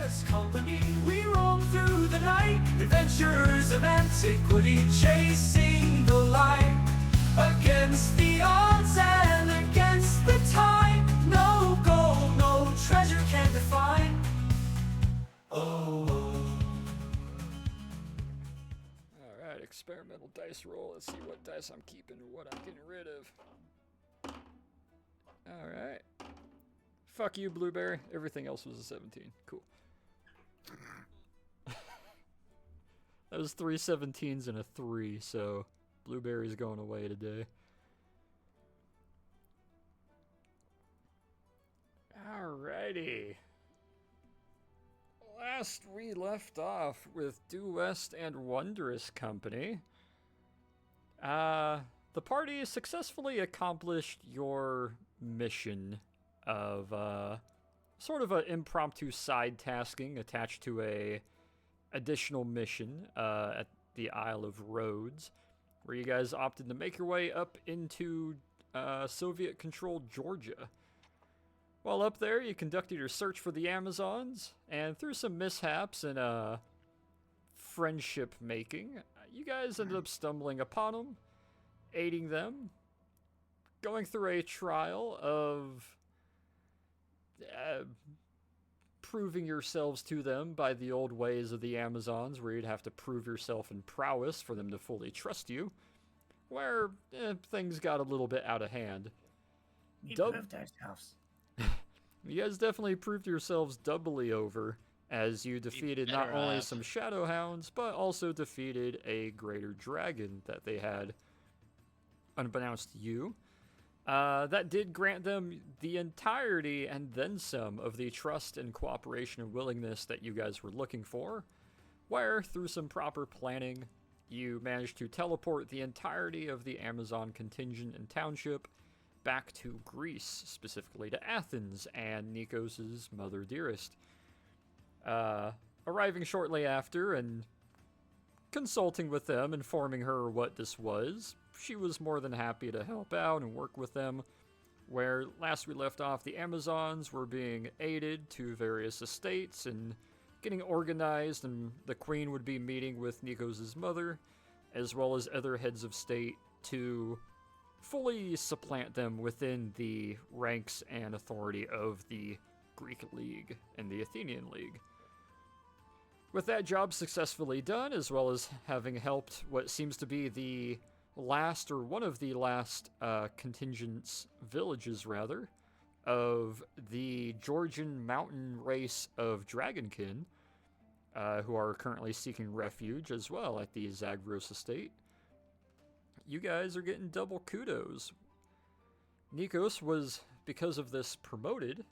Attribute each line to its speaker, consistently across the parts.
Speaker 1: as company. We roam through the night, adventurers of antiquity, chasing the light. Against the odds and against the tide, no gold, no treasure can define. Oh.
Speaker 2: Alright, experimental dice roll. Let's see what dice I'm keeping and what I'm getting rid of. Alright. Fuck you, Blueberry. Everything else was a 17. Cool. That was 3 17s and a 3, so Blueberry's going away today. Alrighty. Last we left off with Due West and Wondrous Company. The party successfully accomplished your mission of sort of an impromptu side tasking attached to a additional mission at the Isle of Rhodes, where you guys opted to make your way up into Soviet-controlled Georgia. While up there, you conducted your search for the Amazons, and through some mishaps and friendship making, you guys ended up stumbling upon them, aiding them, going through a trial of proving yourselves to them by the old ways of the Amazons, where you'd have to prove yourself in prowess for them to fully trust you, where things got a little bit out of hand.
Speaker 3: We proved ourselves.
Speaker 2: You guys definitely proved yourselves doubly over, as you defeated not only some shadow hounds, but also defeated a greater dragon that they had, unbeknownst to you. That did grant them the entirety and then some of the trust and cooperation and willingness that you guys were looking for, where, through some proper planning, you managed to teleport the entirety of the Amazon contingent and township back to Greece, specifically to Athens and Nikos' mother dearest. Arriving shortly after and consulting with them, informing her what this was, she was more than happy to help out and work with them. Where last we left off, the Amazons were being aided to various estates and getting organized, and the queen would be meeting with Nikos' mother, as well as other heads of state, to fully supplant them within the ranks and authority of the Greek League and the Athenian League. With that job successfully done, as well as having helped what seems to be the last, or one of the last contingents, villages rather, of the Georgian mountain race of Dragonkin, who are currently seeking refuge as well at the Zagros estate, you guys are getting double kudos. Nikos was, because of this, promoted,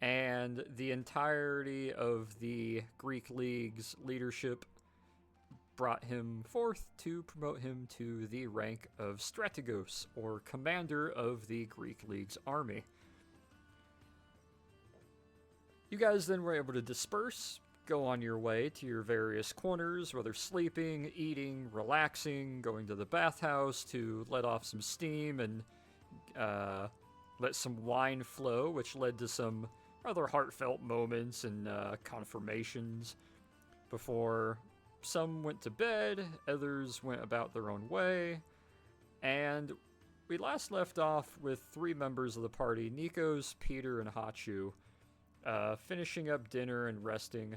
Speaker 2: and the entirety of the Greek League's leadership brought him forth to promote him to the rank of Strategos, or commander of the Greek League's army. You guys then were able to disperse, go on your way to your various corners, whether sleeping, eating, relaxing, going to the bathhouse to let off some steam and let some wine flow, which led to some rather heartfelt moments and confirmations before some went to bed, others went about their own way, and we last left off with 3 members of the party, Nikos, Peter, and Hachu, finishing up dinner and resting,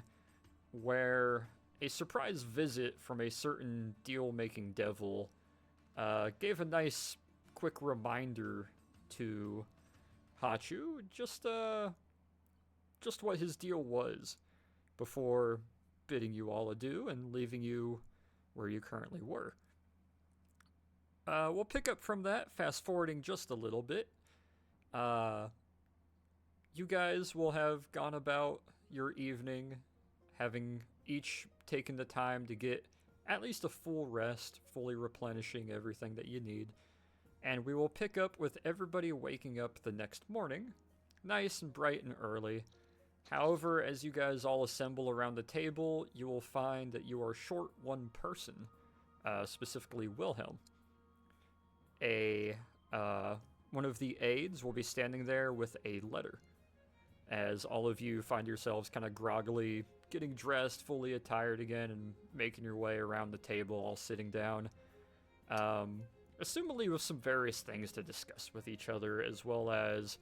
Speaker 2: where a surprise visit from a certain deal-making devil gave a nice, quick reminder to Hachu just what his deal was before bidding you all adieu and leaving you where you currently were. We'll pick up from that, fast-forwarding just a little bit. You guys will have gone about your evening, having each taken the time to get at least a full rest, fully replenishing everything that you need. And we will pick up with everybody waking up the next morning, nice and bright and early. However, as you guys all assemble around the table, you will find that you are short one person, specifically Wilhelm. One of the aides will be standing there with a letter. as all of you find yourselves kind of groggily getting dressed, fully attired again, and making your way around the table, all sitting down. Assumably with some various things to discuss with each other, as well as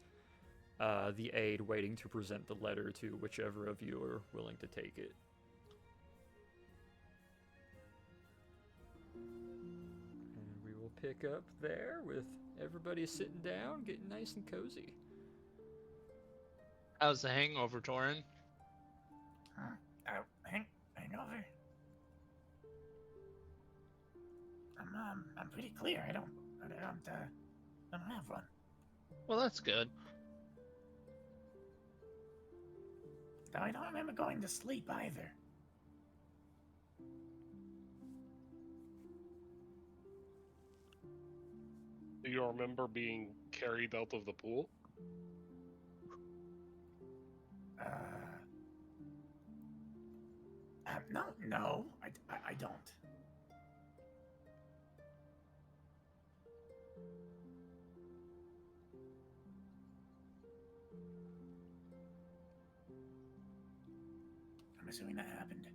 Speaker 2: the aide waiting to present the letter to whichever of you are willing to take it. And we will pick up there with everybody sitting down, getting nice and cozy.
Speaker 4: How's the hangover, Torin?
Speaker 3: Hangover. I'm pretty clear. I don't have one.
Speaker 4: Well, that's good.
Speaker 3: Though I don't remember going to sleep either.
Speaker 5: Do you remember being carried out of the pool?
Speaker 3: No, I don't. I'm assuming that happened.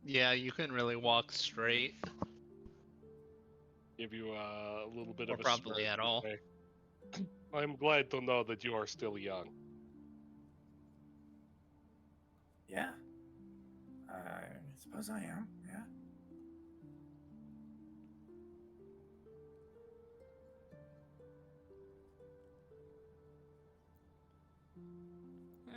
Speaker 4: Yeah, you couldn't really walk straight.
Speaker 5: Give you a little bit
Speaker 4: Or
Speaker 5: of a
Speaker 4: probably
Speaker 5: smirk
Speaker 4: at
Speaker 5: and
Speaker 4: all.
Speaker 5: say, I'm glad to know that you are still young.
Speaker 3: Yeah. I suppose I am. Yeah.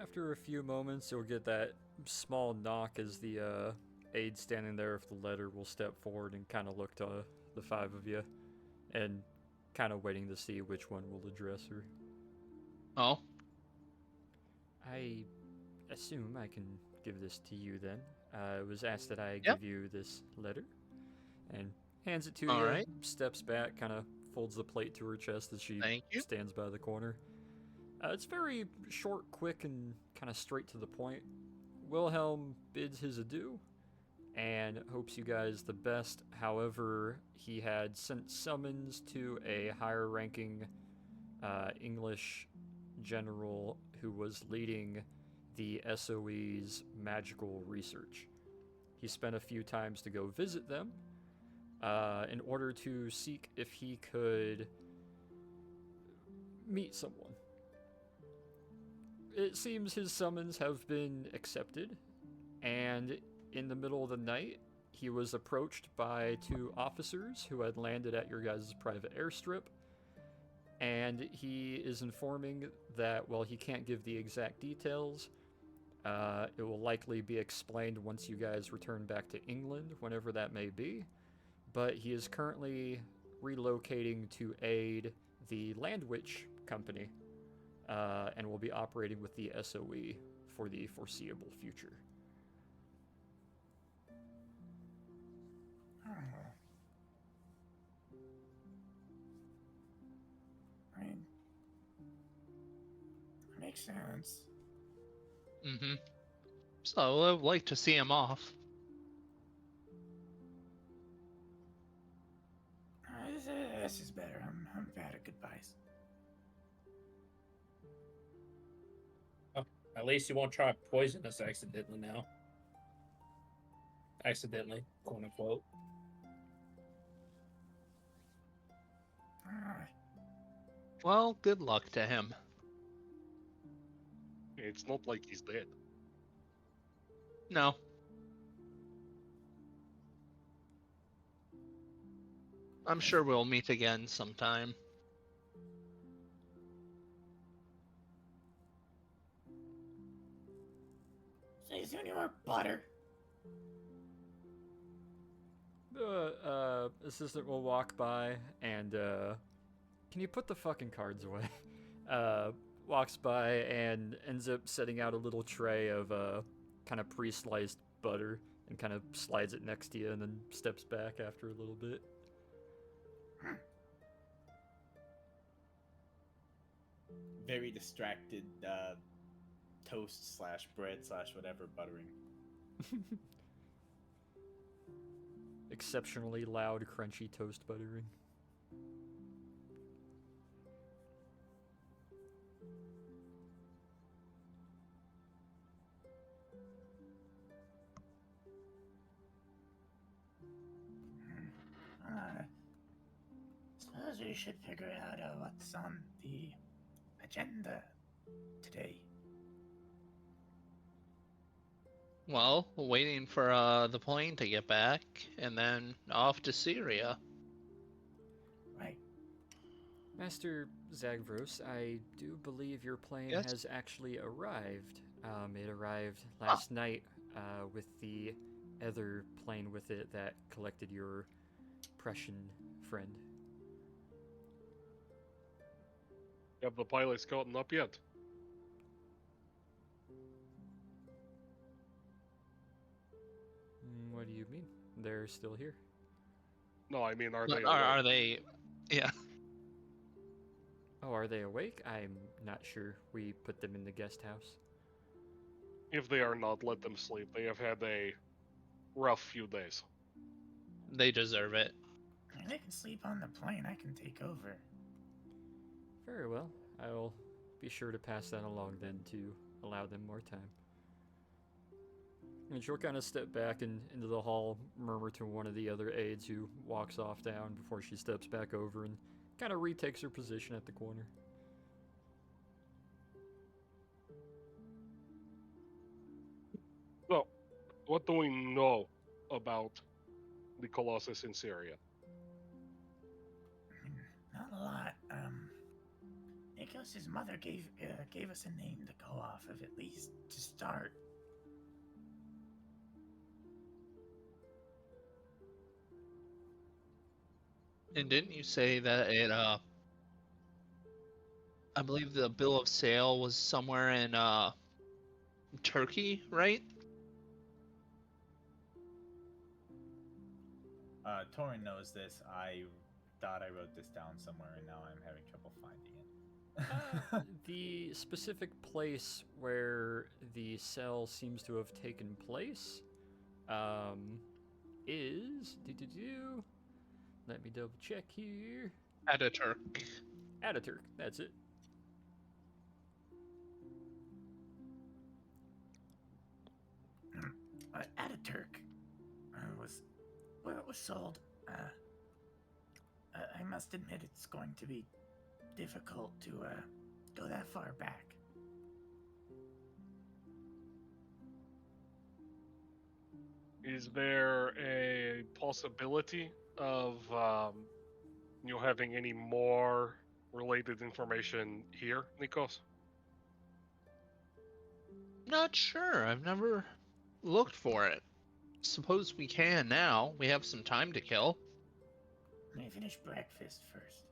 Speaker 2: After a few moments, you'll get that small knock as the aide standing there with the letter will step forward and kind of look to the five of you and kind of waiting to see which one will address her.
Speaker 4: Oh,
Speaker 2: I assume I can give this to you then. It was asked that I
Speaker 4: Yep.
Speaker 2: give you this letter and hands it to
Speaker 4: All
Speaker 2: you,
Speaker 4: right.
Speaker 2: steps back, kind of folds the plate to her chest as she
Speaker 4: Thank you.
Speaker 2: stands by the corner. It's very short, quick, and kind of straight to the point. Wilhelm bids his adieu and hopes you guys the best. However, he had sent summons to a higher ranking English general who was leading the SOE's magical research. He spent a few times to go visit them in order to seek if he could meet someone. It seems his summons have been accepted, and in the middle of the night, he was approached by two officers who had landed at your guys' private airstrip, and he is informing that, while he can't give the exact details, it will likely be explained once you guys return back to England, whenever that may be, but he is currently relocating to aid the Landwich Company, and will be operating with the SOE for the foreseeable future.
Speaker 3: Oh. I mean, makes sense.
Speaker 4: Mm-hmm. So I'd like to see him off.
Speaker 3: This is better. I'm bad at goodbyes.
Speaker 6: At least you won't try to poison us accidentally now. Accidentally, quote unquote.
Speaker 3: Alright.
Speaker 4: Well, good luck to him.
Speaker 5: It's not like he's dead.
Speaker 4: No. I'm sure we'll meet again sometime.
Speaker 3: Say soon, you more butter.
Speaker 2: The assistant will walk by and, can you put the fucking cards away? Walks by and ends up setting out a little tray of, kind of pre-sliced butter and kind of slides it next to you and then steps back after a little bit.
Speaker 7: Very distracted, toast / bread / whatever buttering.
Speaker 2: Exceptionally loud, crunchy toast buttering.
Speaker 3: figure out what's on the agenda today.
Speaker 4: Well, waiting for the plane to get back, and then off to Syria.
Speaker 3: Right.
Speaker 2: Master Zagros, I do believe your plane
Speaker 4: Yes?
Speaker 2: has actually arrived. It arrived
Speaker 4: Ah.
Speaker 2: last night with the other plane with it that collected your Prussian friend.
Speaker 5: Have the pilots gotten up yet?
Speaker 2: What do you mean? They're still here.
Speaker 5: No, I mean, are
Speaker 4: But
Speaker 5: they
Speaker 4: are
Speaker 5: awake?
Speaker 4: they? Yeah.
Speaker 2: Oh, are they awake? I'm not sure. We put them in the guest house.
Speaker 5: If they are not, let them sleep. They have had a rough few days.
Speaker 4: They deserve it.
Speaker 3: I mean, they can sleep on the plane. I can take over.
Speaker 2: Very well. I'll be sure to pass that along then to allow them more time. And she'll kind of step back into the hall, murmur to one of the other aides who walks off down before she steps back over and kind of retakes her position at the corner.
Speaker 5: So, what do we know about the Colossus in Syria?
Speaker 3: I mean, not a lot. Nikos's mother gave us a name to go off of, at least to start.
Speaker 4: And didn't you say that it I believe the bill of sale was somewhere in Turkey, right?
Speaker 7: Torin knows this. I thought I wrote this down somewhere, and now I'm having trouble finding it.
Speaker 2: The specific place where the sale seems to have taken place is let me double check here.
Speaker 4: Ataturk.
Speaker 2: Ataturk, that's it.
Speaker 3: Ataturk was where it was sold. I must admit it's going to be difficult to go that far back.
Speaker 5: Is there a possibility of you having any more related information here, Nikos?
Speaker 4: Not sure. I've never looked for it. Suppose we can now. We have some time to kill.
Speaker 3: Let me finish breakfast first.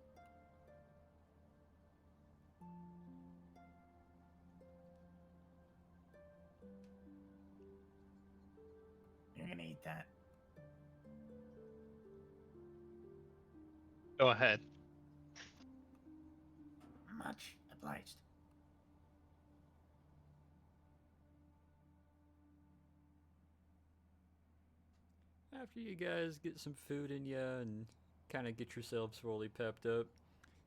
Speaker 3: You're gonna eat that.
Speaker 4: Go ahead.
Speaker 3: Much obliged.
Speaker 2: After you guys get some food in you and kind of get yourselves fully pepped up,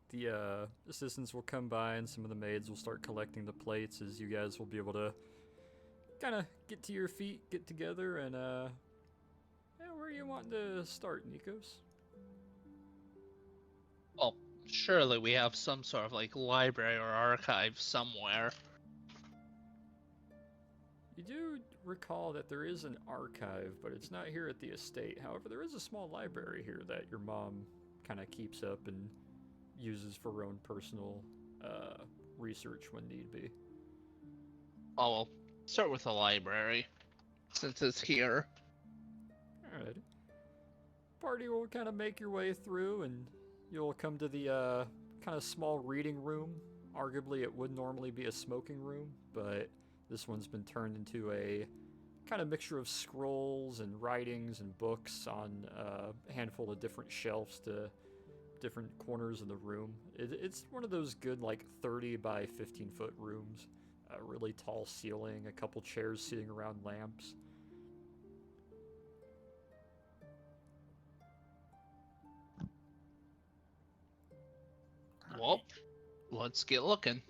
Speaker 2: the assistants will come by and some of the maids will start collecting the plates as you guys will be able to kind of get to your feet, get together, and yeah, where are you wanting to start, Nikos?
Speaker 4: Well, surely we have some sort of like library or archive somewhere.
Speaker 2: You do recall that there is an archive, but it's not here at the estate. However, there is a small library here that your mom kind of keeps up and uses for her own personal research when need be.
Speaker 4: Oh, well, start with the library, since it's here.
Speaker 2: Alright. Party will kind of make your way through, and you'll come to the kind of small reading room. Arguably, it would normally be a smoking room, but this one's been turned into a kind of mixture of scrolls and writings and books on a handful of different shelves to different corners of the room. It's one of those good, like, 30 by 15 foot rooms. A really tall ceiling, a couple chairs sitting around lamps.
Speaker 4: Well, let's get looking.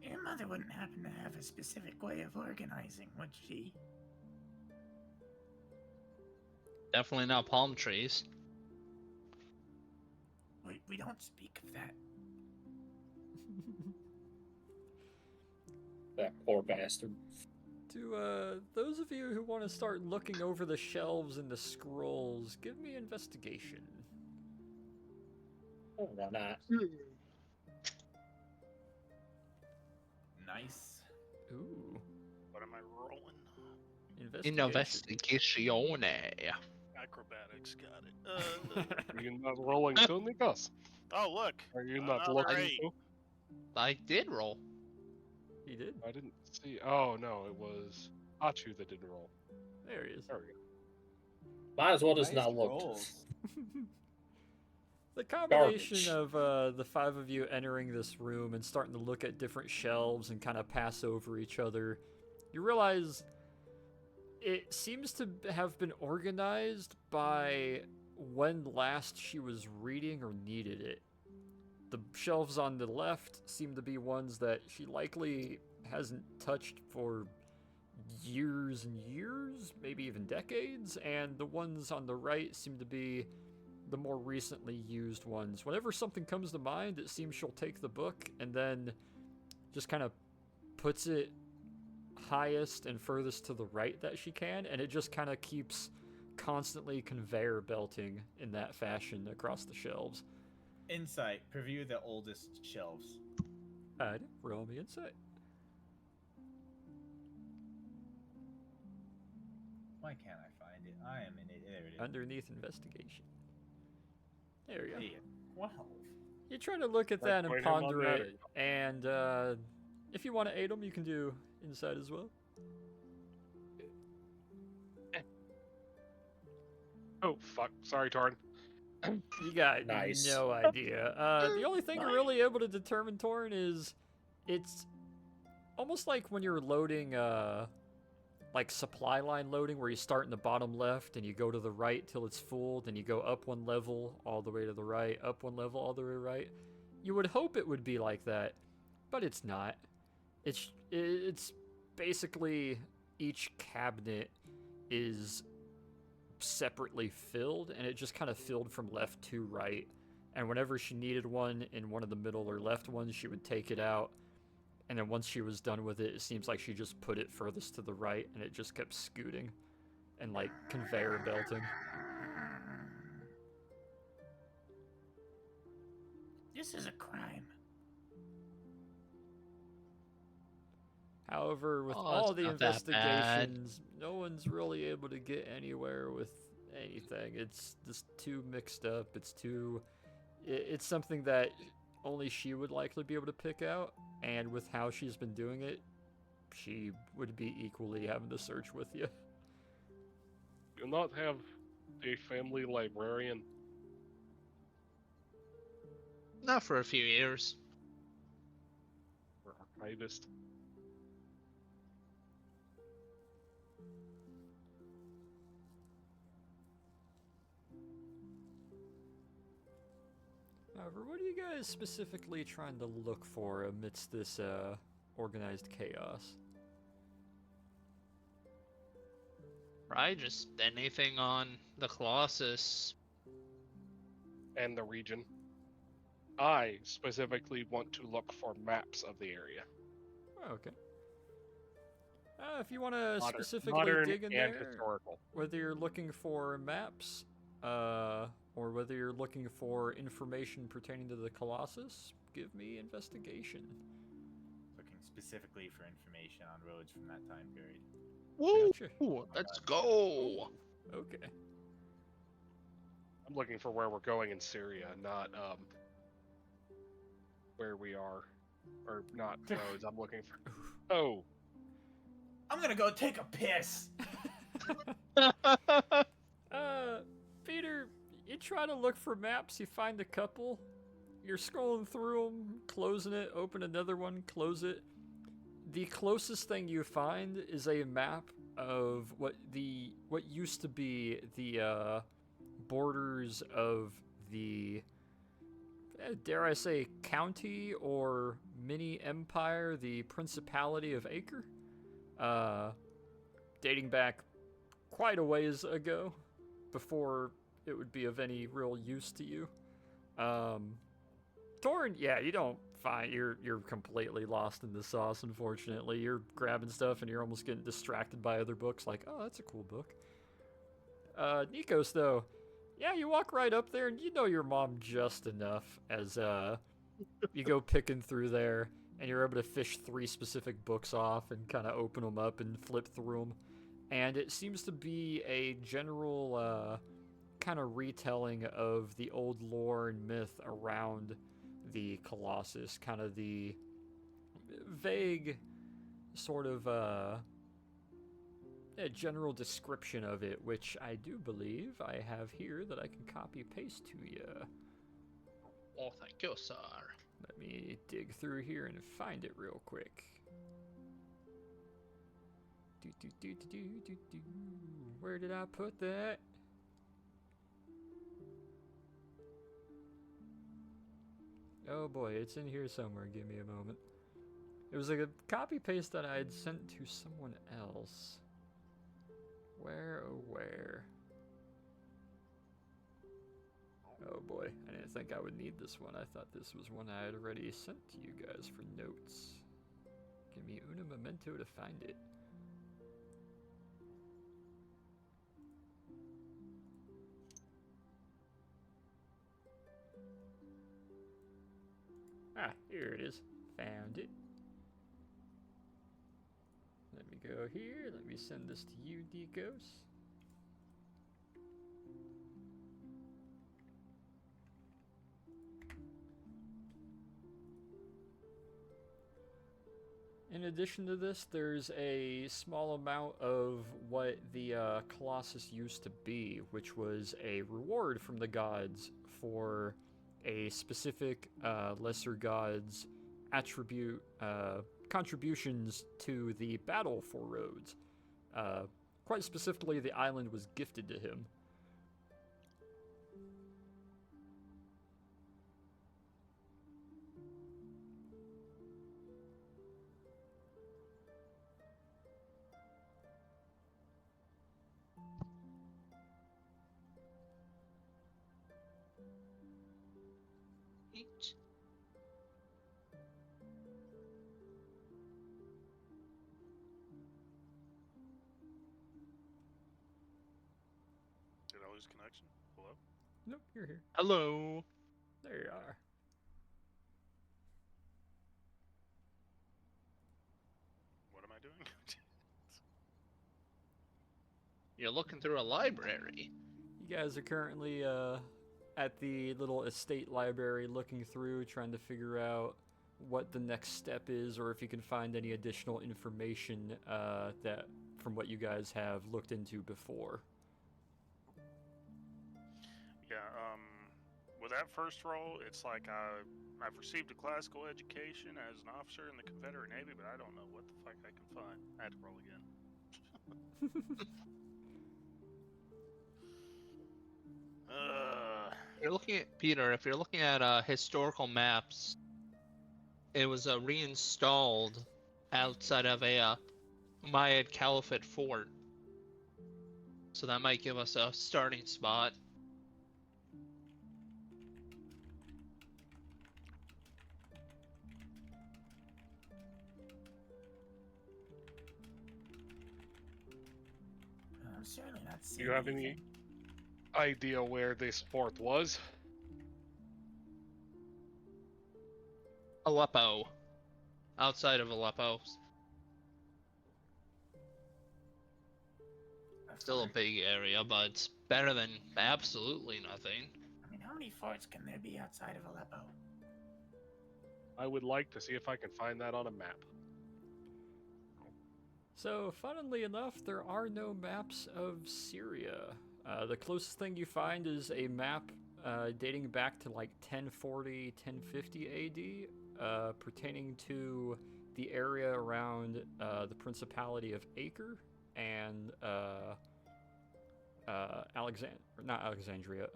Speaker 3: Your mother wouldn't happen to have a specific way of organizing, would she?
Speaker 4: Definitely not palm trees.
Speaker 3: We don't speak of that.
Speaker 6: That poor bastard.
Speaker 2: To those of you who want to start looking over the shelves and the scrolls, give me investigation.
Speaker 6: Oh, why not?
Speaker 7: Nice.
Speaker 2: Ooh,
Speaker 8: What am I rolling?
Speaker 2: investigation.
Speaker 4: Investigazione.
Speaker 8: Acrobatics, got it.
Speaker 5: Are you not rolling too, Nikos?
Speaker 8: Oh, look.
Speaker 5: Are you not
Speaker 8: Another
Speaker 5: looking
Speaker 8: 8.
Speaker 5: too?
Speaker 4: I did roll.
Speaker 2: He did.
Speaker 5: I didn't see. Oh no, it was Achu that didn't roll.
Speaker 2: There he is.
Speaker 5: There we go.
Speaker 6: Might as well just
Speaker 7: Nice
Speaker 6: not look.
Speaker 7: rolls.
Speaker 2: The combination
Speaker 6: Garbage.
Speaker 2: of the 5 of you entering this room and starting to look at different shelves and kind of pass over each other, you realize it seems to have been organized by when last she was reading or needed it. The shelves on the left seem to be ones that she likely hasn't touched for years and years, maybe even decades, and the ones on the right seem to be the more recently used ones. Whenever something comes to mind, it seems she'll take the book and then just kind of puts it highest and furthest to the right that she can, and it just kind of keeps constantly conveyor belting in that fashion across the shelves.
Speaker 7: Insight. Preview the oldest shelves.
Speaker 2: Alright, roll me insight.
Speaker 7: Why can't I find it? I am in it. There it is.
Speaker 2: Underneath investigation. There we go.
Speaker 7: Hey, 12.
Speaker 2: You try to look at
Speaker 5: Like
Speaker 2: that and
Speaker 5: pointing on
Speaker 2: ponder
Speaker 5: that
Speaker 2: it, and if you want to aid them, you can do insight as well.
Speaker 5: Oh fuck! Sorry, Torn.
Speaker 2: You got
Speaker 6: Nice.
Speaker 2: no idea. The only thing you're really able to determine, Torn, is it's almost like when you're loading, like supply line loading, where you start in the bottom left and you go to the right till it's full, then you go up one level all the way to the right, up one level all the way right. You would hope it would be like that, but it's not. It's basically each cabinet is separately filled, and it just kind of filled from left to right, and whenever she needed one in one of the middle or left ones, she would take it out, and then once she was done with it, it seems like she just put it furthest to the right, and it just kept scooting and like conveyor belting.
Speaker 3: This is a crime.
Speaker 2: However, with
Speaker 4: Oh,
Speaker 2: all
Speaker 4: it's
Speaker 2: the
Speaker 4: not that bad.
Speaker 2: investigations, no one's really able to get anywhere with anything. It's just too mixed up. It's something that only she would likely be able to pick out, and with how she's been doing it, she would be equally having to search with you.
Speaker 5: Do you not have a family librarian?
Speaker 4: Not for a few years.
Speaker 5: Or archivist?
Speaker 2: However, what are you guys specifically trying to look for amidst this organized chaos?
Speaker 4: Right? Just anything on the Colossus.
Speaker 5: And the region. I specifically want to look for maps of the area.
Speaker 2: Oh, okay. If you want to
Speaker 5: Modern-
Speaker 2: specifically
Speaker 5: modern
Speaker 2: dig in
Speaker 5: and
Speaker 2: there,
Speaker 5: historical.
Speaker 2: whether you're looking for maps, or whether you're looking for information pertaining to the Colossus, give me investigation.
Speaker 7: Looking specifically for information on roads from that time period.
Speaker 4: Woo!
Speaker 2: Gotcha.
Speaker 4: Let's go!
Speaker 2: Okay.
Speaker 5: I'm looking for where we're going in Syria, not where we are, or not roads. I'm looking for. Oh,
Speaker 7: I'm gonna go take a piss.
Speaker 2: Peter, you try to look for maps, you find a couple, you're scrolling through them, closing it, open another one, close it. The closest thing you find is a map of what used to be the borders of the, dare I say, county or mini empire, the Principality of Acre, dating back quite a ways ago, before it would be of any real use to you. Torn, yeah, you don't find you're completely lost in the sauce. Unfortunately, you're grabbing stuff and you're almost getting distracted by other books. Like, oh, that's a cool book. Nikos, though, yeah, you walk right up there and you know your mom just enough as you go picking through there and you're able to fish 3 specific books off and kind of open them up and flip through them. And it seems to be a general kind of retelling of the old lore and myth around the Colossus, kind of the vague sort of a general description of it, which I do believe I have here that I can copy paste to you.
Speaker 4: Oh, thank you, sir.
Speaker 2: Let me dig through here and find it real quick. Where did I put that? Oh boy, it's in here somewhere. Give me a moment. It was like a copy paste that I had sent to someone else. Where, oh where? Oh boy, I didn't think I would need this one. I thought this was one I had already sent to you guys for notes. Give me una memento to find it. Ah, here it is. Found it. Let me go here. Let me send this to you, Nikos. In addition to this, there's a small amount of what the Colossus used to be, which was a reward from the gods for a specific lesser god's attribute contributions to the battle for Rhodes. Quite specifically, the island was gifted to him.
Speaker 4: Eat.
Speaker 8: Did I lose connection? Hello?
Speaker 2: Nope, you're here.
Speaker 4: Hello.
Speaker 2: There you are.
Speaker 8: What am I doing?
Speaker 4: You're looking through a library.
Speaker 2: You guys are currently at the little estate library looking through, trying to figure out what the next step is, or if you can find any additional information that from what you guys have looked into before.
Speaker 8: Yeah, with that first roll, it's like I've received a classical education as an officer in the Confederate Navy, but I don't know what the fuck I can find. I had to roll again.
Speaker 4: You're looking at Peter. If you're looking at historical maps, it was reinstalled outside of a Umayyad Caliphate fort, so that might give us a starting spot.
Speaker 3: I'm certainly not
Speaker 5: Do
Speaker 3: seeing
Speaker 5: you have any
Speaker 3: anything.
Speaker 5: idea where this fort was?
Speaker 4: Aleppo, outside of Aleppo, still a big area, but it's better than absolutely nothing.
Speaker 3: I mean, how many forts can there be outside of Aleppo?
Speaker 5: I would like to see if I can find that on a map.
Speaker 2: So, funnily enough, there are no maps of Syria. The closest thing you find is a map dating back to like 1040, 1050 AD, pertaining to the area around the Principality of Acre and not Alexandria.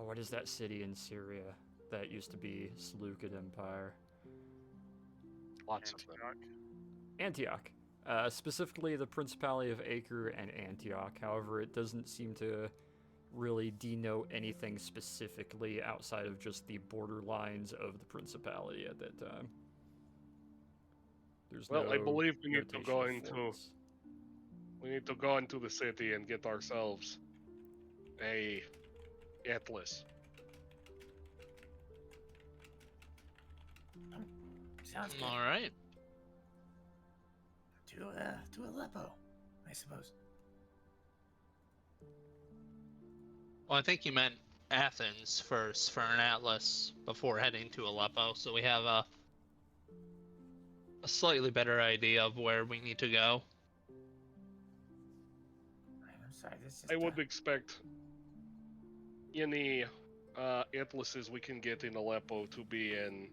Speaker 2: What is that city in Syria that used to be Seleucid Empire?
Speaker 5: Lots of them.
Speaker 8: Antioch.
Speaker 2: Antioch. Specifically the Principality of Acre and Antioch. However, it doesn't seem to really denote anything specifically outside of just the borderlines of the principality at that time. There's
Speaker 5: Well,
Speaker 2: no
Speaker 5: I believe we need to
Speaker 2: notation
Speaker 5: go
Speaker 2: of
Speaker 5: into
Speaker 2: forts.
Speaker 5: the city and get ourselves a atlas.
Speaker 3: Sounds good.
Speaker 4: All right.
Speaker 3: To Aleppo, I suppose.
Speaker 4: Well, I think you meant Athens first for an atlas before heading to Aleppo, so we have a slightly better idea of where we need to go.
Speaker 3: I'm sorry, this is.
Speaker 5: I would expect any atlases we can get in Aleppo to be in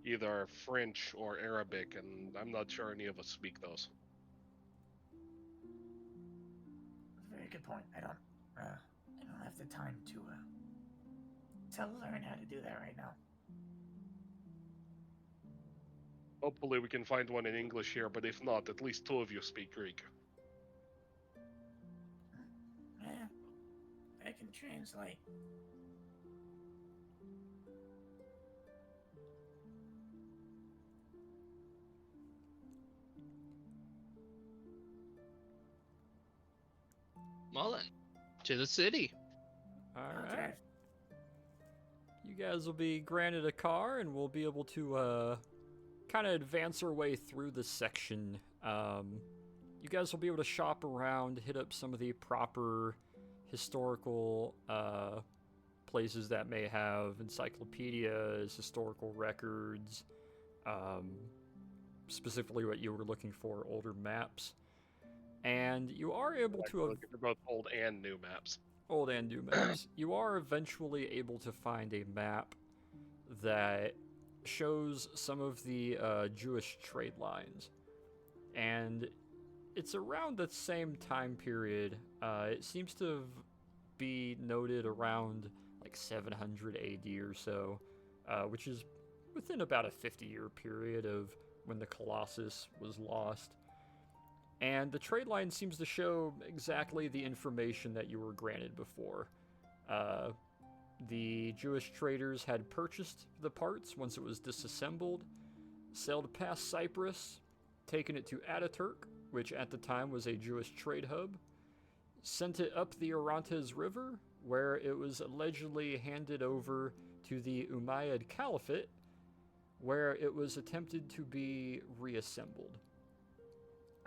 Speaker 5: either French or Arabic, and I'm not sure any of us speak those.
Speaker 3: Very good point. I don't have the time to learn how to do that right now.
Speaker 5: Hopefully we can find one in English here, but if not, at least two of you speak Greek.
Speaker 3: Yeah, I can translate.
Speaker 4: Well then, to the city.
Speaker 2: All
Speaker 3: I'll
Speaker 2: right.
Speaker 3: drive.
Speaker 2: You guys will be granted a car, and we'll be able to kind of advance our way through this section. You guys will be able to shop around, hit up some of the proper historical places that may have encyclopedias, historical records, specifically what you were looking for, older maps. And you are able to
Speaker 5: Looking for both old and new maps.
Speaker 2: old and new maps. You are eventually able to find a map that shows some of the Jewish trade lines, and it's around the same time period. It seems to be noted around like 700 AD or so, which is within about a 50-year period of when the Colossus was lost. And the trade line seems to show exactly the information that you were granted before. The Jewish traders had purchased the parts once it was disassembled, sailed past Cyprus, taken it to Ataturk, which at the time was a Jewish trade hub, sent it up the Orontes River, where it was allegedly handed over to the Umayyad Caliphate, where it was attempted to be reassembled.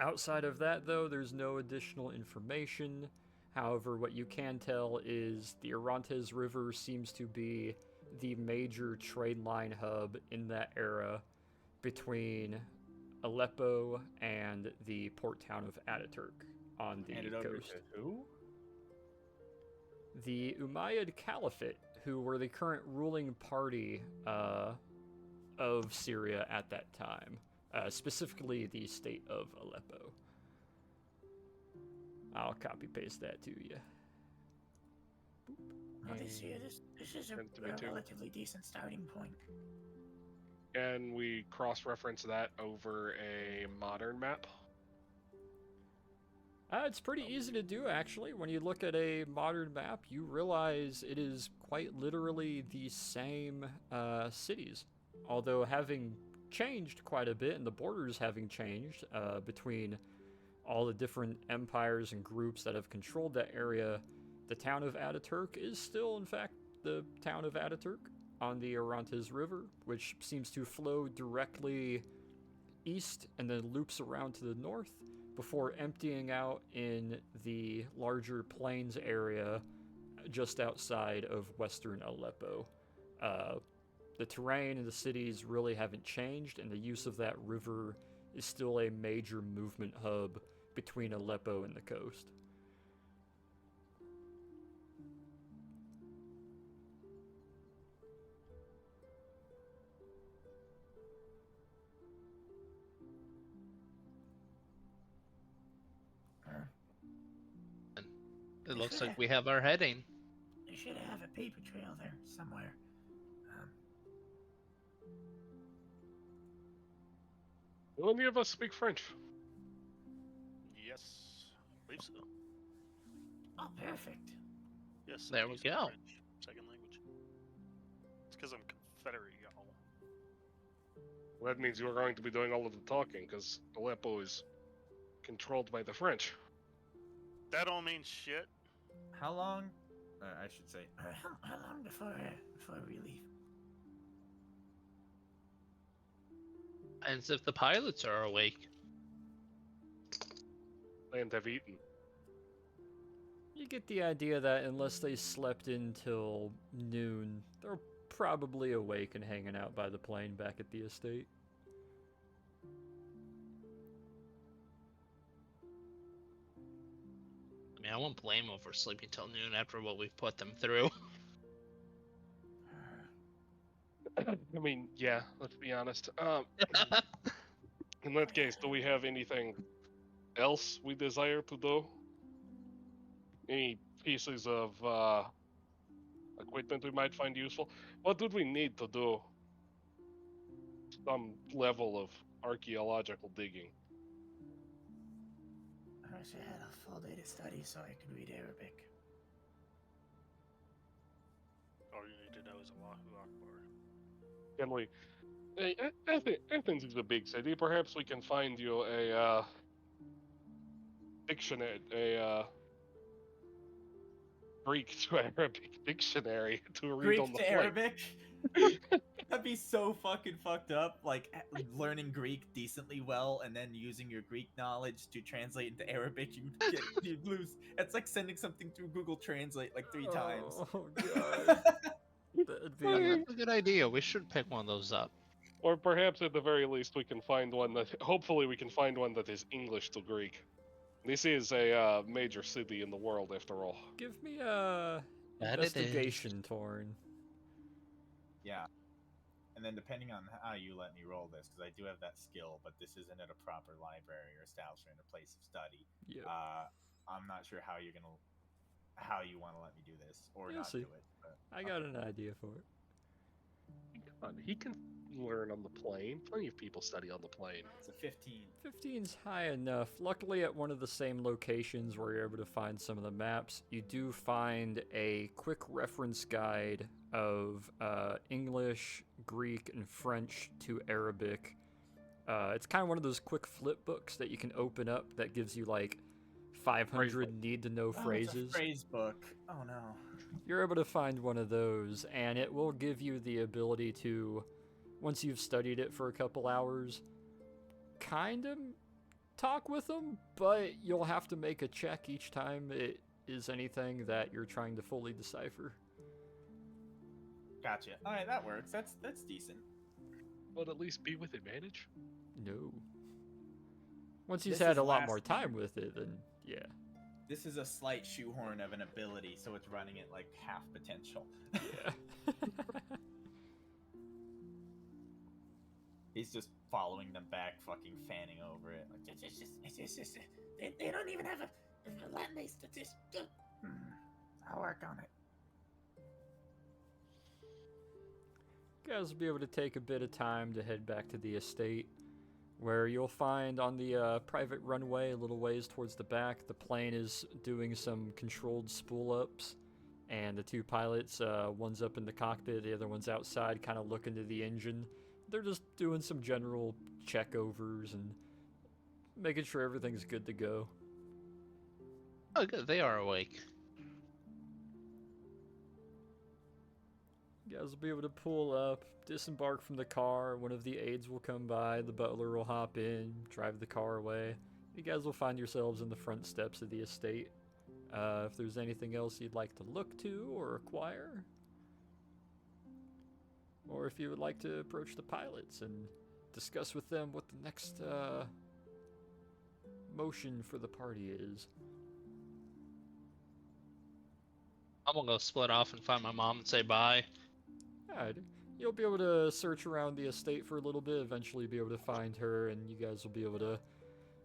Speaker 2: Outside of that, though, there's no additional information. However, what you can tell is the Orontes River seems to be the major trade line hub in that era between Aleppo and the port town of Ataturk on the
Speaker 7: Handed over
Speaker 2: coast.
Speaker 7: to who?
Speaker 2: The Umayyad Caliphate, who were the current ruling party of Syria at that time. Specifically the state of Aleppo. I'll copy paste that to you.
Speaker 3: Well, this is a
Speaker 5: And to me too.
Speaker 3: relatively decent starting point.
Speaker 5: Can we cross-reference that over a modern map?
Speaker 2: It's pretty easy to do, actually. When you look at a modern map, you realize it is quite literally the same cities, although having changed quite a bit, and the borders having changed between all the different empires and groups that have controlled that area. The town of Ataturk is still, in fact, the town of Ataturk on the Orontes River, which seems to flow directly east and then loops around to the north before emptying out in the larger plains area just outside of western Aleppo. The terrain in the cities really haven't changed, and the use of that river is still a major movement hub between Aleppo and the coast.
Speaker 4: It looks like we have our heading.
Speaker 3: They should have a paper trail there somewhere.
Speaker 5: Will any of us speak French?
Speaker 8: Yes, I believe so.
Speaker 3: Oh, perfect.
Speaker 8: Yes.
Speaker 4: There
Speaker 8: I'm
Speaker 4: we
Speaker 8: using
Speaker 4: go.
Speaker 8: French, second language. It's because I'm Confederate, y'all.
Speaker 5: Well, that means you're going to be doing all of the talking, because Aleppo is controlled by the French.
Speaker 8: That don't mean shit.
Speaker 7: How long? I should say.
Speaker 3: How long before we leave?
Speaker 4: And if the pilots are awake,
Speaker 5: And have eaten.
Speaker 2: You get the idea that unless they slept in till noon, they're probably awake and hanging out by the plane back at the estate.
Speaker 4: I mean, I won't blame them for sleeping till noon after what we've put them through.
Speaker 5: I mean, yeah, let's be honest. In that case, do we have anything else we desire to do? Any pieces of equipment we might find useful? What did we need to do? Some level of archaeological digging.
Speaker 3: I wish I had a full day to study so I could read Arabic.
Speaker 8: All you need to know is Allahu Akbar.
Speaker 5: Can we? Athens is a big city. Perhaps we can find you a dictionary, a Greek to Arabic dictionary to read
Speaker 7: Greek
Speaker 5: on the
Speaker 7: to
Speaker 5: flight.
Speaker 7: Arabic? That'd be so fucking fucked up. Like learning Greek decently well and then using your Greek knowledge to translate into Arabic, you'd lose. It's like sending something through Google Translate like 3 times.
Speaker 2: Oh god. That'd be
Speaker 4: That's a good idea. We should pick one of those up.
Speaker 5: Or perhaps at the very least we can find one that, hopefully we can find one that is English to Greek. This is a major city in the world after all.
Speaker 2: Give me a
Speaker 4: That it is.
Speaker 2: investigation, Torn.
Speaker 7: Yeah. And then depending on how you let me roll this, because I do have that skill, but this isn't at a proper library or establishment or place of study.
Speaker 2: Yeah.
Speaker 7: I'm not sure how you want to let me do this or
Speaker 2: You'll
Speaker 7: not
Speaker 2: see.
Speaker 7: do it. But,
Speaker 2: I got an idea for it.
Speaker 5: Come on, he can learn on the plane. Plenty of people study on the plane.
Speaker 7: It's a 15.
Speaker 2: 15's high enough. Luckily, at one of the same locations where you're able to find some of the maps, you do find a quick reference guide of English, Greek, and French to Arabic. It's kind of one of those quick flip books that you can open up that gives you like 500 need-to-know phrases.
Speaker 7: It's a phrase book. Oh no.
Speaker 2: You're able to find one of those, and it will give you the ability to, once you've studied it for a couple hours, kind of talk with them, but you'll have to make a check each time it is anything that you're trying to fully decipher.
Speaker 7: Gotcha. All right, that works. That's decent.
Speaker 5: But at least be with advantage.
Speaker 2: No. Once he's
Speaker 7: This
Speaker 2: had
Speaker 7: is
Speaker 2: a lot
Speaker 7: last
Speaker 2: more
Speaker 7: year.
Speaker 2: time with it, then yeah.
Speaker 7: This is a slight shoehorn of an ability, so it's running at like half potential.
Speaker 2: Yeah.
Speaker 7: He's just following them back, fucking fanning over it. Like,
Speaker 3: They don't even have a Latin-based statistic. I'll work on it.
Speaker 2: You guys will be able to take a bit of time to head back to the estate, where you'll find on the private runway a little ways towards the back, the plane is doing some controlled spool ups, and the 2 pilots, one's up in the cockpit, the other one's outside, kind of looking to the engine. They're just doing some general check-overs and making sure everything's good to go.
Speaker 4: Oh, good. They are awake.
Speaker 2: You guys will be able to pull up, disembark from the car, one of the aides will come by, the butler will hop in, drive the car away. You guys will find yourselves in the front steps of the estate. If there's anything else you'd like to look to or acquire, or if you would like to approach the pilots and discuss with them what the next motion for the party is.
Speaker 4: I'm gonna go split off and find my mom and say bye.
Speaker 2: Alright, you'll be able to search around the estate for a little bit, eventually be able to find her, and you guys will be able to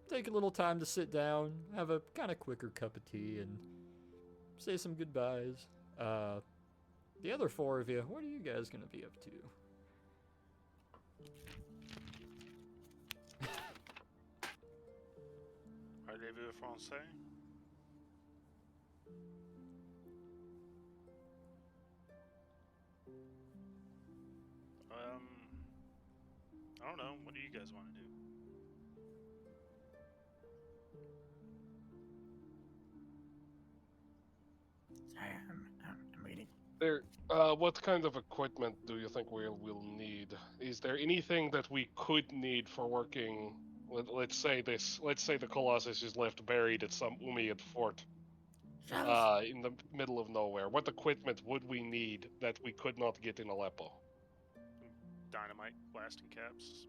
Speaker 2: take a little time to sit down, have a kind of quicker cup of tea, and say some goodbyes. The other 4 of you, what are you guys gonna be up to?
Speaker 8: Parlez-vous français? I don't know. What do you guys want to do?
Speaker 3: Sorry, I'm reading.
Speaker 5: There. What kind of equipment do you think we'll need? Is there anything that we could need for working? Let's say this. Let's say the Colossus is left buried at some Umayyad fort,
Speaker 3: Shovels.
Speaker 5: in the middle of nowhere. What equipment would we need that we could not get in Aleppo?
Speaker 8: Dynamite blasting caps.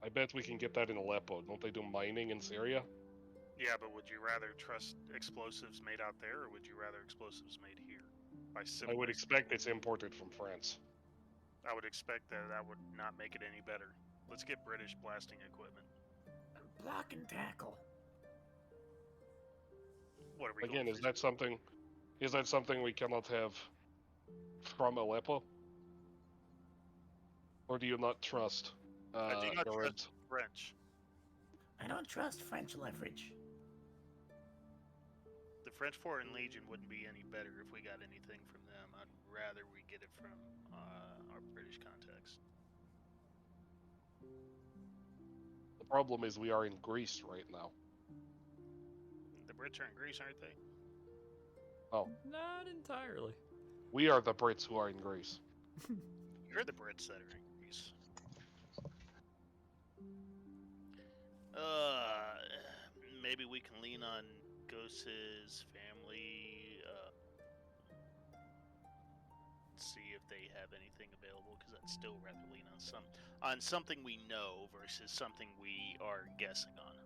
Speaker 5: I bet we can get that in Aleppo. Don't they do mining in Syria?
Speaker 8: Yeah, but would you rather trust explosives made out there, or would you rather explosives made here by
Speaker 5: I
Speaker 8: civilized?
Speaker 5: would expect it's imported from France.
Speaker 8: I would expect that that would not make it any better. Let's get British blasting equipment.
Speaker 3: Block and tackle.
Speaker 8: What are we
Speaker 5: Again,
Speaker 8: going
Speaker 5: is that something? Is that something we cannot have from Aleppo? Or do you not trust?
Speaker 8: I do not
Speaker 5: current-
Speaker 8: trust French.
Speaker 3: I don't trust French leverage.
Speaker 8: The French Foreign Legion wouldn't be any better if we got anything from them. I'd rather we get it from our British contacts.
Speaker 5: The problem is we are in Greece right now.
Speaker 8: The Brits are in Greece, aren't they?
Speaker 2: Not entirely.
Speaker 5: We are the Brits who are in Greece.
Speaker 8: You're the Brits that are in Greece. Maybe we can lean on Ghost's family. See if they have anything available, because I'd still rather lean on something we know versus something we are guessing on.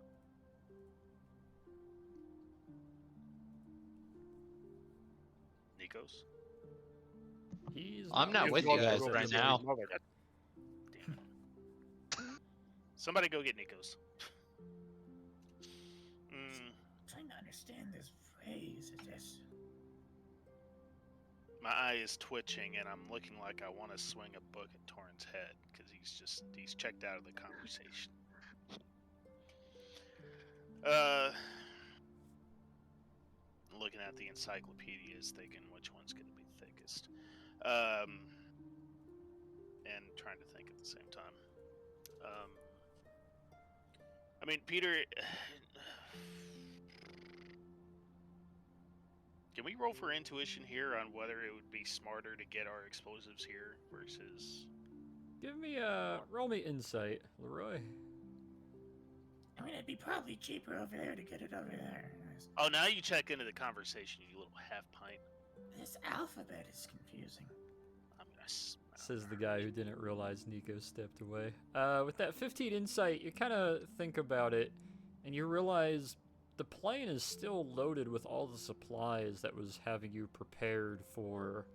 Speaker 8: Nikos.
Speaker 4: I'm not
Speaker 5: He's
Speaker 4: with you
Speaker 5: not
Speaker 4: guys
Speaker 5: the
Speaker 4: right
Speaker 5: real
Speaker 4: now.
Speaker 5: mother.
Speaker 8: Damn it. Somebody go get Nikos.
Speaker 3: Trying to understand this phrase. It's just.
Speaker 8: My eye is twitching, and I'm looking like I want to swing a book at Torrent's head because he's checked out of the conversation. Looking at the encyclopedias, thinking which one's going to be thickest, and trying to think at the same time. I mean, Peter. Can we roll for intuition here on whether it would be smarter to get our explosives here versus?
Speaker 2: Give me roll me insight, Leroy.
Speaker 3: I mean, it'd be probably cheaper over there to get it over there.
Speaker 8: Oh, now you check into the conversation, you little half pint.
Speaker 3: This alphabet is confusing.
Speaker 8: I'm gonna.
Speaker 2: Says the guy who didn't realize Nico stepped away. With that 15 insight, you kind of think about it, and you realize the plane is still loaded with all the supplies that was having you prepared for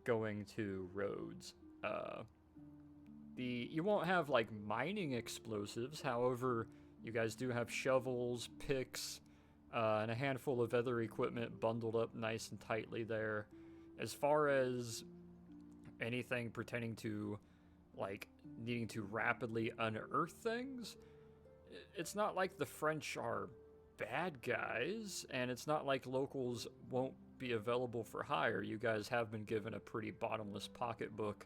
Speaker 2: going to Rhodes. You won't have like mining explosives, however, you guys do have shovels, picks, and a handful of other equipment bundled up nice and tightly there. As far as anything pertaining to like needing to rapidly unearth things, it's not like the French are bad guys, and it's not like locals won't be available for hire. You guys have been given a pretty bottomless pocketbook.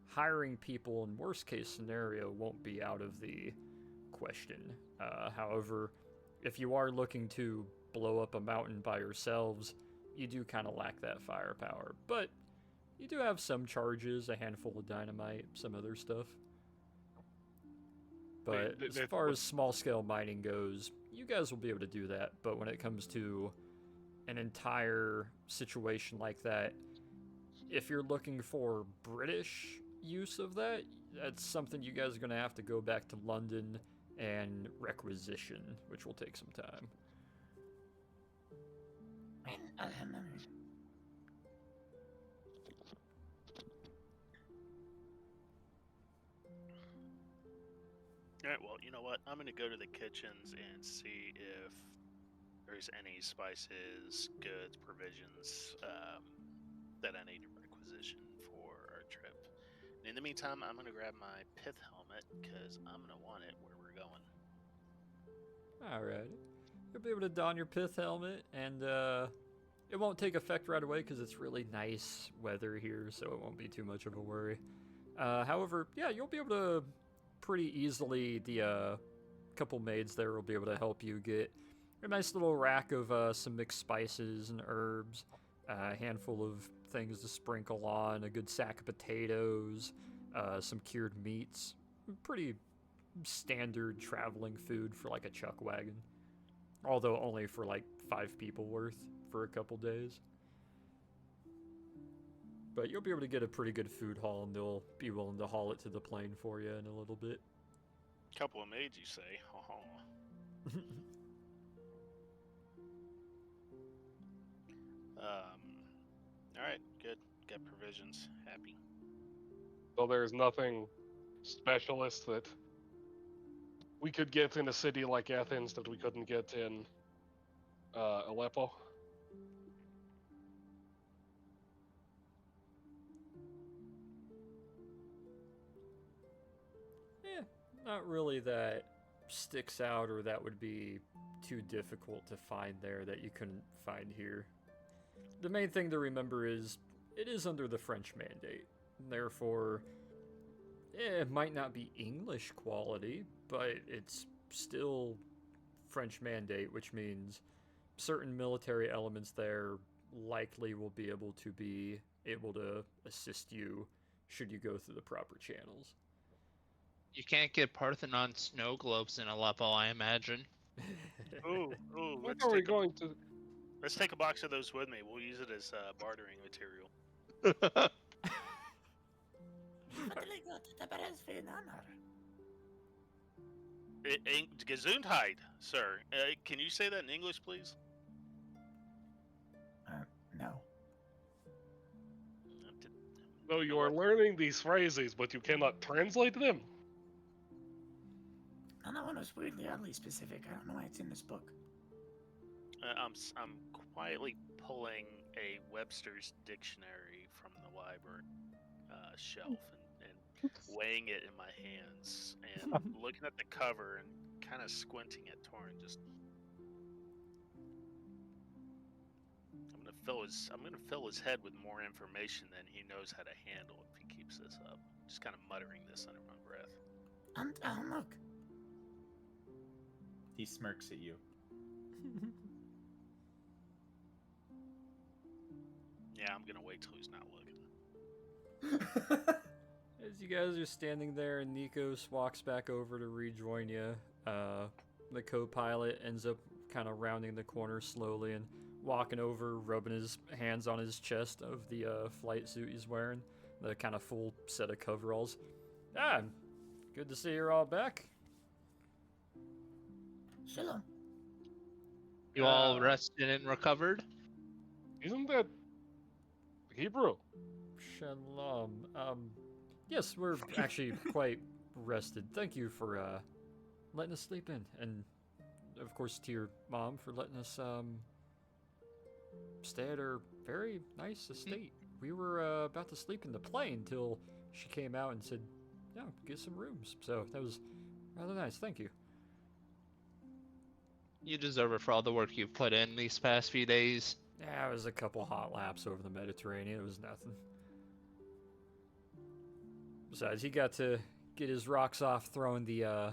Speaker 2: Hiring people in worst case scenario won't be out of the question. However, if you are looking to blow up a mountain by yourselves, you do kind of lack that firepower. But you do have some charges, a handful of dynamite, some other stuff. But as far as small-scale mining goes, you guys will be able to do that. But when it comes to an entire situation like that, if you're looking for British use of that, that's something you guys are going to have to go back to London and requisition, which will take some time.
Speaker 8: Alright, well, you know what? I'm gonna go to the kitchens and see if there's any spices, goods, provisions that I need to requisition for our trip. And in the meantime, I'm gonna grab my pith helmet because I'm gonna want it where we're going.
Speaker 2: Alright. You'll be able to don your pith helmet, and it won't take effect right away because it's really nice weather here, so it won't be too much of a worry. However, yeah, you'll be able to pretty easily the couple maids there will be able to help you get a nice little rack of some mixed spices and herbs, a handful of things to sprinkle on, a good sack of potatoes, some cured meats. Pretty standard traveling food for like a chuck wagon. Although only for like 5 people worth for a couple days. But you'll be able to get a pretty good food haul, and they'll be willing to haul it to the plane for you in a little bit.
Speaker 8: Couple of maids, you say? Oh. All right, good. Got provisions. Happy.
Speaker 5: So there's nothing specialist that we could get in a city like Athens that we couldn't get in Aleppo.
Speaker 2: Not really that sticks out or that would be too difficult to find there that you couldn't find here. The main thing to remember is it is under the French mandate. Therefore, it might not be English quality, but it's still French mandate, which means certain military elements there likely will be able to assist you should you go through the proper channels.
Speaker 4: You can't get Parthenon snow globes in Aleppo, I imagine.
Speaker 8: Ooh,
Speaker 5: What are we going to?
Speaker 8: let's take a box of those with me. We'll use it as bartering material. Gesundheit, sir. Can you say that in English, please?
Speaker 3: No.
Speaker 5: No, you are learning these phrases, but you cannot translate them.
Speaker 3: And that one was weirdly oddly specific. I don't know why it's in this book.
Speaker 8: I'm quietly pulling a Webster's dictionary from the library shelf and weighing it in my hands and looking at the cover and kind of squinting at Torrin. Just, I'm gonna fill his head with more information than he knows how to handle if he keeps this up. Just kind of muttering this under my breath.
Speaker 3: And look.
Speaker 7: He smirks at you.
Speaker 8: Yeah, I'm gonna wait till he's not looking.
Speaker 2: As you guys are standing there and Nikos walks back over to rejoin you, the co-pilot ends up kind of rounding the corner slowly and walking over, rubbing his hands on his chest of the flight suit he's wearing, the kind of full set of coveralls. Ah, good to see you're all back.
Speaker 3: Shalom.
Speaker 4: You all rested and recovered?
Speaker 5: Isn't that Hebrew?
Speaker 2: Shalom. Yes, we're actually quite rested. Thank you for letting us sleep in, and of course to your mom for letting us stay at her very nice estate. We were about to sleep in the plane till she came out and said, "Yeah, get some rooms." So that was rather nice. Thank you.
Speaker 4: You deserve it for all the work you've put in these past few days.
Speaker 2: Yeah, it was a couple hot laps over the Mediterranean. It was nothing. Besides, he got to get his rocks off throwing the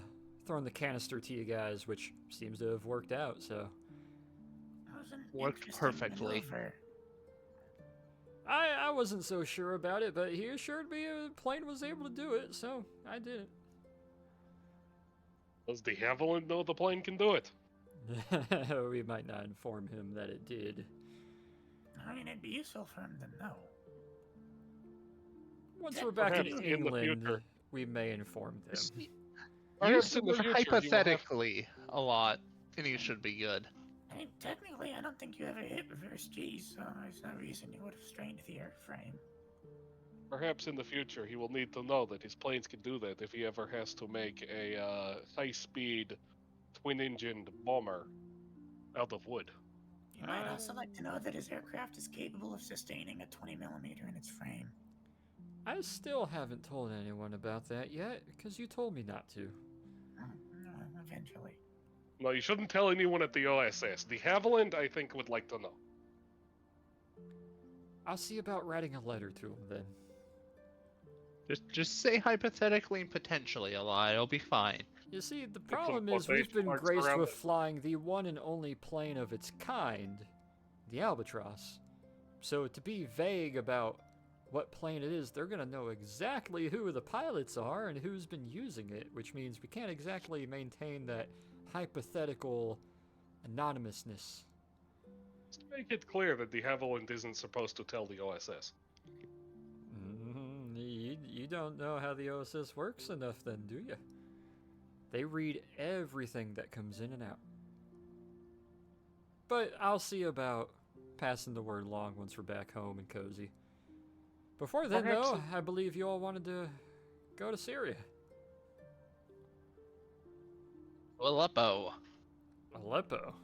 Speaker 2: canister to you guys, which seems to have worked out. So
Speaker 3: That was an
Speaker 4: Worked
Speaker 3: interesting
Speaker 4: perfectly.
Speaker 3: maneuver.
Speaker 2: I wasn't so sure about it, but he assured me a plane was able to do it, so I did
Speaker 5: Does the Haviland know the plane can do it?
Speaker 2: it. We might not inform him that it did.
Speaker 3: I mean, it'd be useful for him to know.
Speaker 2: Once we're back in
Speaker 5: Perhaps in the
Speaker 2: England,
Speaker 5: future.
Speaker 2: we may inform them.
Speaker 5: Perhaps
Speaker 4: Use
Speaker 5: in the
Speaker 4: the word
Speaker 5: future, you will have-
Speaker 4: hypothetically a lot, and you should be good.
Speaker 3: I mean, technically, I don't think you ever hit reverse G's, so there's no reason you would have strained the airframe.
Speaker 5: Perhaps in the future, he will need to know that his planes can do that if he ever has to make a high-speed, twin-engined bomber out of wood.
Speaker 3: You might also like to know that his aircraft is capable of sustaining a 20mm in its frame.
Speaker 2: I still haven't told anyone about that yet, because you told me not to.
Speaker 3: Eventually.
Speaker 5: No, you shouldn't tell anyone at the OSS. The Haviland, I think, would like to know.
Speaker 2: I'll see about writing a letter to him then.
Speaker 4: Just say hypothetically and potentially a lot. It'll be fine.
Speaker 2: You see, the
Speaker 5: some
Speaker 2: problem is we've
Speaker 5: quotation
Speaker 2: been
Speaker 5: marks
Speaker 2: graced
Speaker 5: around
Speaker 2: with
Speaker 5: it.
Speaker 2: flying the one and only plane of its kind, the Albatross. So to be vague about what plane it is, they're going to know exactly who the pilots are and who's been using it, which means we can't exactly maintain that hypothetical anonymousness.
Speaker 5: Just make it clear that the Haviland isn't supposed to tell the OSS.
Speaker 2: You don't know how the OSS works enough then, do you? They read everything that comes in and out. But I'll see about passing the word along once we're back home and cozy. Before then,
Speaker 5: Perhaps
Speaker 2: though, I believe you all wanted to go to Syria.
Speaker 4: Aleppo.
Speaker 2: Aleppo.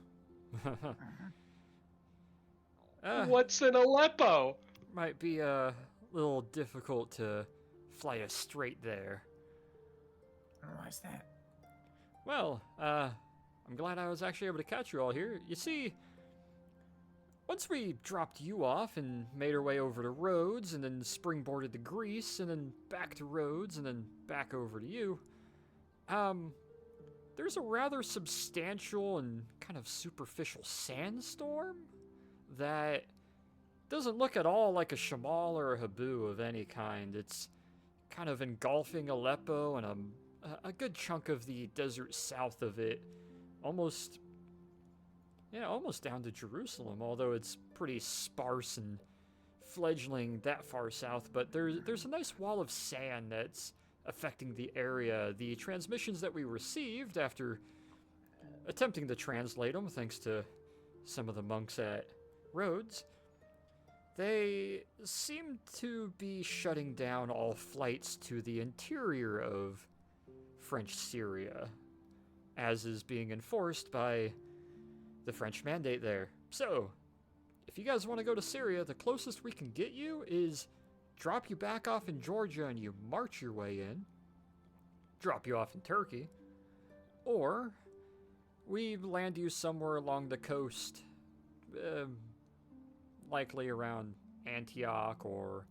Speaker 5: What's in Aleppo?
Speaker 2: Might be a little difficult to fly us straight there.
Speaker 3: Why's that?
Speaker 2: Well, I'm glad I was actually able to catch you all here. You see, once we dropped you off and made our way over to Rhodes, and then springboarded to Greece, and then back to Rhodes, and then back over to you, there's a rather substantial and kind of superficial sandstorm that doesn't look at all like a Shamal or a Habu of any kind. It's kind of engulfing Aleppo and a good chunk of the desert south of it, almost down to Jerusalem, although it's pretty sparse and fledgling that far south. But there's a nice wall of sand that's affecting the area. The transmissions that we received after attempting to translate them, thanks to some of the monks at Rhodes, they seem to be shutting down all flights to the interior of French Syria, as is being enforced by the French mandate there. So, if you guys want to go to Syria, the closest we can get you is drop you back off in Georgia and you march your way in, drop you off in Turkey, or we land you somewhere along the coast, likely around Antioch or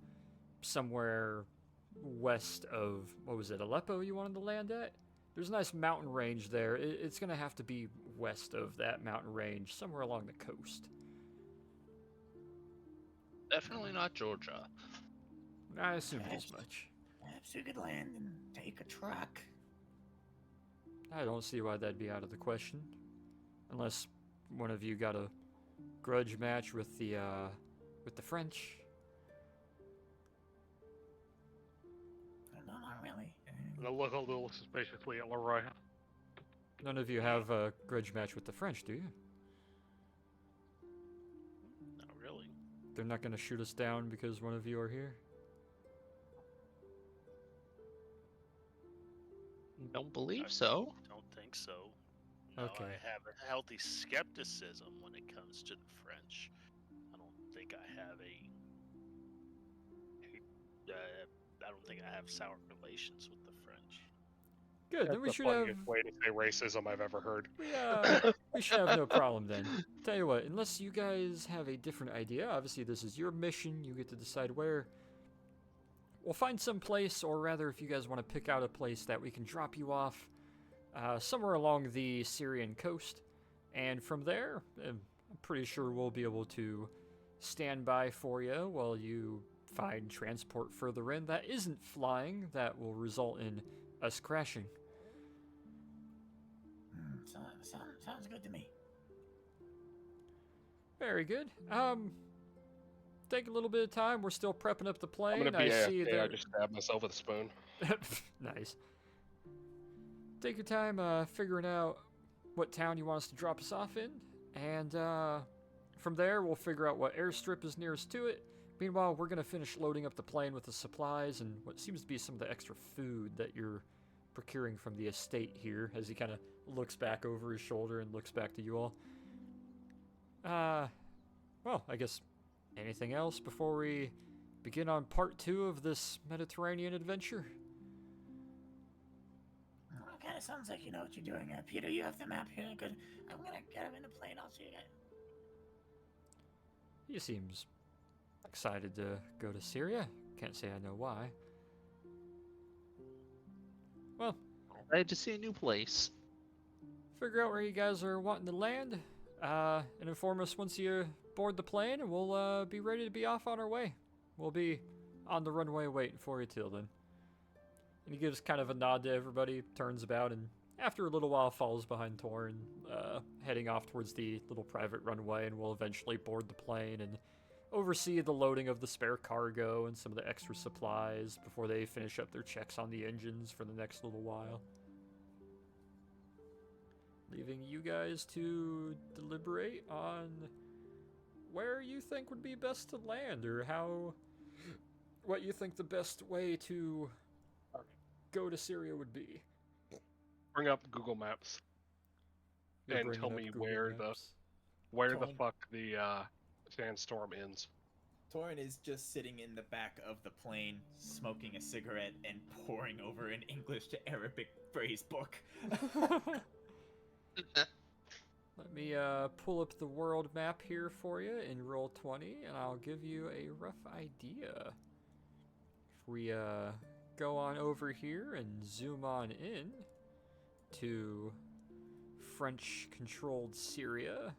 Speaker 2: somewhere west of, what was it, Aleppo you wanted to land at? There's a nice mountain range there. It's going to have to be west of that mountain range, somewhere along the coast.
Speaker 4: Definitely not Georgia.
Speaker 2: I assumed as much.
Speaker 3: Perhaps we could land and take a truck.
Speaker 2: I don't see why that'd be out of the question. Unless one of you got a grudge match with the French.
Speaker 3: No, not really.
Speaker 5: And I look a little suspiciously at Leroy.
Speaker 2: None of you have a grudge match with the French, do you?
Speaker 8: Not really.
Speaker 2: They're not going to shoot us down because one of you are here?
Speaker 4: Don't believe so.
Speaker 8: Don't think so. No,
Speaker 2: Okay.
Speaker 8: I have a healthy skepticism when it comes to the French. I don't think I have I don't think I have sour relations with the French.
Speaker 2: Good, then
Speaker 5: That's
Speaker 2: we
Speaker 5: the
Speaker 2: should have...
Speaker 5: funniest way to say racism I've ever heard.
Speaker 2: We should have no problem then. Tell you what, unless you guys have a different idea, obviously this is your mission, you get to decide where. We'll find some place, or rather if you guys want to pick out a place that we can drop you off somewhere along the Syrian coast. And from there, I'm pretty sure we'll be able to stand by for you while you find transport further in that isn't flying, that will result in us crashing.
Speaker 3: Sounds good to me.
Speaker 2: Very good. Take a little bit of time. We're still prepping up the
Speaker 5: I'm
Speaker 2: plane.
Speaker 5: gonna be
Speaker 2: I
Speaker 5: AFK.
Speaker 2: see
Speaker 5: I
Speaker 2: that.
Speaker 5: just stabbed myself with a spoon.
Speaker 2: Nice. Take your time figuring out what town you want us to drop us off in, and from there we'll figure out what airstrip is nearest to it. Meanwhile, we're gonna finish loading up the plane with the supplies and what seems to be some of the extra food that you're procuring from the estate here, as he kind of looks back over his shoulder and looks back to you all. Well, I guess anything else before we begin on part 2 of this Mediterranean adventure?
Speaker 3: Well, it kind of sounds like you know what you're doing. Peter, you have the map here. Good. I'm gonna get him in the plane. I'll see you guys.
Speaker 2: He seems excited to go to Syria. Can't say I know why.
Speaker 4: excited to see a new place.
Speaker 2: Figure out where you guys are wanting to land, and inform us once you board the plane, and we'll be ready to be off on our way. We'll be on the runway waiting for you till then. And he gives kind of a nod to everybody, turns about, and after a little while follows behind Torn, heading off towards the little private runway, and will eventually board the plane and oversee the loading of the spare cargo and some of the extra supplies before they finish up their checks on the engines for the next little while. Leaving you guys to deliberate on where you think would be best to land, or what you think the best way to go to Syria would be.
Speaker 5: Bring up Google Maps
Speaker 2: You're
Speaker 5: and
Speaker 2: bringing
Speaker 5: tell
Speaker 2: up
Speaker 5: me
Speaker 2: Google
Speaker 5: where
Speaker 2: Maps.
Speaker 5: the
Speaker 7: Torn.
Speaker 5: fuck the sandstorm ends.
Speaker 7: Torin is just sitting in the back of the plane, smoking a cigarette and poring over an English to Arabic phrase book.
Speaker 2: Let me pull up the world map here for you in Roll20, and I'll give you a rough idea. If we go on over here and zoom on in to French-controlled Syria,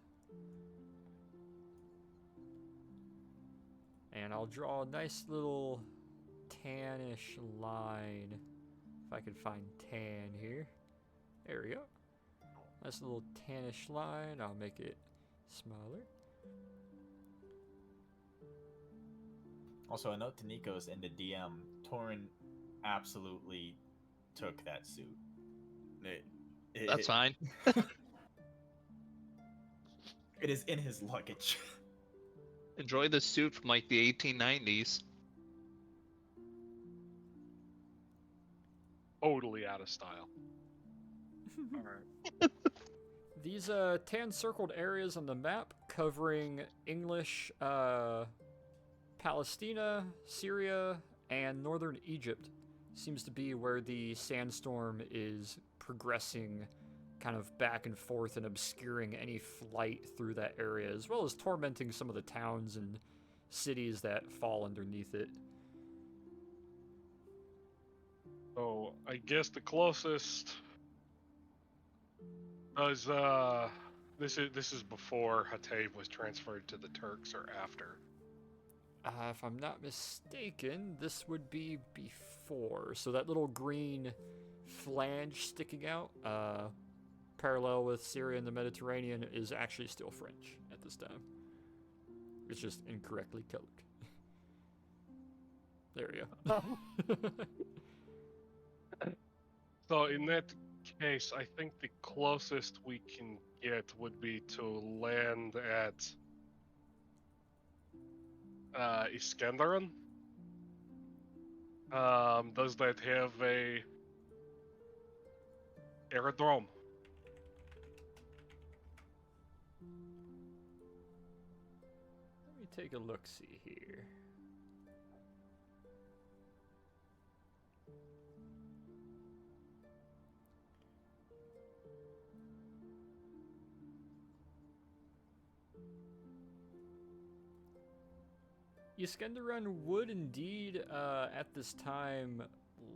Speaker 2: and I'll draw a nice little tannish line, if I can find tan here. There we go. Nice little tannish line. I'll make it smaller.
Speaker 7: Also, a note to Nikos in the DM: Torin absolutely took that suit.
Speaker 4: That's fine.
Speaker 7: It is in his luggage.
Speaker 4: Enjoy the suit from like the 1890s.
Speaker 5: Totally out of style.
Speaker 7: Alright.
Speaker 2: These tan circled areas on the map covering English, Palestina, Syria, and northern Egypt seems to be where the sandstorm is progressing kind of back and forth and obscuring any flight through that area, as well as tormenting some of the towns and cities that fall underneath it.
Speaker 5: So I guess the closest does this is before Hatay was transferred to the Turks or after?
Speaker 2: If I'm not mistaken, this would be before. So that little green flange sticking out, parallel with Syria and the Mediterranean, is actually still French at this time. It's just incorrectly colored. There we go.
Speaker 5: So in that case, I think the closest we can get would be to land at Iskenderun. Does that have a aerodrome?
Speaker 2: Let me take a look-see here. Iskenderun would indeed, at this time,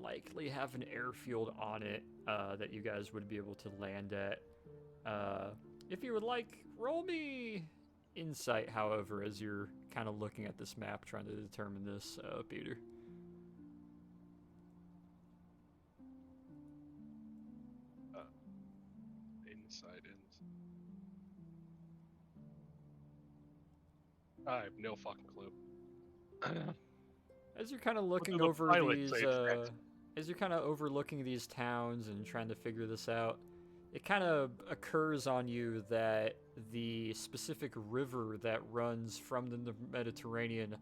Speaker 2: likely have an airfield on it that you guys would be able to land at. If you would like, roll me insight, however, as you're kind of looking at this map, trying to determine this, Peter.
Speaker 5: Inside. I have no fucking clue.
Speaker 2: As you're kind of
Speaker 5: What do
Speaker 2: looking
Speaker 5: the
Speaker 2: over
Speaker 5: pilot
Speaker 2: these,
Speaker 5: say, Trent?
Speaker 2: as you're kind of overlooking these towns and trying to figure this out, it kind of occurs on you that the specific river that runs from the Mediterranean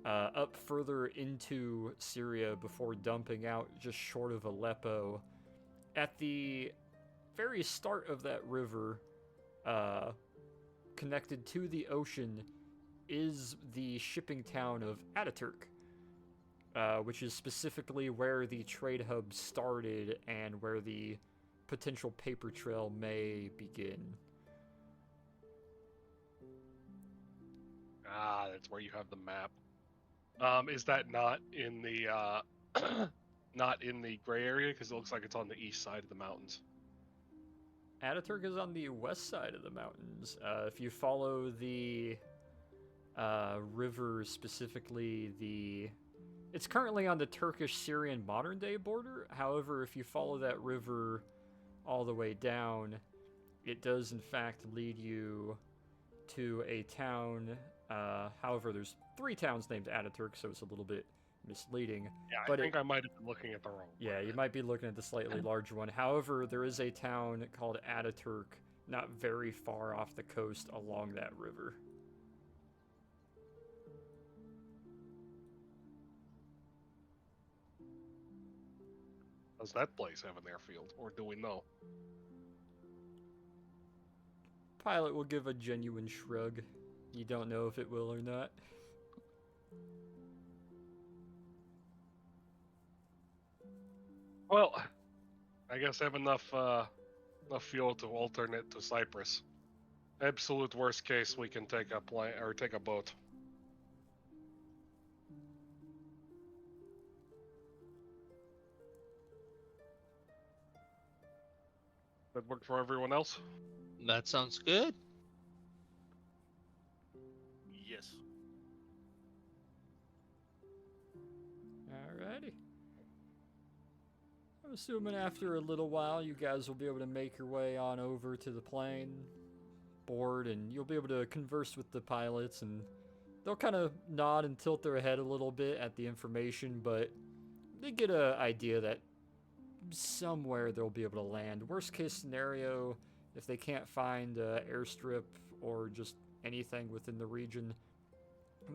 Speaker 2: up further into Syria before dumping out just short of Aleppo, at the very start of that river, connected to the ocean, is the shipping town of Ataturk, which is specifically where the trade hub started and where the potential paper trail may begin.
Speaker 5: Ah, that's where you have the map. Is that not in the not in the gray area because it looks like it's on the east side of the mountains.
Speaker 2: Ataturk is on the west side of the mountains. If you follow the river, specifically it's currently on the Turkish-Syrian modern-day border. However, if you follow that river all the way down, it does in fact lead you to a town. However, there's 3 towns named Ataturk, so it's a little bit misleading.
Speaker 5: Yeah,
Speaker 2: But
Speaker 5: I think I might have been looking at the wrong
Speaker 2: yeah,
Speaker 5: one.
Speaker 2: you might be looking at the slightly larger one. However, there is a town called Ataturk not very far off the coast along that river.
Speaker 5: Does that place have an airfield, or do we know?
Speaker 2: Pilot will give a genuine shrug. You don't know if it will or not.
Speaker 5: Well, I guess I have enough fuel to alternate to Cyprus. Absolute worst case, we can take a plane or take a boat. That work for everyone else?
Speaker 4: That sounds good.
Speaker 8: Yes.
Speaker 2: Alrighty. I'm assuming after a little while, you guys will be able to make your way on over to the plane board, and you'll be able to converse with the pilots, and they'll kind of nod and tilt their head a little bit at the information, but they get an idea that somewhere they'll be able to land. Worst case scenario, if they can't find an airstrip or just anything within the region,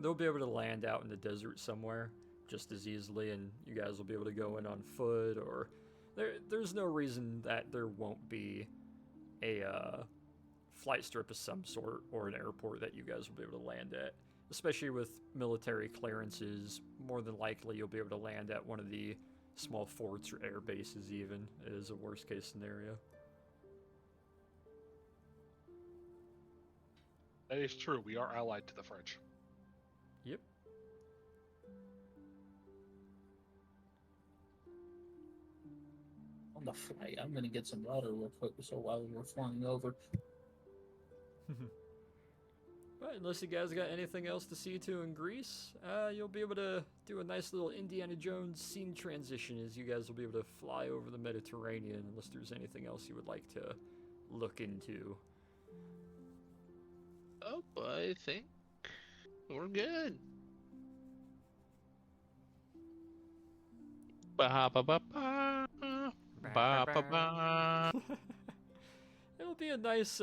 Speaker 2: they'll be able to land out in the desert somewhere just as easily, and you guys will be able to go in on foot, or there's no reason that there won't be a flight strip of some sort or an airport that you guys will be able to land at. Especially with military clearances, more than likely you'll be able to land at one of the small forts or air bases even, is a worst case scenario.
Speaker 5: That is true. We are allied to the French.
Speaker 2: Yep.
Speaker 6: On the flight, I'm gonna get some water real quick. So while we're flying over,
Speaker 2: But unless you guys got anything else to see to in Greece, you'll be able to do a nice little Indiana Jones scene transition as you guys will be able to fly over the Mediterranean, unless there's anything else you would like to look into.
Speaker 4: Oh, I think we're good. Ba ba ba ba. Ba ba ba.
Speaker 2: It'll be a nice,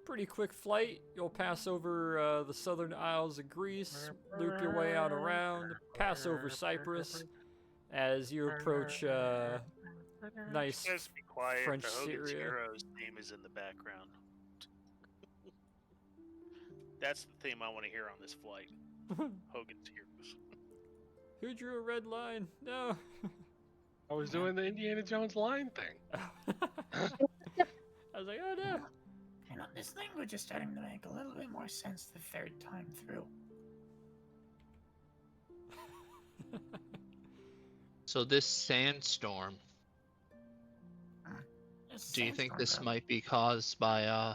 Speaker 2: pretty quick flight. You'll pass over the southern isles of Greece, loop your way on around, pass over Cyprus as you approach nice
Speaker 8: Just be quiet.
Speaker 2: French
Speaker 8: the Hogan's
Speaker 2: Syria.
Speaker 8: Heroes theme is in the background. That's the theme I want to hear on this flight. Hogan's Heroes.
Speaker 2: Who drew a red line? No.
Speaker 5: I was doing the Indiana Jones line thing.
Speaker 2: I was like, oh no.
Speaker 3: And this language is starting to make a little bit more sense the third time through.
Speaker 4: So this sandstorm,
Speaker 3: This
Speaker 4: do you think
Speaker 3: sandstorm,
Speaker 4: this
Speaker 3: bro.
Speaker 4: might be caused by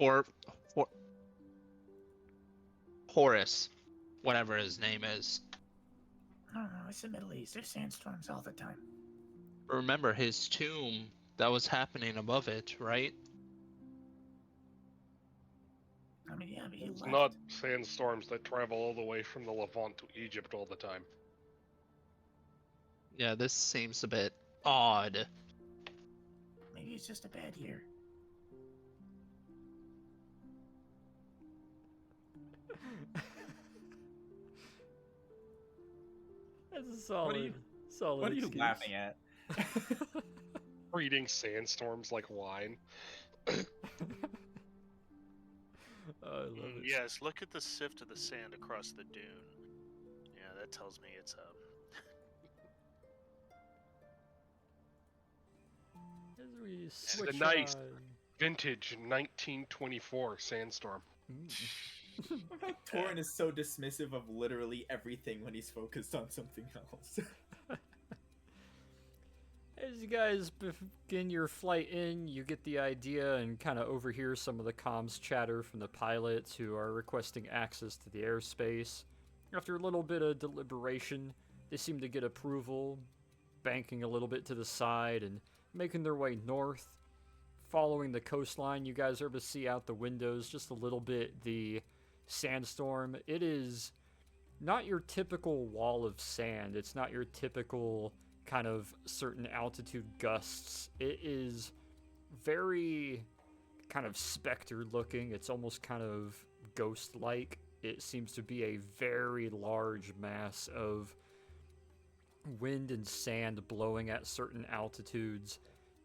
Speaker 4: or Horus, whatever his name is?
Speaker 3: I don't know, it's the Middle East. There's sandstorms all the time.
Speaker 4: Remember his tomb that was happening above it, right?
Speaker 3: I mean, yeah, but he
Speaker 5: It's
Speaker 3: left.
Speaker 5: not sandstorms that travel all the way from the Levant to Egypt all the time.
Speaker 4: Yeah, this seems a bit odd.
Speaker 3: Maybe it's just a bad year.
Speaker 2: That's a solid, solid
Speaker 7: What are you
Speaker 2: excuse.
Speaker 7: laughing at?
Speaker 5: Treating sandstorms like wine.
Speaker 2: Oh, I love it.
Speaker 8: Yes, look at the sift of the sand across the dune. Yeah, that tells me it's
Speaker 2: As we
Speaker 5: is a
Speaker 2: switch
Speaker 5: nice-
Speaker 2: on.
Speaker 5: Vintage 1924 sandstorm.
Speaker 2: Mm.
Speaker 7: Torin is so dismissive of literally everything when he's focused on something else.
Speaker 2: As you guys begin your flight in, you get the idea and kind of overhear some of the comms chatter from the pilots who are requesting access to the airspace. After a little bit of deliberation, they seem to get approval, banking a little bit to the side and making their way north. Following the coastline, you guys are able to see out the windows just a little bit the sandstorm. It is not your typical wall of sand. It's not your typical kind of certain altitude gusts. It is very kind of specter looking. It's almost kind of ghost like. It seems to be a very large mass of wind and sand blowing at certain altitudes.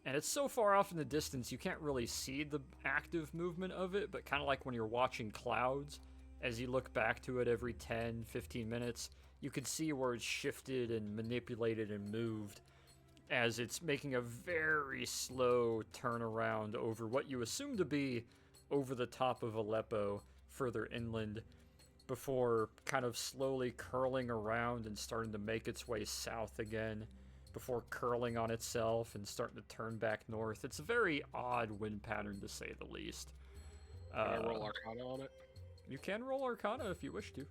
Speaker 2: And it's so far off in the distance you can't really see the active movement of it, but kind of like when you're watching clouds, as you look back to it every 10, 15 minutes, you can see where it's shifted and manipulated and moved as it's making a very slow turnaround over what you assume to be over the top of Aleppo, further inland, before kind of slowly curling around and starting to make its way south again, before curling on itself and starting to turn back north. It's a very odd wind pattern, to say the least.
Speaker 5: Can I roll Arcana on it?
Speaker 2: You can roll Arcana if you wish to.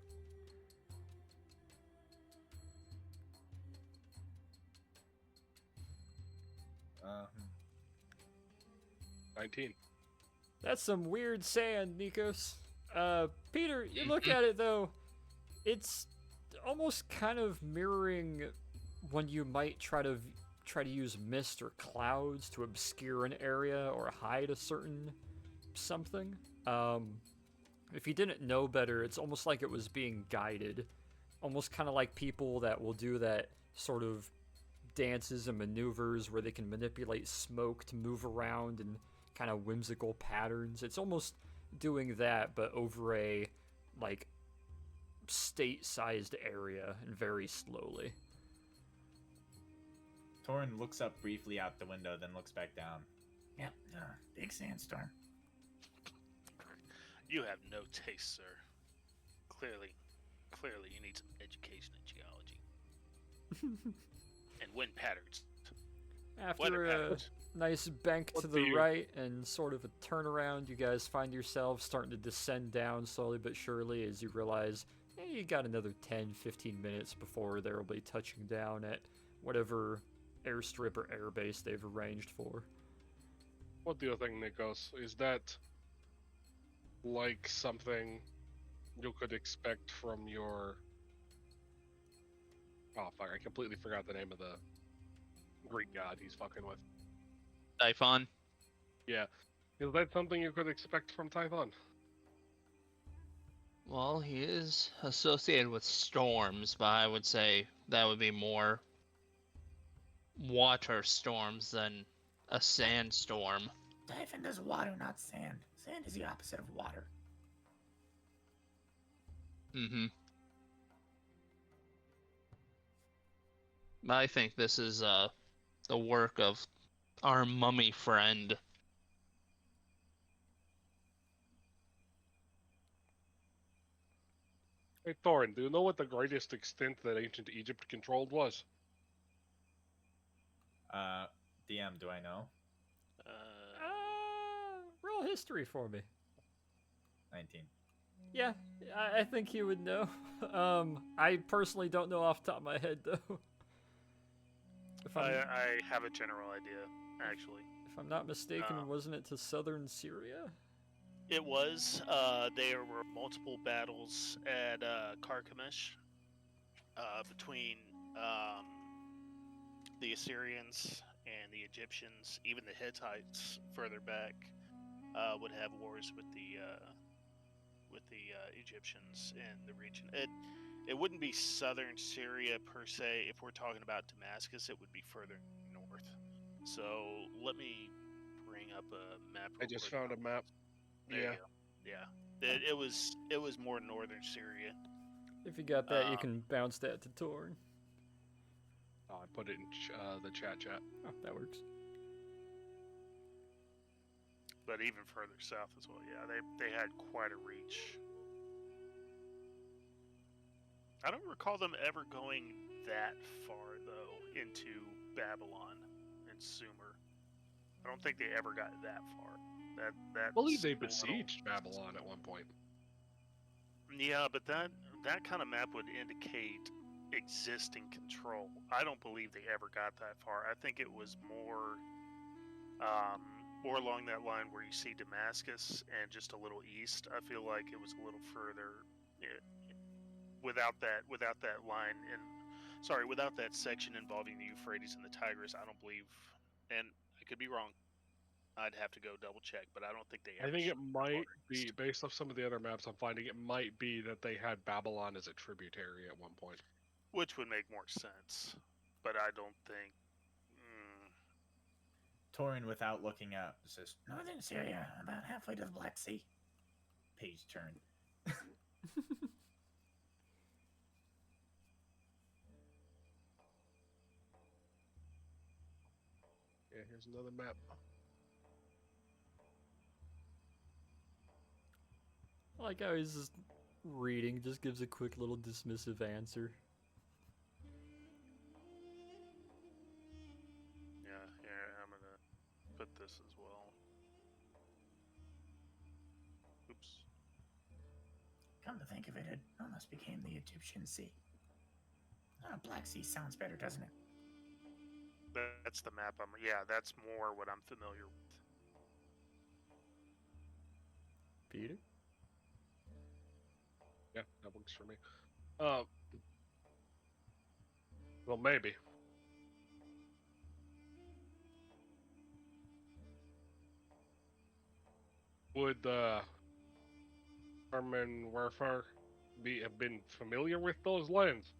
Speaker 5: 19.
Speaker 2: That's some weird sand, Nikos. Peter, you look at it though, it's almost kind of mirroring when you might try to use mist or clouds to obscure an area or hide a certain something. If you didn't know better, it's almost like it was being guided. Almost kind of like people that will do that sort of dances and maneuvers where they can manipulate smoke to move around in kind of whimsical patterns. It's almost doing that, but over a, like, state-sized area and very slowly.
Speaker 7: Torin looks up briefly out the window, then looks back down.
Speaker 3: Yep, big sandstorm.
Speaker 8: You have no taste, sir. Clearly you need some education in geology. And wind patterns.
Speaker 2: After a nice bank to the right and sort of a turnaround, you guys find yourselves starting to descend down slowly but surely as you realize, hey, you got another 10-15 minutes before they'll be touching down at whatever airstrip or airbase they've arranged for.
Speaker 5: What do you think, Nikos? Is that like something you could expect from your... Oh, fuck, I completely forgot the name of the Greek god he's fucking with.
Speaker 4: Typhon?
Speaker 5: Yeah. Is that something you could expect from Typhon?
Speaker 4: Well, he is associated with storms, but I would say that would be more water storms than a sandstorm.
Speaker 3: Typhon does water, not sand. Sand is the opposite of water.
Speaker 4: Mm-hmm. I think this is the work of our mummy friend.
Speaker 5: Hey, Thorin, do you know what the greatest extent that ancient Egypt controlled was?
Speaker 7: DM, do I know?
Speaker 2: Roll history for me.
Speaker 7: 19.
Speaker 2: Yeah, I think he would know. I personally don't know off the top of my head, though.
Speaker 8: I have a general idea, actually.
Speaker 2: If I'm not mistaken, wasn't it to southern Syria?
Speaker 8: It was. There were multiple battles at Carchemish between the Assyrians and the Egyptians. Even the Hittites further back would have wars with the Egyptians in the region. It wouldn't be southern Syria per se. If we're talking about Damascus, it would be further north. So let me bring up a map.
Speaker 5: I just found a map.
Speaker 8: There you go. Yeah. It was more northern Syria.
Speaker 2: If you got that, you can bounce that to Torn.
Speaker 5: Oh, I put it in the chat.
Speaker 2: Oh, that works.
Speaker 8: But even further south as well. Yeah, they had quite a reach. I don't recall them ever going that far though into Babylon and Sumer. I don't think they ever got that far.
Speaker 5: I
Speaker 8: That
Speaker 5: believe they
Speaker 8: a little-
Speaker 5: besieged Babylon at one point.
Speaker 8: Yeah, but that kind of map would indicate existing control. I don't believe they ever got that far. I think it was more along that line where you see Damascus and just a little east. I feel like it was a little further without that line and without that section involving the Euphrates and the Tigris. I don't believe, and I could be wrong. I'd have to go double check, but I don't think they ever.
Speaker 5: I think it
Speaker 8: showed
Speaker 5: might
Speaker 8: far
Speaker 5: be,
Speaker 8: east.
Speaker 5: based off some of the other maps I'm finding, it might be that they had Babylon as a tributary at one point.
Speaker 8: Which would make more sense, but I don't think.
Speaker 7: Torin, without looking up, says,
Speaker 3: Northern Syria, about halfway to the Black Sea.
Speaker 7: page turn.
Speaker 5: Yeah, here's another map.
Speaker 2: I like how he's just reading, just gives a quick little dismissive answer.
Speaker 8: Yeah, here, I'm gonna put this as well. Oops.
Speaker 3: Come to think of it, it almost became the Egyptian Sea. Black Sea sounds better, doesn't it?
Speaker 8: That's the map yeah, that's more what I'm familiar with.
Speaker 2: Peter?
Speaker 5: Yeah, that works for me. Well, maybe. Would Herman Werfer have been familiar with those lands?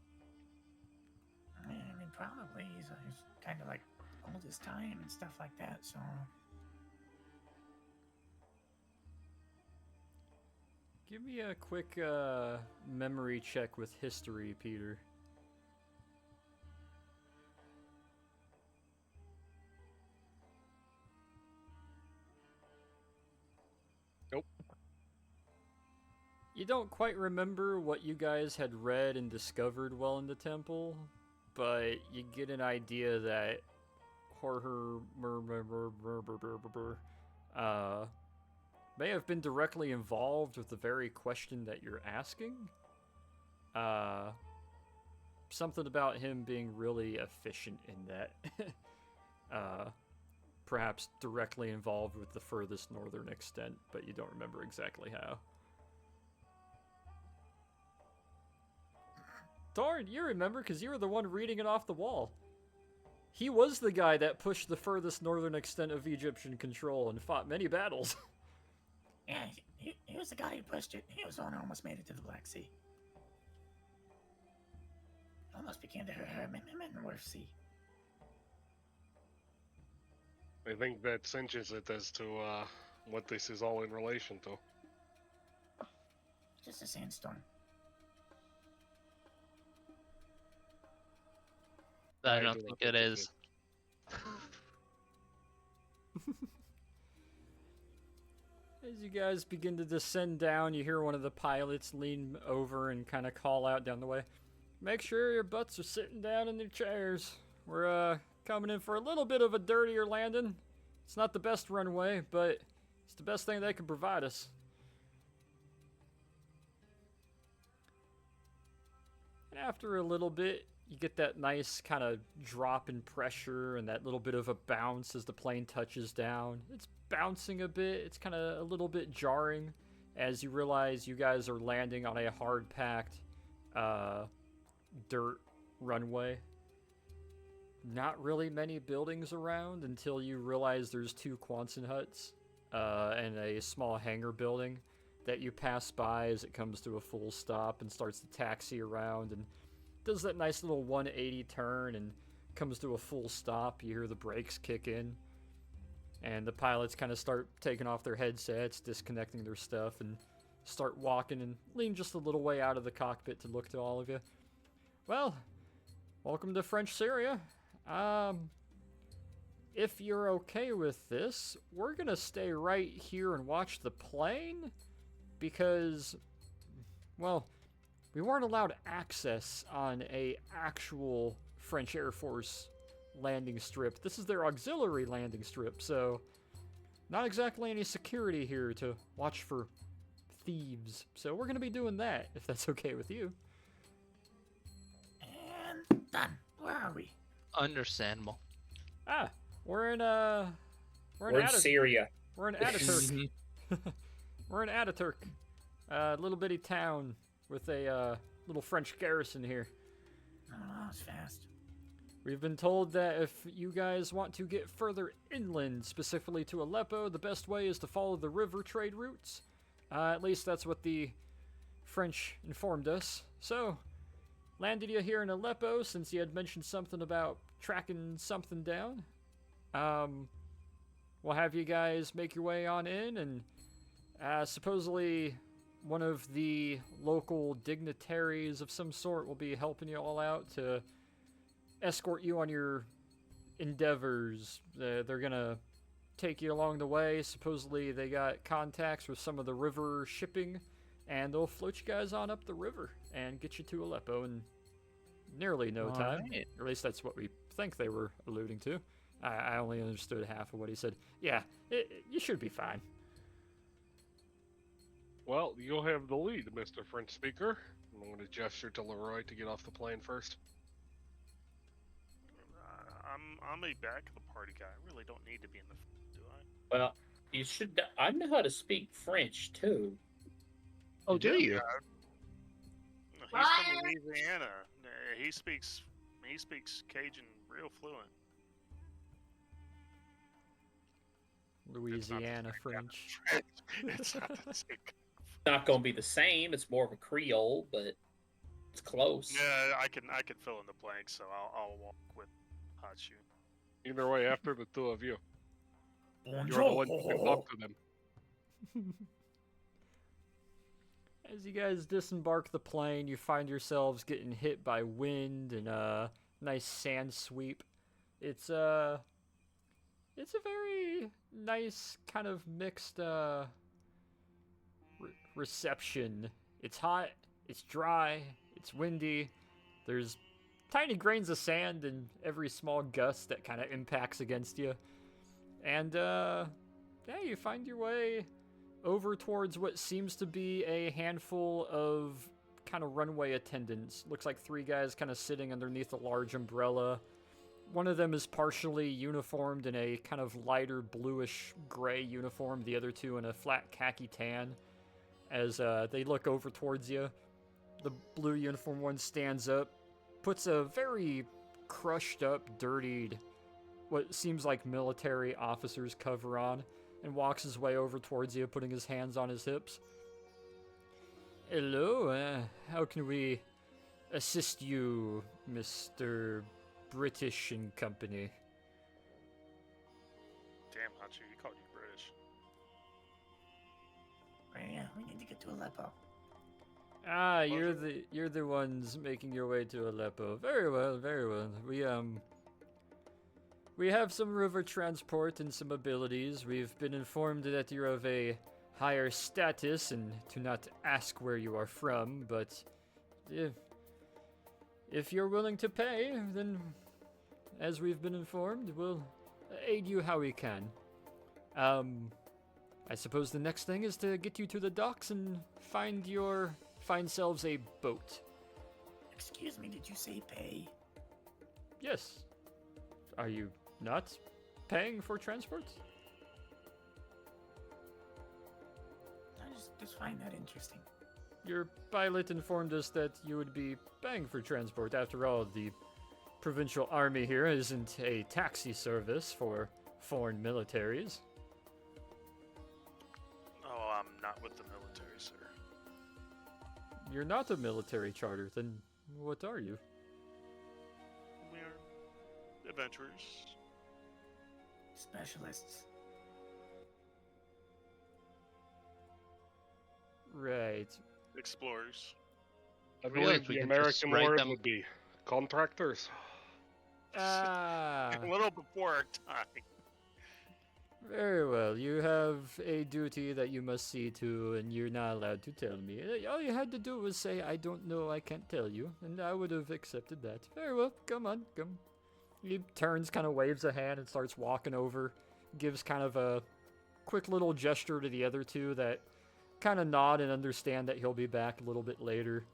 Speaker 3: I mean, probably. He's kind of like old as time and stuff like that, so.
Speaker 2: Give me a quick memory check with history, Peter.
Speaker 5: Nope.
Speaker 2: You don't quite remember what you guys had read and discovered while in the temple, but you get an idea that may have been directly involved with the very question that you're asking. Something about him being really efficient in that. Perhaps directly involved with the furthest northern extent, but you don't remember exactly how. Darn, you remember because you were the one reading it off the wall. He was the guy that pushed the furthest northern extent of Egyptian control and fought many battles.
Speaker 3: Yeah, he was the guy who pushed it. He was the one who almost made it to the Black Sea. Almost became the Herman Sea.
Speaker 5: I think that cinches it as to what this is all in relation to.
Speaker 3: Just a sandstorm.
Speaker 4: I
Speaker 5: do
Speaker 4: don't
Speaker 5: not
Speaker 4: think
Speaker 5: think
Speaker 4: it
Speaker 5: it
Speaker 4: is.
Speaker 2: As you guys begin to descend down, you hear one of the pilots lean over and kind of call out down the way. Make sure your butts are sitting down in their chairs. We're coming in for a little bit of a dirtier landing. It's not the best runway, but it's the best thing they can provide us. And after a little bit, you get that nice kind of drop in pressure and that little bit of a bounce as the plane touches down. It's bouncing a bit. It's kind of a little bit jarring as you realize you guys are landing on a hard-packed dirt runway. Not really many buildings around until you realize there's 2 Quonset huts and a small hangar building that you pass by as it comes to a full stop and starts to taxi around and does that nice little 180 turn and comes to a full stop. You hear the brakes kick in and the pilots kind of start taking off their headsets, disconnecting their stuff, and start walking and lean just a little way out of the cockpit to look to all of you. Well, welcome to French Syria. If you're okay with this, we're gonna stay right here and watch the plane because, well, we weren't allowed access on a actual French Air Force landing strip. This is their auxiliary landing strip, so not exactly any security here to watch for thieves. So we're gonna be doing that, if that's okay with you.
Speaker 3: And done. Where are we?
Speaker 4: Understandable.
Speaker 2: Ah, we're in
Speaker 9: We're in Syria.
Speaker 2: We're in Ataturk. We're in Ataturk, a little bitty town with a little French garrison here.
Speaker 3: Oh, that was fast.
Speaker 2: We've been told that if you guys want to get further inland, specifically to Aleppo, the best way is to follow the river trade routes. At least that's what the French informed us. So, landed you here in Aleppo since you had mentioned something about tracking something down. We'll have you guys make your way on in, and supposedly one of the local dignitaries of some sort will be helping you all out to escort you on your endeavors. They're gonna take you along the way. Supposedly they got contacts with some of the river shipping, and they'll float you guys on up the river and get you to Aleppo in nearly no time.
Speaker 4: Alright.
Speaker 2: Or at least that's what we think they were alluding to. I only understood half of what he said. Yeah, you should be fine.
Speaker 5: Well, you'll have the lead, Mr. French speaker. I'm going to gesture to Leroy to get off the plane first.
Speaker 8: I'm a back of the party guy. I really don't need to be in the front, do I?
Speaker 9: Well, you should. I know how to speak French too.
Speaker 4: Oh, do you?
Speaker 8: He's from Louisiana. He speaks Cajun real fluent.
Speaker 2: Louisiana French.
Speaker 8: It's not the same.
Speaker 9: Not gonna be the same. It's more of a Creole, but it's close.
Speaker 8: Yeah, I can fill in the blanks, so I'll walk with Hot Shoe.
Speaker 5: Either way, after the two of you. You're the
Speaker 3: Bonjour.
Speaker 5: one who can talk to them.
Speaker 2: As you guys disembark the plane, you find yourselves getting hit by wind and a nice sand sweep. It's a very nice kind of mixed reception. It's hot, it's dry, it's windy. There's tiny grains of sand in every small gust that kind of impacts against you. And yeah, you find your way over towards what seems to be a handful of kind of runway attendants. Looks like 3 guys kind of sitting underneath a large umbrella. One of them is partially uniformed in a kind of lighter bluish gray uniform, the other 2 in a flat khaki tan. As they look over towards you, the blue uniform one stands up, puts a very crushed up, dirtied, what seems like military officer's cover on, and walks his way over towards you, putting his hands on his hips. Hello, how can we assist you, Mr. British and Company?
Speaker 8: Damn, Hot Shoe, he called you British.
Speaker 3: Yeah, we need to get to Aleppo.
Speaker 2: Ah, you're the ones making your way to Aleppo. Very well, very well. We have some river transport and some abilities. We've been informed that you're of a higher status and to not ask where you are from, but if you're willing to pay, then as we've been informed, we'll aid you how we can. I suppose the next thing is to get you to the docks and find selves a boat.
Speaker 3: Excuse me, did you say pay?
Speaker 2: Yes. Are you not paying for transport?
Speaker 3: I just find that interesting.
Speaker 2: Your pilot informed us that you would be paying for transport. After all, the provincial army here isn't a taxi service for foreign militaries.
Speaker 8: Oh, I'm not with the military, sir.
Speaker 2: You're not a military charter, then what are you?
Speaker 8: We're adventurers.
Speaker 3: Specialists.
Speaker 2: Right.
Speaker 8: Explorers.
Speaker 5: I
Speaker 4: Really,
Speaker 5: believe
Speaker 4: if we
Speaker 5: the
Speaker 4: can just
Speaker 5: American
Speaker 4: write
Speaker 5: word
Speaker 4: them-
Speaker 5: would be contractors.
Speaker 2: Ah.
Speaker 8: A little before our time.
Speaker 2: Very well. You have a duty that you must see to, and you're not allowed to tell me. All you had to do was say, I don't know, I can't tell you, and I would have accepted that. Very well. Come on, come. He turns, kind of waves a hand, and starts walking over. Gives kind of a quick little gesture to the other two that kind of nod and understand that he'll be back a little bit later.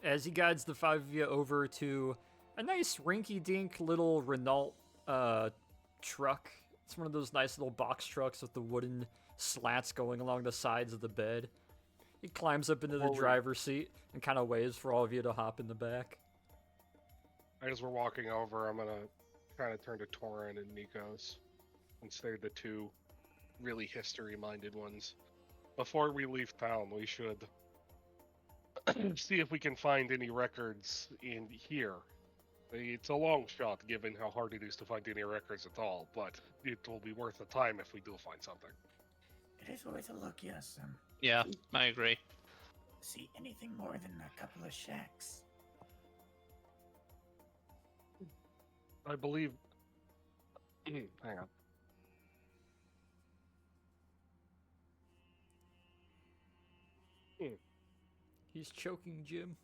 Speaker 2: As he guides the five of you over to a nice rinky-dink little Renault truck. It's one of those nice little box trucks with the wooden slats going along the sides of the bed. He climbs up into the driver's seat and kind of waves for all of you to hop in the back.
Speaker 5: As we're walking over, I'm gonna kind of turn to Torin and Nikos, since they're the two really history-minded ones. Before we leave town, we should see if we can find any records in here. It's a long shot, given how hard it is to find any records at all, but it will be worth the time if we do find something.
Speaker 3: It is worth a look, yes.
Speaker 4: Yeah, I agree.
Speaker 3: See anything more than a couple of shacks?
Speaker 5: I believe... Hang on.
Speaker 2: He's choking Jim.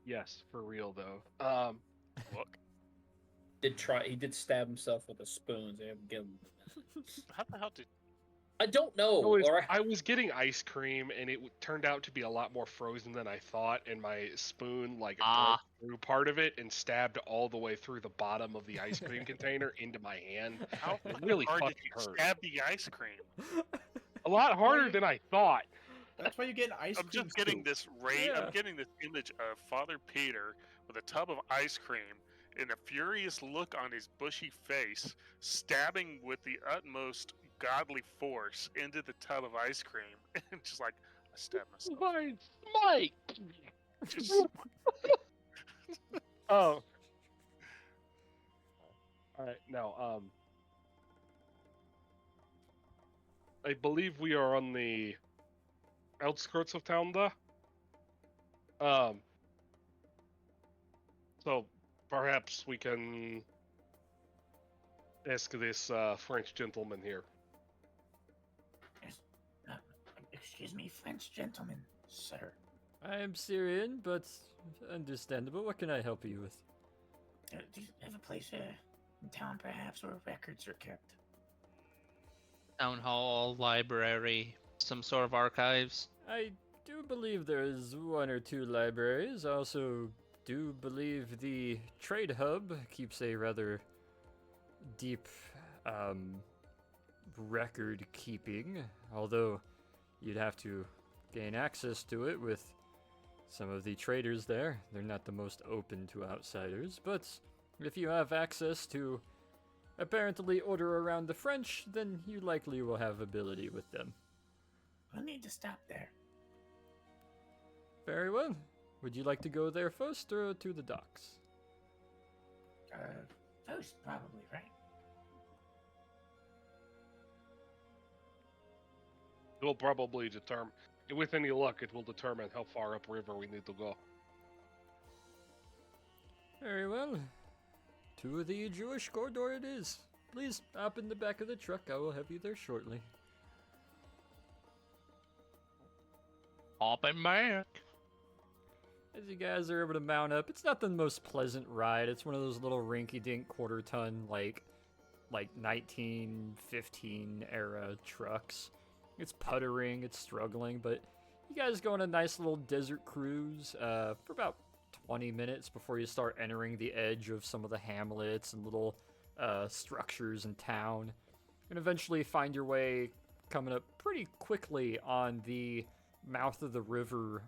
Speaker 5: Yes, for real though.
Speaker 8: Look,
Speaker 9: He did stab himself with a spoon. So I have to give him.
Speaker 8: how the hell did?
Speaker 9: I don't know.
Speaker 5: I was getting ice cream, and it turned out to be a lot more frozen than I thought, and my spoon broke through part of it and stabbed all the way through the bottom of the ice cream container into my hand.
Speaker 8: How
Speaker 5: It really
Speaker 8: hard did
Speaker 5: fucking
Speaker 8: you
Speaker 5: hurt.
Speaker 8: stab the ice cream?
Speaker 5: A lot harder than I thought.
Speaker 7: That's why you get an ice
Speaker 8: I'm
Speaker 7: cream.
Speaker 8: just getting
Speaker 7: scoop.
Speaker 8: this I'm getting this image of Father Peter with a tub of ice cream and a furious look on his bushy face, stabbing with the utmost godly force into the tub of ice cream, and just like, I stabbed myself.
Speaker 5: Mike!
Speaker 8: Just,
Speaker 5: Oh. Alright, now, I believe we are on the outskirts of town, though. So perhaps we can ask this French gentleman here.
Speaker 3: Yes. Excuse me, French gentleman, sir.
Speaker 2: I am Syrian, but understandable. What can I help you with?
Speaker 3: Do you have a place in town, perhaps, where records are kept?
Speaker 4: Town hall, library, some sort of archives.
Speaker 2: I do believe there is one or two libraries. I also do believe the trade hub keeps a rather deep record keeping, although you'd have to gain access to it with some of the traders there. They're not the most open to outsiders, but if you have access to apparently order around the French, then you likely will have ability with them.
Speaker 3: We'll need to stop there.
Speaker 2: Very well. Would you like to go there first or to the docks?
Speaker 3: First, probably, right?
Speaker 5: It will probably determine, with any luck, it will determine how far upriver we need to go.
Speaker 2: Very well. To the Jewish corridor it is. Please hop in the back of the truck. I will have you there shortly.
Speaker 4: Hop in back.
Speaker 2: As you guys are able to mount up, it's not the most pleasant ride. It's one of those little rinky-dink quarter-ton, like 1915 era trucks. It's puttering, it's struggling, but you guys go on a nice little desert cruise for about 20 minutes before you start entering the edge of some of the hamlets and little structures in town, and eventually find your way coming up pretty quickly on the mouth of the river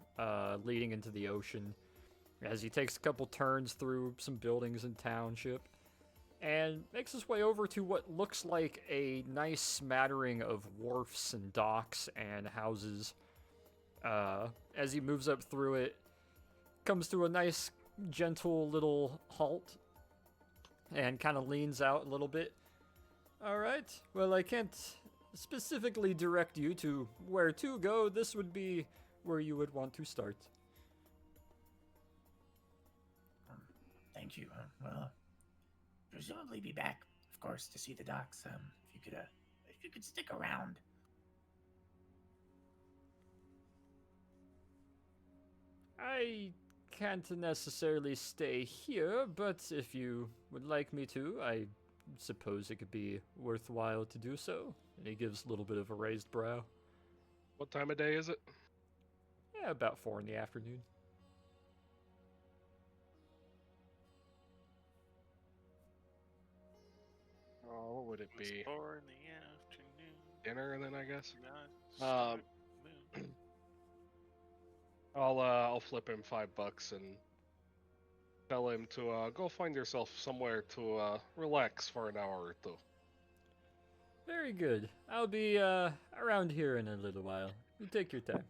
Speaker 2: leading into the ocean, as he takes a couple turns through some buildings and township and makes his way over to what looks like a nice smattering of wharfs and docks and houses. As he moves up through it, comes to a nice gentle little halt and kind of leans out a little bit. Alright, well, I can't specifically direct you to where to go. This would be where you would want to start.
Speaker 3: Thank you. Well, presumably be back, of course, to see the docks. If you you could stick around.
Speaker 2: I can't necessarily stay here, but if you would like me to, I suppose it could be worthwhile to do so. And he gives a little bit of a raised brow.
Speaker 5: What time of day is it?
Speaker 2: Yeah, about 4 in the afternoon.
Speaker 5: Oh, what would it
Speaker 8: It's
Speaker 5: be?
Speaker 8: 4 in the afternoon.
Speaker 5: Dinner, then I guess.
Speaker 8: Not
Speaker 5: Um,
Speaker 8: start moon.
Speaker 5: I'll flip him $5 and tell him to go find yourself somewhere to relax for an hour or two.
Speaker 2: Very good. I'll be around here in a little while. You take your time.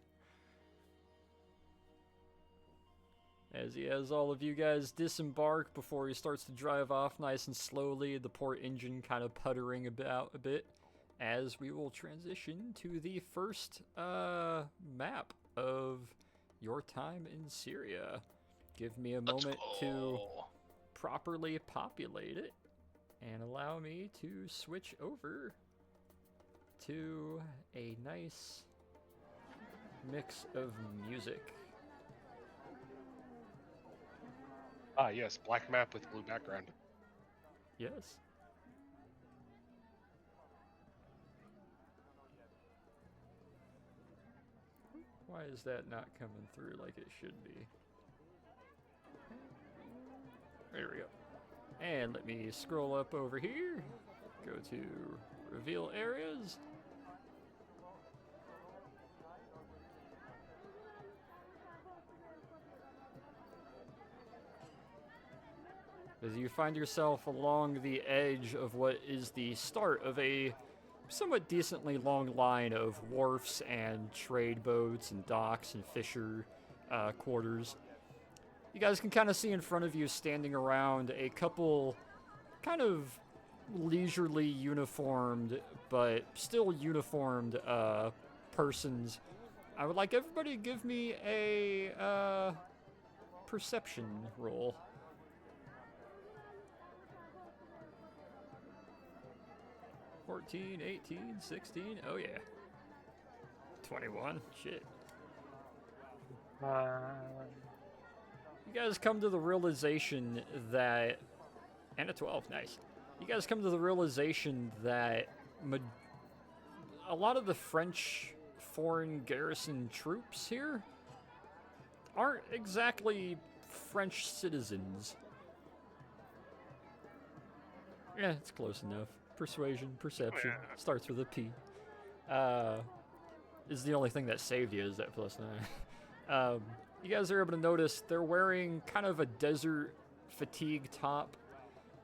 Speaker 2: As he has all of you guys disembark before he starts to drive off nice and slowly, the port engine kind of puttering about a bit, as we will transition to the first map of your time in Syria. Give me a moment to properly populate it and allow me to switch over to a nice mix of music.
Speaker 5: Ah, yes, black map with blue background.
Speaker 2: Yes. Why is that not coming through like it should be? There we go. And let me scroll up over here. Go to reveal areas. As you find yourself along the edge of what is the start of a somewhat decently long line of wharfs and trade boats and docks and fisher quarters, you guys can kind of see in front of you standing around a couple kind of leisurely uniformed, but still uniformed persons. I would like everybody to give me a perception roll. 14, 18, 16, oh yeah. 21, shit. You guys come to the realization that, and a 12, nice. You guys come to the realization that a lot of the French foreign garrison troops here aren't exactly French citizens. Yeah, it's close enough. Persuasion, perception, starts with a P. Is the only thing that saved you is that +9. You guys are able to notice they're wearing kind of a desert fatigue top,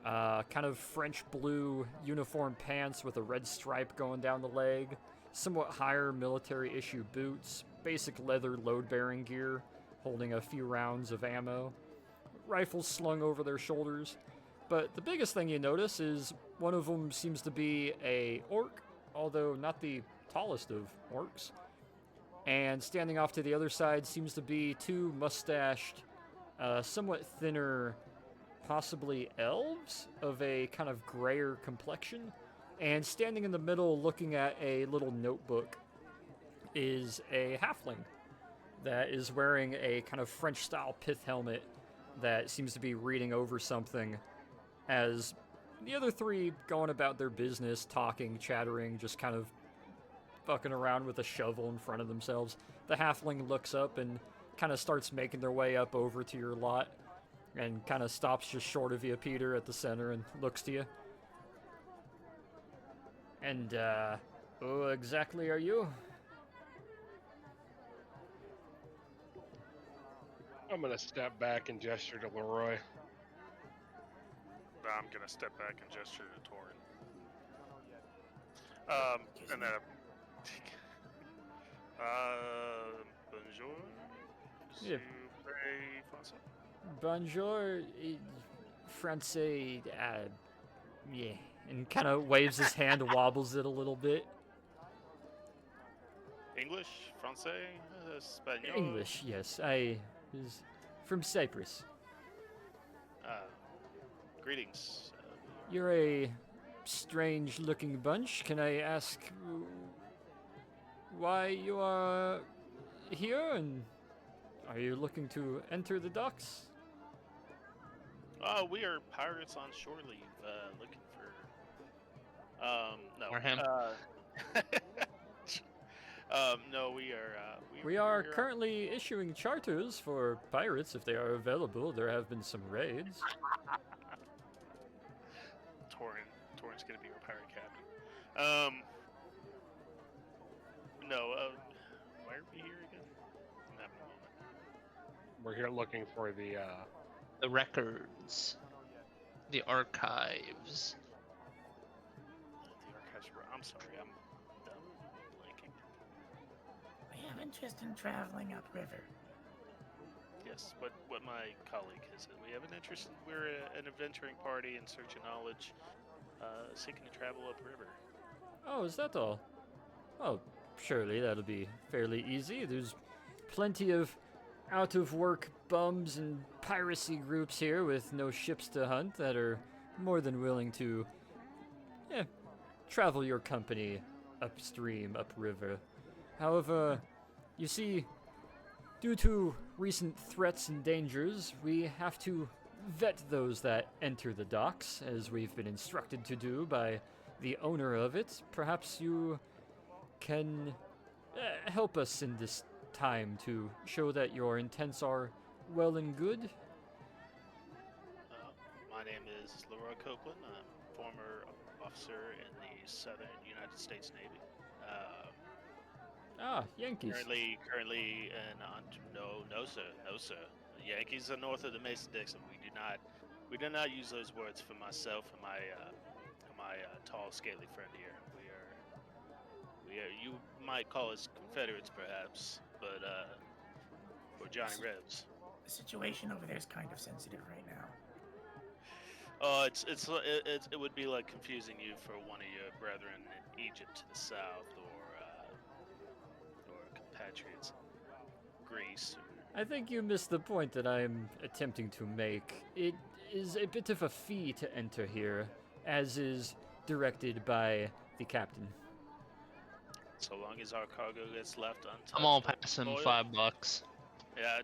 Speaker 2: kind of French blue uniform pants with a red stripe going down the leg, somewhat higher military issue boots, basic leather load-bearing gear, holding a few rounds of ammo, rifles slung over their shoulders. But the biggest thing you notice is one of them seems to be a orc, although not the tallest of orcs. And standing off to the other side seems to be two mustached, somewhat thinner, possibly elves of a kind of grayer complexion. And standing in the middle looking at a little notebook is a halfling that is wearing a kind of French-style pith helmet that seems to be reading over something, as the other three going about their business, talking, chattering, just kind of fucking around with a shovel in front of themselves. The halfling looks up and kind of starts making their way up over to your lot and kind of stops just short of you, Peter, at the center and looks to you. And, who exactly are you?
Speaker 5: I'm gonna step back and gesture to Leroy.
Speaker 8: I'm gonna step back and gesture to Torin. And then, bonjour.
Speaker 2: Yep.
Speaker 8: Je parle français.
Speaker 2: Bonjour, Francais, yeah. And kind of waves his hand, wobbles it a little bit.
Speaker 8: English, français, espagnol.
Speaker 2: English, yes. I is from Cyprus.
Speaker 8: Greetings.
Speaker 2: You're a strange looking bunch. Can I ask why you are here, and are you looking to enter the docks?
Speaker 8: Oh, we are pirates on shore leave, looking for. No.
Speaker 4: Or him.
Speaker 8: No, we are.
Speaker 2: We are
Speaker 8: we're,
Speaker 2: currently issuing charters for pirates if they are available. There have been some raids.
Speaker 8: Torrin's gonna be our pirate captain. No. Why are we here again? I'm having a moment.
Speaker 5: We're here looking for the
Speaker 4: The records, the archives.
Speaker 8: The archives. I'm sorry. I'm blanking.
Speaker 3: We have interest in traveling upriver.
Speaker 8: Yes, what my colleague has said. We have an interest. We're an adventuring party in search of knowledge, seeking to travel upriver.
Speaker 2: Oh, is that all? Oh, surely that'll be fairly easy. There's plenty of out of work bums and piracy groups here with no ships to hunt that are more than willing to travel your company upstream, upriver. However, you see, due to recent threats and dangers, we have to vet those that enter the docks, as we've been instructed to do by the owner of it. Perhaps you can help us in this time to show that your intents are well and good.
Speaker 8: My name is Leroy Copeland. I'm a former officer in the Southern United States Navy.
Speaker 2: Yankees.
Speaker 8: Currently no sir. The Yankees are north of the Mason-Dixon. We do not use those words for myself and my tall, scaly friend here. We are. You might call us Confederates, perhaps, but we're Johnny Rebs.
Speaker 3: The situation over there is kind of sensitive right now.
Speaker 8: Oh, it would be like confusing you for one of your brethren in Egypt to the south, or compatriots in Greece.
Speaker 2: I think you missed the point that I'm attempting to make. It is a bit of a fee to enter here, as is directed by the captain.
Speaker 8: So long as our cargo gets left untouched.
Speaker 4: I'm all passing $5.
Speaker 8: Yeah.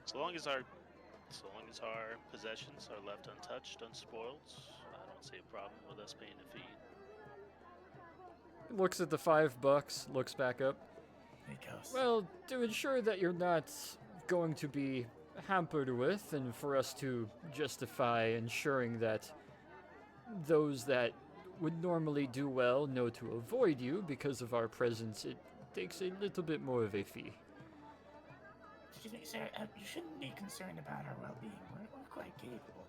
Speaker 8: So long as our possessions are left untouched, unspoiled, I don't see a problem with us paying a fee.
Speaker 2: Looks at the $5, looks back up.
Speaker 3: It goes.
Speaker 2: Well, to ensure that you're not going to be hampered with, and for us to justify ensuring that those that would normally do well know to avoid you because of our presence, it takes a little bit more of a fee.
Speaker 3: Excuse me, sir. You shouldn't be concerned about our well-being. We're quite capable.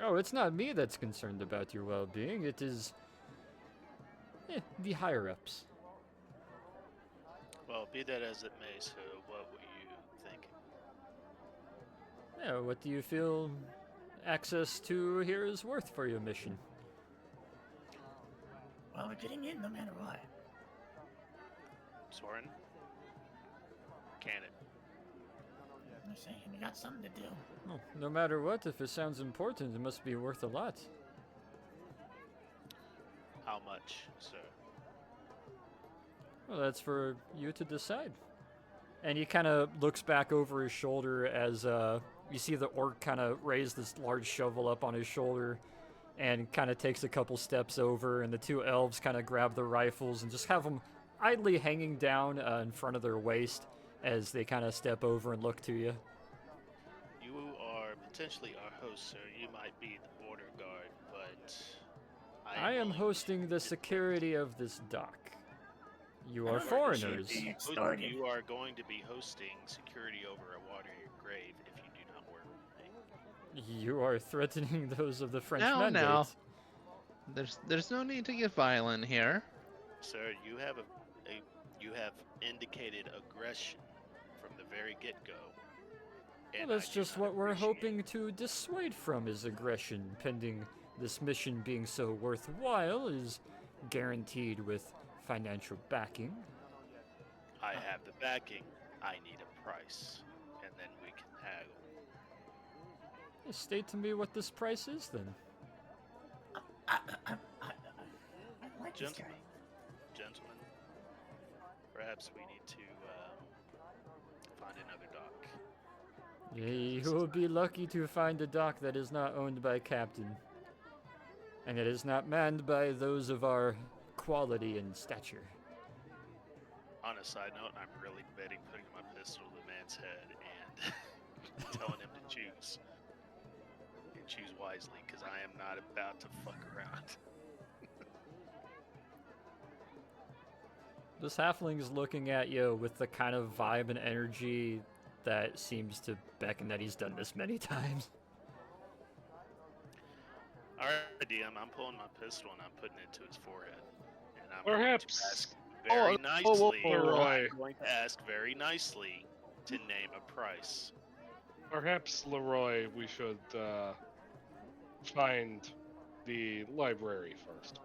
Speaker 2: Oh, it's not me that's concerned about your well-being. It is the higher-ups.
Speaker 8: Well, be that as it may, sir, what were you thinking?
Speaker 2: Yeah, what do you feel access to here is worth for your mission?
Speaker 3: Well, we're getting in no matter what.
Speaker 8: Soren? Can it?
Speaker 3: I'm saying we got something to do.
Speaker 2: Oh, no matter what, if it sounds important, it must be worth a lot.
Speaker 8: How much, sir?
Speaker 2: Well, that's for you to decide. And he kind of looks back over his shoulder as you see the orc kind of raise this large shovel up on his shoulder and kind of takes a couple steps over, and the two elves kind of grab the rifles and just have them idly hanging down in front of their waist as they kind of step over and look to you.
Speaker 8: You are potentially our host, sir. You might be the border guard, but
Speaker 2: I am hosting the security of this dock. You are foreigners.
Speaker 8: You are going to be hosting security over a watery grave if you do not work with me.
Speaker 2: You are threatening those of the French
Speaker 4: No,
Speaker 2: mandate.
Speaker 4: no. There's no need to get violent here.
Speaker 8: Sir, you have you have indicated aggression from the very get-go.
Speaker 2: Well, that's just what we're hoping to dissuade from, is aggression, pending this mission being so worthwhile, is guaranteed with financial backing.
Speaker 8: I have the backing. I need a price, and then we can haggle.
Speaker 2: State to me what this price is, then.
Speaker 3: this
Speaker 8: Gentlemen,
Speaker 3: guy.
Speaker 8: gentlemen, perhaps we need to find another dock.
Speaker 2: You will be lucky to find a dock that is not owned by Captain. And it is not manned by those of our quality and stature.
Speaker 8: On a side note, I'm really debating putting my pistol to the man's head and telling him to choose. And choose wisely, because I am not about to fuck around.
Speaker 2: This halfling's looking at you with the kind of vibe and energy that seems to beckon that he's done this many times.
Speaker 8: Alright, DM, I'm pulling my pistol and I'm putting it to his forehead. And I'm
Speaker 5: Perhaps.
Speaker 8: going to ask very nicely.
Speaker 5: Leroy.
Speaker 8: I'm going to ask very nicely to name a price.
Speaker 5: Perhaps, Leroy, we should find the library first.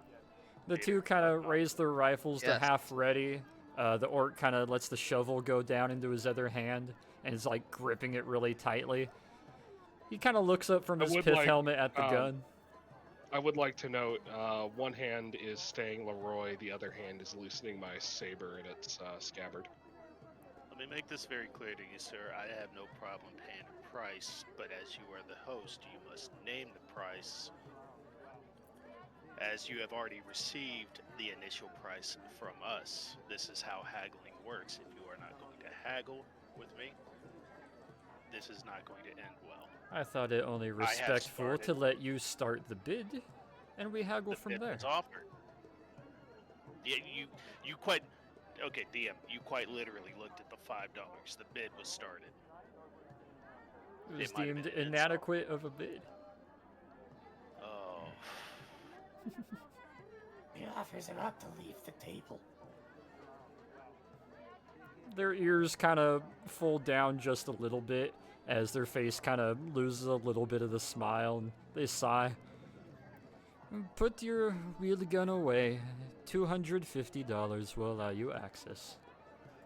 Speaker 2: The two kind of raise their rifles to
Speaker 4: Yes.
Speaker 2: half ready. The orc kind of lets the shovel go down into his other hand and is like gripping it really tightly. He kind of looks up from
Speaker 5: I
Speaker 2: his
Speaker 5: would
Speaker 2: pith
Speaker 5: like,
Speaker 2: helmet at the gun.
Speaker 5: I would like to note, one hand is staying Leroy, the other hand is loosening my saber in its scabbard.
Speaker 8: Let me make this very clear to you, sir. I have no problem paying a price, but as you are the host, you must name the price. As you have already received the initial price from us, this is how haggling works. If you are not going to haggle with me, this is not going to end well.
Speaker 2: I thought it only
Speaker 8: have
Speaker 2: respectful to
Speaker 8: started.
Speaker 2: let you start the bid, and we haggle
Speaker 8: The
Speaker 2: from
Speaker 8: bid
Speaker 2: there.
Speaker 8: was offered. Yeah, you quite okay, DM. You quite literally looked at the $5. The bid was started.
Speaker 2: It was
Speaker 8: It might have
Speaker 2: deemed
Speaker 8: been an insult.
Speaker 2: inadequate of a bid.
Speaker 8: Oh,
Speaker 3: The offer's about to leave the table.
Speaker 2: Their ears kind of fold down just a little bit as their face kind of loses a little bit of the smile and they sigh. Put your wheeled gun away. $250 will allow you access.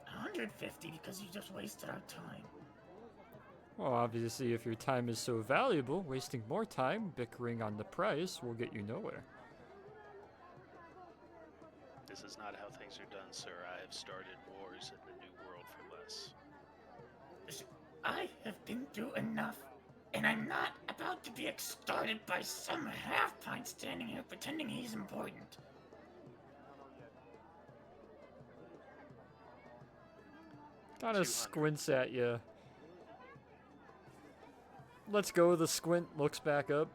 Speaker 3: 150 because you just wasted our time.
Speaker 2: Well, obviously, if your time is so valuable, wasting more time bickering on the price will get you nowhere.
Speaker 8: this is not how things are done, sir. I have started wars in the New World for less.
Speaker 3: Listen, I have been through enough, and I'm not about to be started by some half-pint standing here pretending he's important.
Speaker 2: Kind of
Speaker 8: 200.
Speaker 2: squints at you. Let's go. The squint looks back up.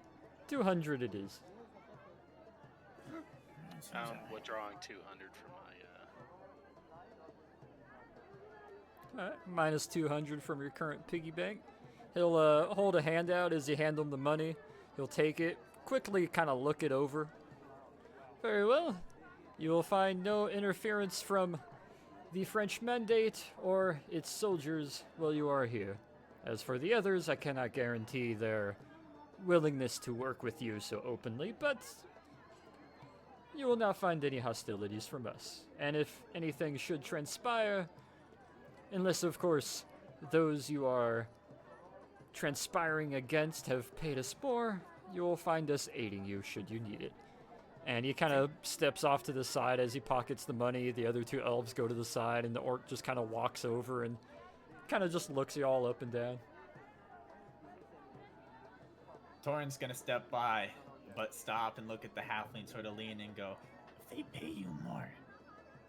Speaker 2: 200 it is.
Speaker 3: Seems
Speaker 8: I'm
Speaker 3: alright.
Speaker 8: withdrawing 200 from my.
Speaker 2: Alright, minus 200 from your current piggy bank. He'll hold a hand out as you hand him the money. He'll take it, quickly kind of look it over. Very well. You will find no interference from the French mandate or its soldiers while you are here. As for the others, I cannot guarantee their willingness to work with you so openly, but you will not find any hostilities from us. And if anything should transpire, unless, of course, those you are transpiring against have paid us more, you will find us aiding you should you need it. And he kind of steps off to the side as he pockets the money. The other two elves go to the side, and the orc just kind of walks over and kind of just looks you all up and down.
Speaker 7: Torin's gonna step by, but stop and look at the halfling, sort of lean and go,
Speaker 3: If they pay you more,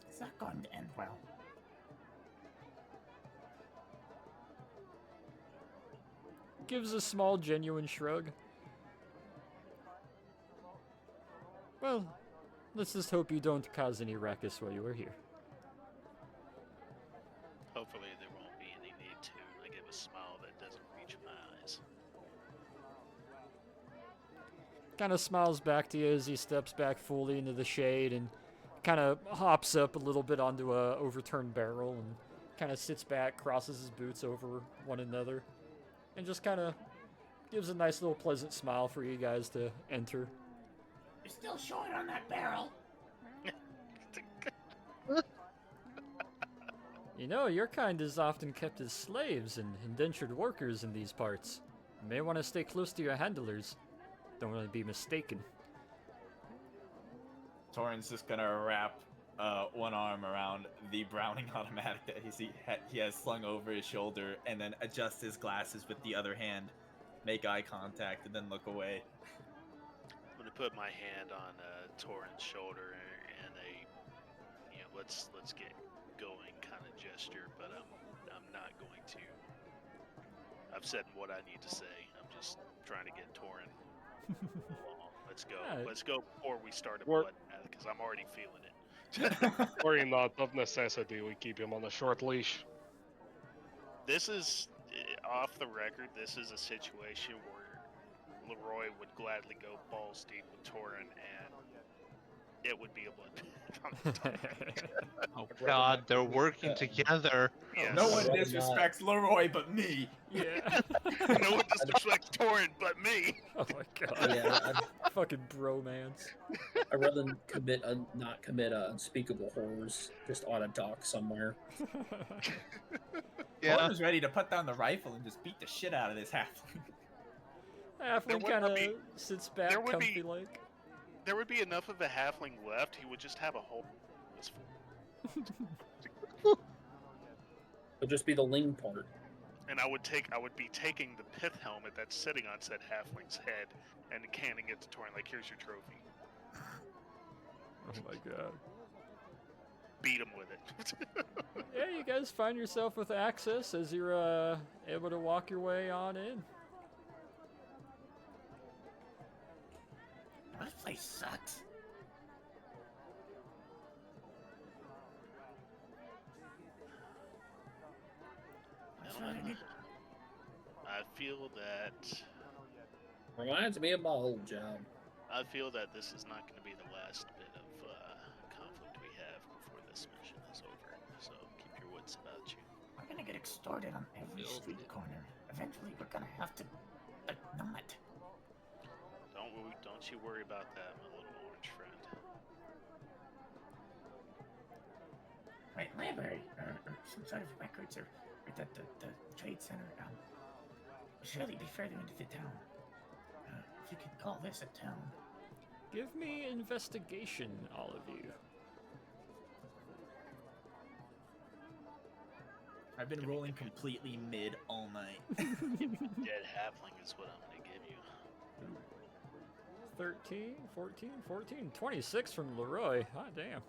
Speaker 3: it's not going to end well.
Speaker 2: Gives a small, genuine shrug. Well, let's just hope you don't cause any ruckus while you are here.
Speaker 8: Hopefully, there won't be any need to. I give a smile that doesn't reach my eyes.
Speaker 2: Kind of smiles back to you as he steps back fully into the shade and kind of hops up a little bit onto a overturned barrel and kind of sits back, crosses his boots over one another, and just kind of gives a nice little pleasant smile for you guys to enter.
Speaker 3: You're still short on that barrel.
Speaker 2: You know, your kind is often kept as slaves and indentured workers in these parts. You may want to stay close to your handlers. Don't want to be mistaken.
Speaker 7: Torin's just gonna wrap one arm around the Browning automatic that he has slung over his shoulder, and then adjust his glasses with the other hand, make eye contact, and then look away.
Speaker 10: I'm gonna put my hand on Torin's shoulder and let's get going kind of gesture, but I'm not going to. I've said what I need to say. I'm just trying to get Torin along. Let's go.
Speaker 2: Alright.
Speaker 10: Let's go before we start a
Speaker 5: We're-
Speaker 10: bloodbath, because I'm already feeling it.
Speaker 5: Worry not, of necessity, we keep him on a short leash.
Speaker 10: This is off the record. This is a situation where Leroy would gladly go balls deep with Torin, and it would be a bloodbath.
Speaker 4: Oh God, they're working together.
Speaker 10: Yes.
Speaker 7: No one
Speaker 9: Rather
Speaker 7: disrespects Leroy but me.
Speaker 2: Yeah.
Speaker 10: No one disrespects Torin but me.
Speaker 2: Oh my god.
Speaker 9: Yeah,
Speaker 2: Fucking bromance.
Speaker 9: I'd rather not commit unspeakable horrors just on a dock somewhere.
Speaker 4: Yeah.
Speaker 7: Torin's ready to put down the rifle and just beat the shit out of this halfling.
Speaker 2: Halfling
Speaker 10: would
Speaker 2: kind of
Speaker 10: be-
Speaker 2: sits
Speaker 10: there
Speaker 2: back,
Speaker 10: would be-
Speaker 2: comfy like.
Speaker 10: There would be enough of a halfling left. He would just have a hole.
Speaker 9: It'll just be the ling part.
Speaker 10: And I would be taking the pith helmet that's sitting on said halfling's head and handing it to Torin. Like, here's your trophy.
Speaker 2: Oh my god.
Speaker 10: Beat him with it.
Speaker 2: Yeah, you guys find yourself with access as you're able to walk your way on in.
Speaker 3: This place sucks.
Speaker 10: Gentlemen, I feel that
Speaker 9: Reminds me of my old job.
Speaker 10: this is not going to be the last bit of conflict we have before this mission is over. So keep your wits about you.
Speaker 3: We're gonna get extorted on every
Speaker 4: Filled
Speaker 3: street
Speaker 4: it.
Speaker 3: corner. Eventually, we're gonna have to, like, not.
Speaker 10: Don't you worry about that, my little orange friend.
Speaker 3: Right, library, or some sort of records, or the trade center. Surely be further into the town. If you could call this a town.
Speaker 2: Give me investigation, all of you.
Speaker 7: I've been rolling completely mid all night.
Speaker 10: Dead halfling is what I'm going to give you.
Speaker 2: 13, 14, 14, 26 from Leroy. Hot damn.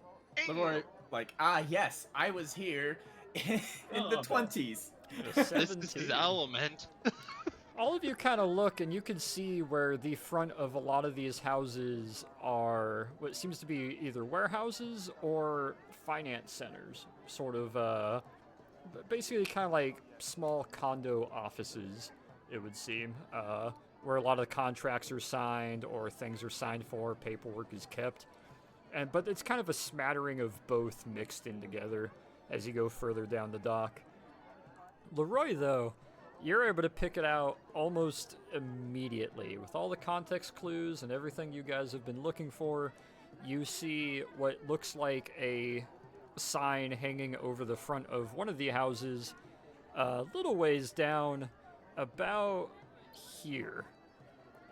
Speaker 7: Leroy, like, yes, I was here in the 20s.
Speaker 4: This is his element.
Speaker 2: All of you kind of look, and you can see where the front of a lot of these houses are what seems to be either warehouses or finance centers. Sort of, basically kind of like small condo offices, it would seem, where a lot of contracts are signed or things are signed for, paperwork is kept. But it's kind of a smattering of both mixed in together as you go further down the dock. Leroy, though, you're able to pick it out almost immediately. With all the context clues and everything you guys have been looking for, you see what looks like a sign hanging over the front of one of the houses a little ways down, about here.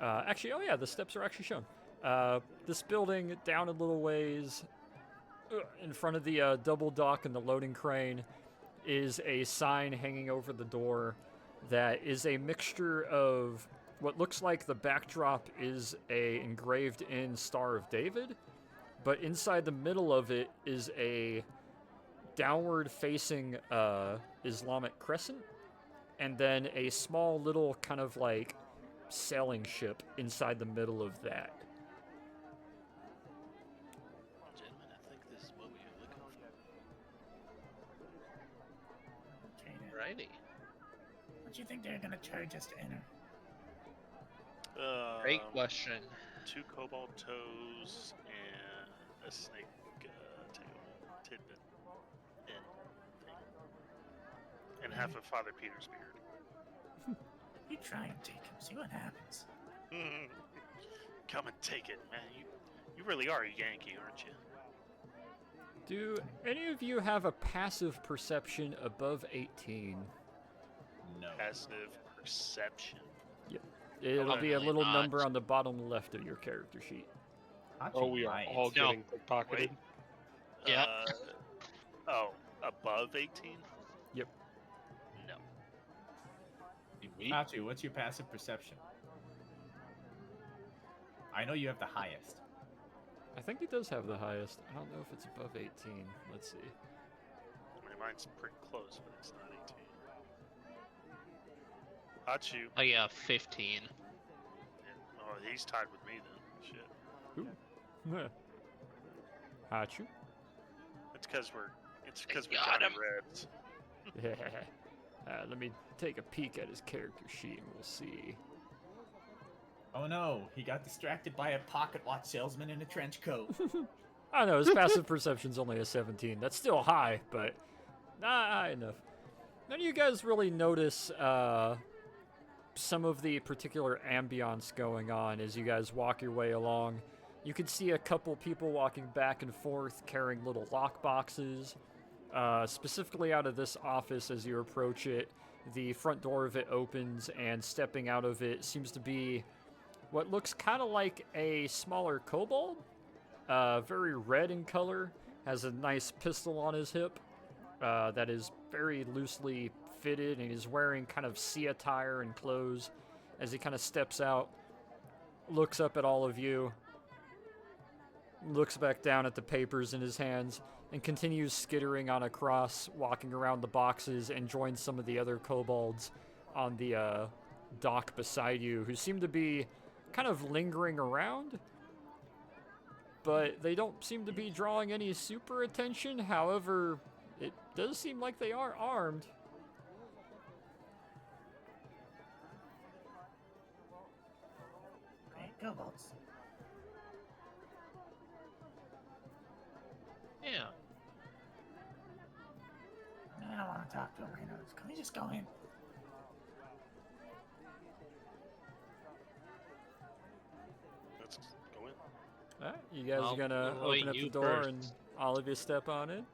Speaker 2: Actually, oh yeah, the steps are actually shown. This building down a little ways in front of the double dock and the loading crane is a sign hanging over the door that is a mixture of what looks like the backdrop is a engraved in Star of David, but inside the middle of it is a downward facing Islamic crescent, and then a small little kind of like sailing ship inside the middle of that.
Speaker 10: Gentlemen, I think this is what we were looking for.
Speaker 3: Okay, then.
Speaker 4: Righty.
Speaker 3: What do you think they're gonna charge us to enter?
Speaker 4: Great question.
Speaker 10: 2 cobalt toes and a snake tail tidbit and thing. And half of Father Peter's beard.
Speaker 3: You try and take him, see what happens.
Speaker 10: Come and take it, man. You really are a Yankee, aren't you?
Speaker 2: Do any of you have a passive perception above 18?
Speaker 7: No.
Speaker 10: Passive perception.
Speaker 2: It'll be a
Speaker 4: Probably
Speaker 2: little
Speaker 4: not.
Speaker 2: number on the bottom left of your character sheet.
Speaker 5: Oh, we are
Speaker 7: might.
Speaker 5: all
Speaker 4: No.
Speaker 5: getting pickpocketed.
Speaker 10: Wait.
Speaker 4: Yeah.
Speaker 10: Oh, above 18?
Speaker 2: Yep.
Speaker 10: No.
Speaker 5: Me?
Speaker 7: Hachi, what's your passive perception? I know you have the highest.
Speaker 2: I think he does have the highest. I don't know if it's above 18. Let's see.
Speaker 10: I mean, mine's pretty close, but it's not 18. Hachu.
Speaker 4: Oh yeah, 15.
Speaker 10: Oh, he's tied with me then. Shit.
Speaker 2: Ooh. Hachu.
Speaker 10: It's because we
Speaker 4: Got
Speaker 10: got
Speaker 4: him.
Speaker 10: reds.
Speaker 2: Let me take a peek at his character sheet and we'll see.
Speaker 7: Oh no, he got distracted by a pocket watch salesman in a trench coat.
Speaker 2: I know, his passive perception's only a 17. That's still high, but not high enough. None of you guys really notice some of the particular ambiance going on as you guys walk your way along. You can see a couple people walking back and forth carrying little lock boxes. Specifically out of this office as you approach it, the front door of it opens and stepping out of it seems to be what looks kind of like a smaller kobold. Very red in color, has a nice pistol on his hip that is very loosely fitted, and he's wearing kind of sea attire and clothes as he kind of steps out, looks up at all of you, looks back down at the papers in his hands, and continues skittering on across, walking around the boxes, and joins some of the other kobolds on the dock beside you, who seem to be kind of lingering around, but they don't seem to be drawing any super attention. However, it does seem like they are armed.
Speaker 3: Great kobolds.
Speaker 4: Yeah.
Speaker 3: I don't want to talk to him right now. Can we just go in?
Speaker 10: Let's go in.
Speaker 2: Alright, you guys
Speaker 4: Well,
Speaker 2: are gonna
Speaker 4: Leroy,
Speaker 2: open up the
Speaker 4: you
Speaker 2: door
Speaker 4: first.
Speaker 2: and all of you step on in?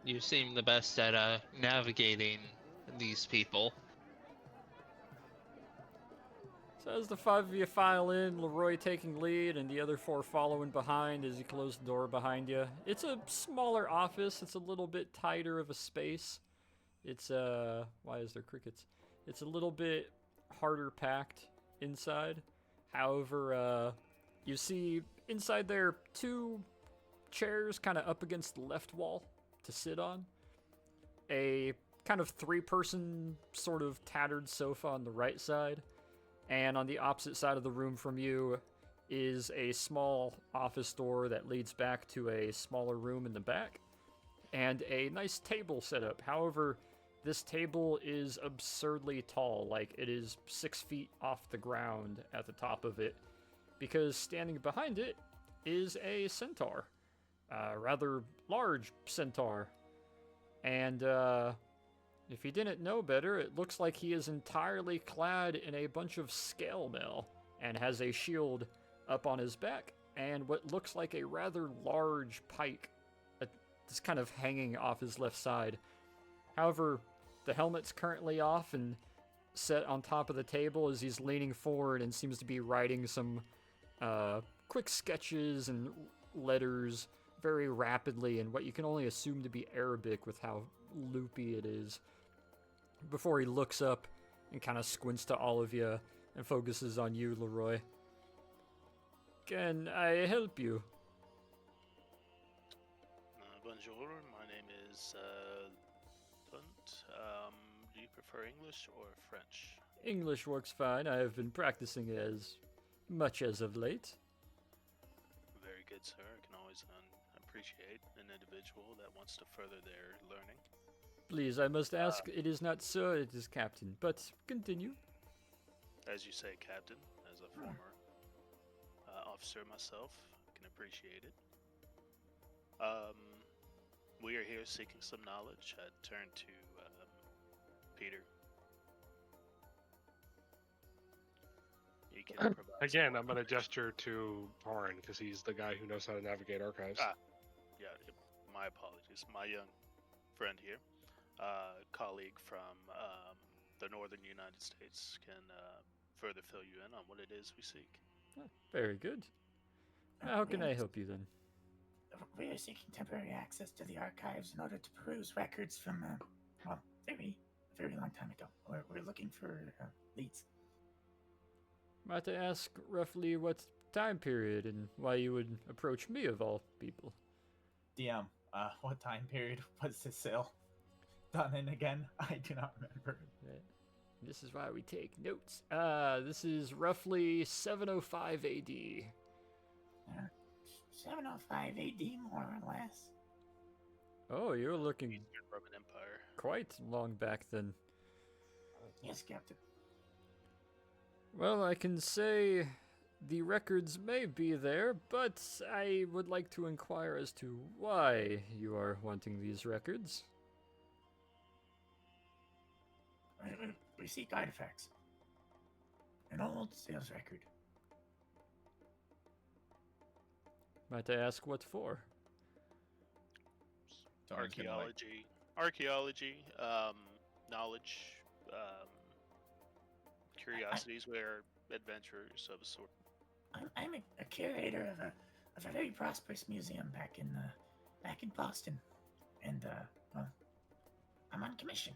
Speaker 4: You seem the best at navigating these people.
Speaker 2: So as the five of you file in, Leroy taking lead and the other four following behind as you close the door behind you. It's a smaller office. It's a little bit tighter of a space. It's, why is there crickets? It's a little bit harder packed inside. However, you see inside there 2 chairs kind of up against the left wall to sit on. A kind of 3-person sort of tattered sofa on the right side. And on the opposite side of the room from you is a small office door that leads back to a smaller room in the back. And a nice table set up. However, this table is absurdly tall. Like, it is 6 feet off the ground at the top of it. Because standing behind it is a centaur. A rather large centaur. And, if you didn't know better, it looks like he is entirely clad in a bunch of scale mail and has a shield up on his back and what looks like a rather large pike that's kind of hanging off his left side. However, the helmet's currently off and set on top of the table as he's leaning forward and seems to be writing some quick sketches and letters very rapidly in what you can only assume to be Arabic with how loopy it is, before he looks up and kind of squints to all of you and focuses on you, Leroy. Can I help you?
Speaker 10: Bonjour, my name is Punt. Do you prefer English or French?
Speaker 2: English works fine. I have been practicing as much as of late.
Speaker 10: Very good, sir. I can always appreciate an individual that wants to further their learning.
Speaker 2: Please, I must ask, it is not sir, it is captain, but continue.
Speaker 10: As you say, Captain, as a former officer myself, I can appreciate it. We are here seeking some knowledge. I turn to Peter. He can provide some
Speaker 5: Again,
Speaker 10: more
Speaker 5: I'm going to
Speaker 10: information.
Speaker 5: gesture to Torin because he's the guy who knows how to navigate archives.
Speaker 10: Yeah, my apologies. My young friend here, colleague from the northern United States, can further fill you in on what it is we seek.
Speaker 2: Very good. How can I help you then?
Speaker 3: We are seeking temporary access to the archives in order to peruse records from, very long time ago. We're looking for leads.
Speaker 2: Might I ask roughly what time period and why you would approach me of all people?
Speaker 7: DM, what time period was this sale done in again? I do not remember.
Speaker 2: This is why we take notes. This is roughly 705 AD.
Speaker 3: 705 AD, more or less.
Speaker 2: Oh, you're looking
Speaker 10: Eastern Roman Empire.
Speaker 2: quite long back then.
Speaker 3: Yes, Captain.
Speaker 2: Well, I can say the records may be there, but I would like to inquire as to why you are wanting these records.
Speaker 3: We seek artifacts. An old sales record.
Speaker 2: Might I ask what for?
Speaker 7: Someone's gonna, like,
Speaker 10: Archaeology, knowledge, curiosities. We're adventurers of a sort.
Speaker 3: I'm a curator of a very prosperous museum back in Boston, and well, I'm on commission.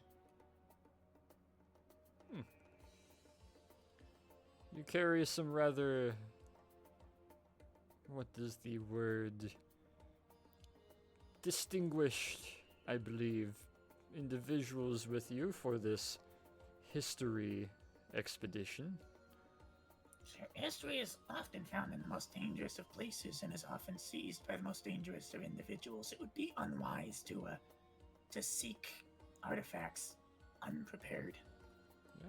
Speaker 2: You carry some rather... what is the word? Distinguished, I believe, individuals with you for this history expedition.
Speaker 3: Sure, history is often found in the most dangerous of places and is often seized by the most dangerous of individuals. It would be unwise to seek artifacts unprepared.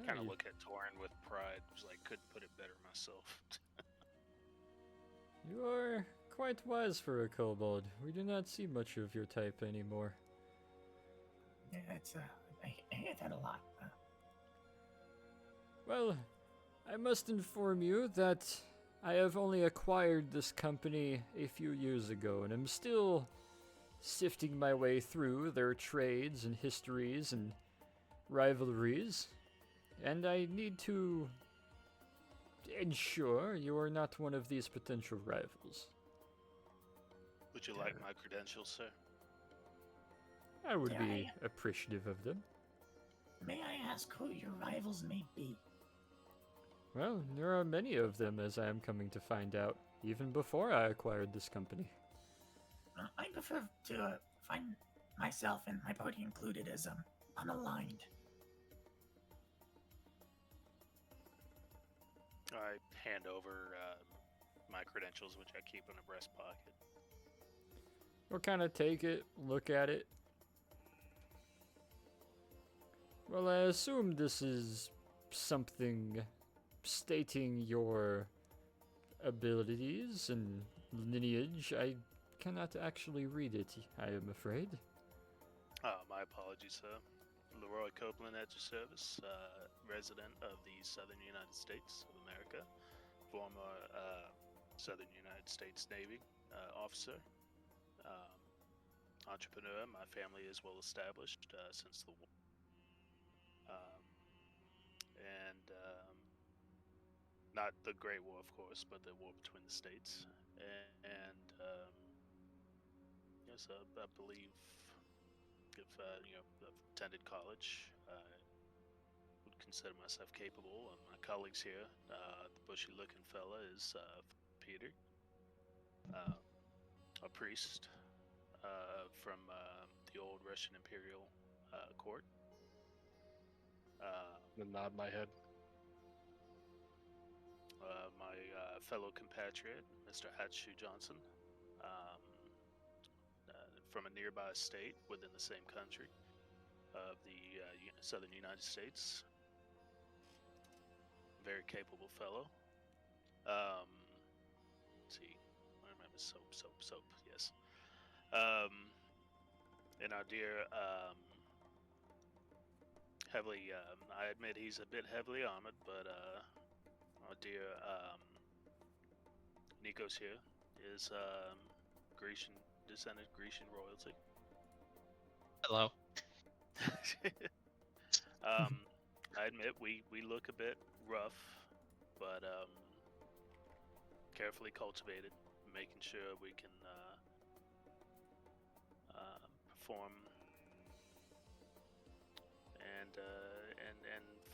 Speaker 10: Kind of
Speaker 2: you-
Speaker 10: look at Torin with pride. Was like, couldn't put it better myself.
Speaker 2: You are quite wise for a kobold. We do not see much of your type anymore.
Speaker 3: Yeah, I hear that a lot.
Speaker 2: Well, I must inform you that I have only acquired this company a few years ago, and I'm still sifting my way through their trades and histories and rivalries, and I need to ensure you are not one of these potential rivals.
Speaker 10: Would you like my credentials, sir?
Speaker 2: I would
Speaker 3: Yeah,
Speaker 2: be appreciative of them.
Speaker 3: May I ask who your rivals may be?
Speaker 2: Well, there are many of them, as I am coming to find out, even before I acquired this company.
Speaker 3: I prefer to find myself and my party included as unaligned.
Speaker 10: I hand over my credentials, which I keep in a breast pocket.
Speaker 2: We'll kind of take it, look at it. Well, I assume this is something stating your abilities and lineage. I cannot actually read it, I am afraid.
Speaker 10: My apologies, sir. Leroy Copeland at your service, resident of the Southern United States of America, former Southern United States Navy officer, entrepreneur. My family is well established since the war. Not the Great War, of course, but the war between the states. And yes, I believe if I've attended college, I would consider myself capable. And my colleagues here, the bushy-looking fella is Peter, a priest from the old Russian Imperial court.
Speaker 5: And nod my head.
Speaker 10: My fellow compatriot, Mr. Hatshu Johnson, from a nearby state within the same country of the Southern United States. Very capable fellow. Let's see, I remember soap. Yes. And our dear, heavily. I admit he's a bit heavily armored, but our dear Nikos here is Grecian descended, Grecian royalty.
Speaker 4: Hello.
Speaker 10: I admit we look a bit rough, but carefully cultivated making sure we can perform and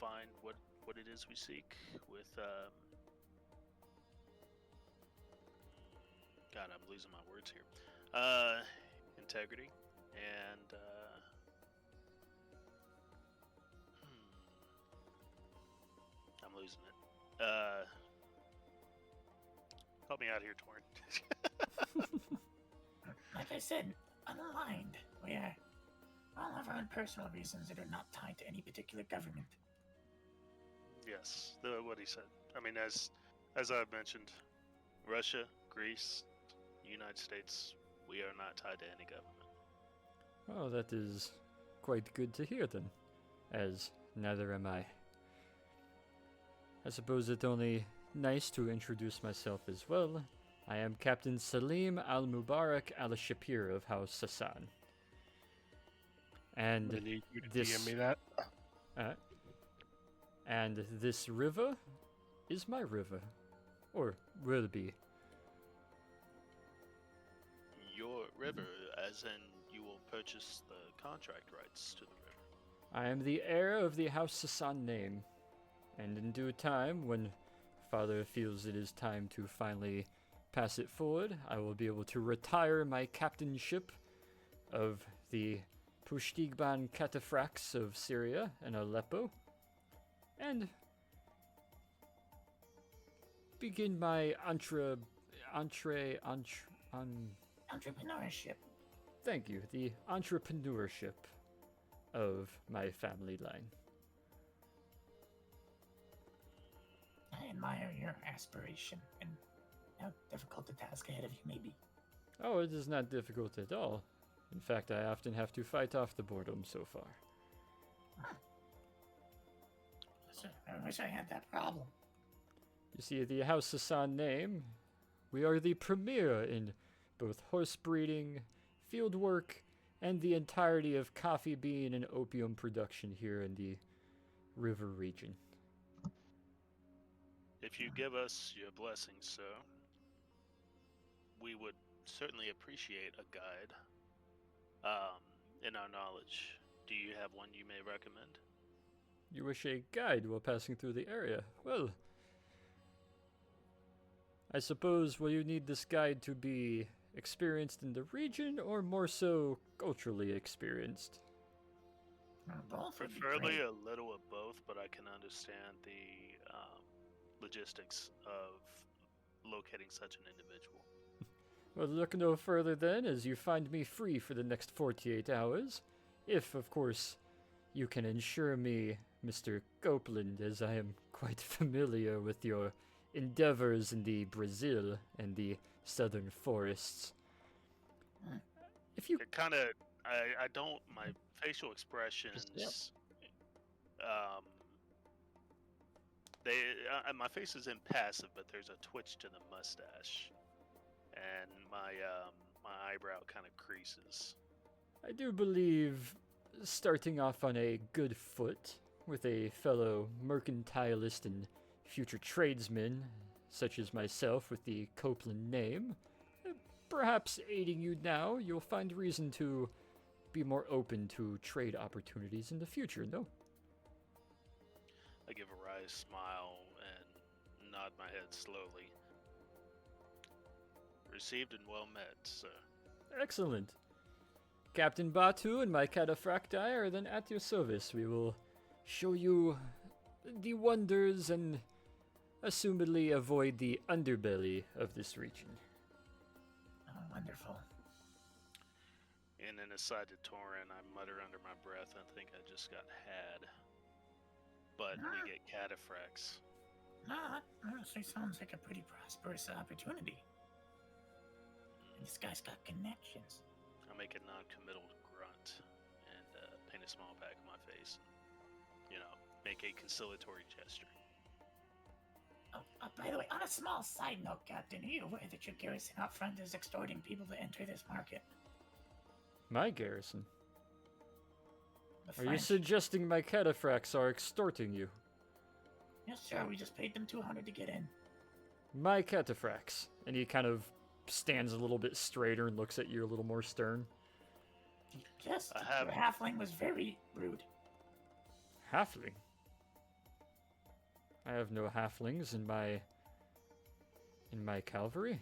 Speaker 10: find what it is we seek with God, I'm losing my words here. Integrity and I'm losing it. Help me out here, Torn.
Speaker 3: Like I said, unaligned. We all have our own personal reasons that are not tied to any particular government.
Speaker 10: Yes, what he said. I mean, as I've mentioned, Russia, Greece, United States, we are not tied to any government.
Speaker 2: Oh, that is quite good to hear then, as neither am I. I suppose it's only nice to introduce myself as well. I am Captain Salim al-Mubarak al-Shapir of House Sassan. And
Speaker 5: I need you to
Speaker 2: this-
Speaker 5: DM me that.
Speaker 2: And this river is my river. Or will be.
Speaker 10: Your river, as in you will purchase the contract rights to the river.
Speaker 2: I am the heir of the House Sassan name. And in due time, when Father feels it is time to finally pass it forward, I will be able to retire my captainship of the Pushtigban Cataphracts of Syria and Aleppo, and begin my
Speaker 3: Entrepreneurship.
Speaker 2: thank you, the entrepreneurship of my family line.
Speaker 3: I admire your aspiration and how difficult the task ahead of you may be.
Speaker 2: Oh, it is not difficult at all. In fact, I often have to fight off the boredom so far.
Speaker 3: I wish I had that problem.
Speaker 2: You see, the House Hassan name, we are the premier in both horse breeding, field work, and the entirety of coffee bean and opium production here in the river region.
Speaker 10: If you give us your blessing, sir, we would certainly appreciate a guide in our knowledge. Do you have one you may recommend?
Speaker 2: You wish a guide while passing through the area? Well, I suppose will you need this guide to be experienced in the region or more so culturally experienced?
Speaker 3: Both would be
Speaker 10: Preferably
Speaker 3: great.
Speaker 10: a little of both, but I can understand the logistics of locating such an individual.
Speaker 2: Well, look no further then, as you find me free for the next 48 hours. If, of course, you can ensure me, Mr. Copeland, as I am quite familiar with your endeavors in the Brazil and the southern forests. If you...
Speaker 10: It kind of, I don't, my facial expressions, my face is impassive, but there's a twitch to the mustache, and my eyebrow kind of creases.
Speaker 2: I do believe starting off on a good foot with a fellow mercantilist and future tradesman, such as myself with the Copeland name, perhaps aiding you now, you'll find reason to be more open to trade opportunities in the future, no?
Speaker 10: I give a wry smile and nod my head slowly. Received and well met, sir.
Speaker 2: Excellent. Captain Batu and my cataphracti are then at your service. We will show you the wonders and assumedly avoid the underbelly of this region.
Speaker 3: Oh, wonderful.
Speaker 10: And then aside to Torin, I mutter under my breath, I think I just got had. But we get cataphracts.
Speaker 3: No, that honestly sounds like a pretty prosperous opportunity. And this guy's got connections.
Speaker 10: I make a non-committal grunt and paint a small pack on my face. And, make a conciliatory gesture.
Speaker 3: Oh, by the way, on a small side note, Captain, are you aware that your garrison out front is extorting people to enter this market?
Speaker 2: My garrison?
Speaker 3: The
Speaker 2: Are you
Speaker 3: French?
Speaker 2: suggesting my cataphracts are extorting you?
Speaker 3: Yes, sir. We just paid them $200 to get in.
Speaker 2: My cataphracts. And he kind of stands a little bit straighter and looks at you a little more stern.
Speaker 3: Yes,
Speaker 10: I have-
Speaker 3: the halfling was very rude.
Speaker 2: Halfling? I have no halflings in my cavalry.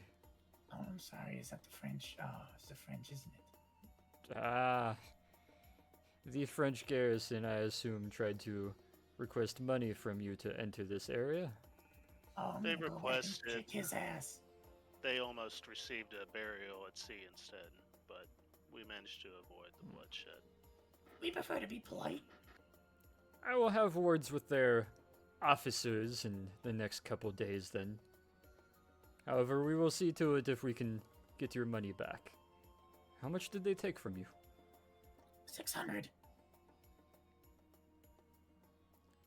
Speaker 3: Oh, I'm sorry. Is that the French? Oh, it's the French, isn't it?
Speaker 2: Ah, the French garrison, I assume, tried to request money from you to enter this area.
Speaker 3: Oh, I'm
Speaker 10: They
Speaker 3: gonna go back and
Speaker 10: requested-
Speaker 3: kick his ass.
Speaker 10: They almost received a burial at sea instead, but we managed to avoid the bloodshed.
Speaker 3: We prefer to be polite.
Speaker 2: I will have words with their officers in the next couple days then. However, we will see to it if we can get your money back. How much did they take from you?
Speaker 3: 600.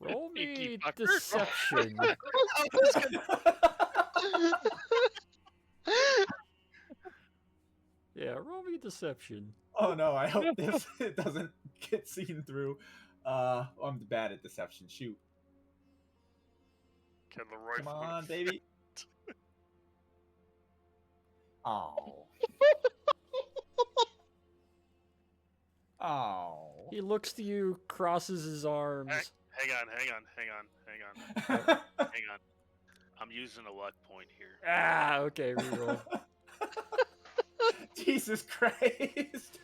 Speaker 2: Roll
Speaker 4: Sneaky
Speaker 2: me
Speaker 4: fucker.
Speaker 2: deception. Yeah, roll me deception.
Speaker 7: Oh no, I hope this it doesn't get seen through. I'm bad at deception. Shoot.
Speaker 8: Can Leroy
Speaker 7: Come
Speaker 8: put a
Speaker 7: on, baby. Oh. Oh.
Speaker 2: He looks to you, crosses his arms.
Speaker 10: Hang on. I'm using a luck point here.
Speaker 2: Ah, okay, reroll.
Speaker 7: Jesus Christ.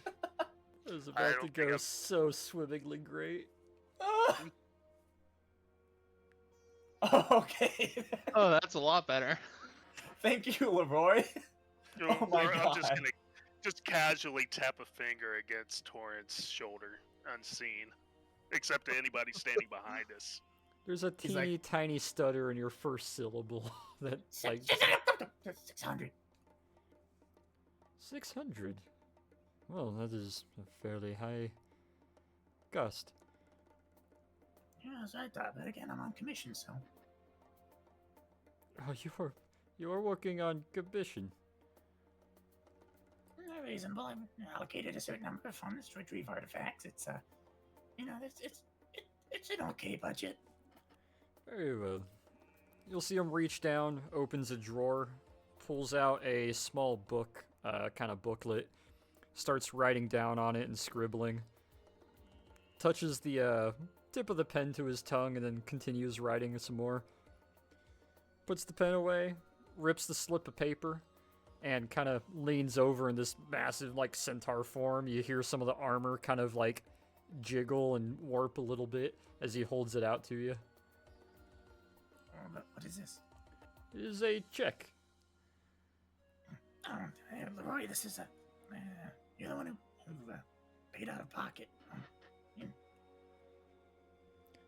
Speaker 2: It was about to
Speaker 8: don't think
Speaker 2: go
Speaker 8: I'm-
Speaker 2: so swimmingly great.
Speaker 7: Okay.
Speaker 4: Oh, that's a lot better.
Speaker 7: Thank you, Leroy. Oh my
Speaker 8: I'm just
Speaker 7: God.
Speaker 8: gonna just casually tap a finger against Torrance' shoulder, unseen, except to anybody standing behind us.
Speaker 2: There's a
Speaker 7: He's like-
Speaker 2: teeny tiny stutter in your first syllable that like
Speaker 3: 600.
Speaker 2: 600. Well, that is a fairly high gust.
Speaker 3: Yeah, as I thought, but again, I'm on commission, so.
Speaker 2: Oh, you are working on commission.
Speaker 3: Reasonable. I've allocated a certain number of funds to retrieve artifacts. It's it's an okay budget.
Speaker 2: Very well. You'll see him reach down, opens a drawer, pulls out a small book, kind of booklet, starts writing down on it and scribbling. Touches the tip of the pen to his tongue and then continues writing some more. Puts the pen away, rips the slip of paper, and kind of leans over in this massive, like, centaur form. You hear some of the armor kind of, like, jiggle and warp a little bit as he holds it out to you.
Speaker 3: What is this?
Speaker 2: It is a check.
Speaker 3: Hey, Leroy, this is you're the one who paid out of pocket.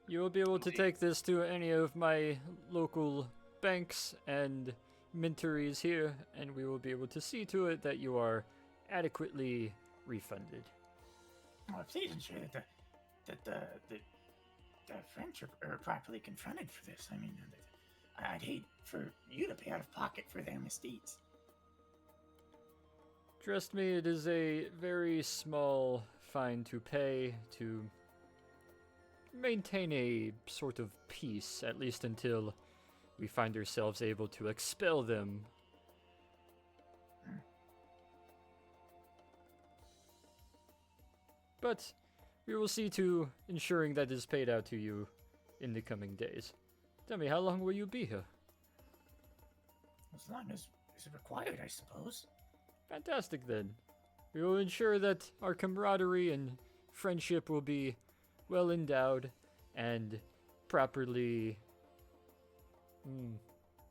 Speaker 2: You will be able to take this to any of my local banks and minteries here, and we will be able to see to it that you are adequately refunded.
Speaker 3: Well, please ensure that the French are properly confronted for this. I mean, I'd hate for you to pay out of pocket for their misdeeds.
Speaker 2: Trust me, it is a very small fine to pay to maintain a sort of peace, at least until we find ourselves able to expel them. But we will see to ensuring that is paid out to you in the coming days. Tell me, how long will you be here?
Speaker 3: As long as is required, I suppose.
Speaker 2: Fantastic then. We will ensure that our camaraderie and friendship will be well endowed and properly...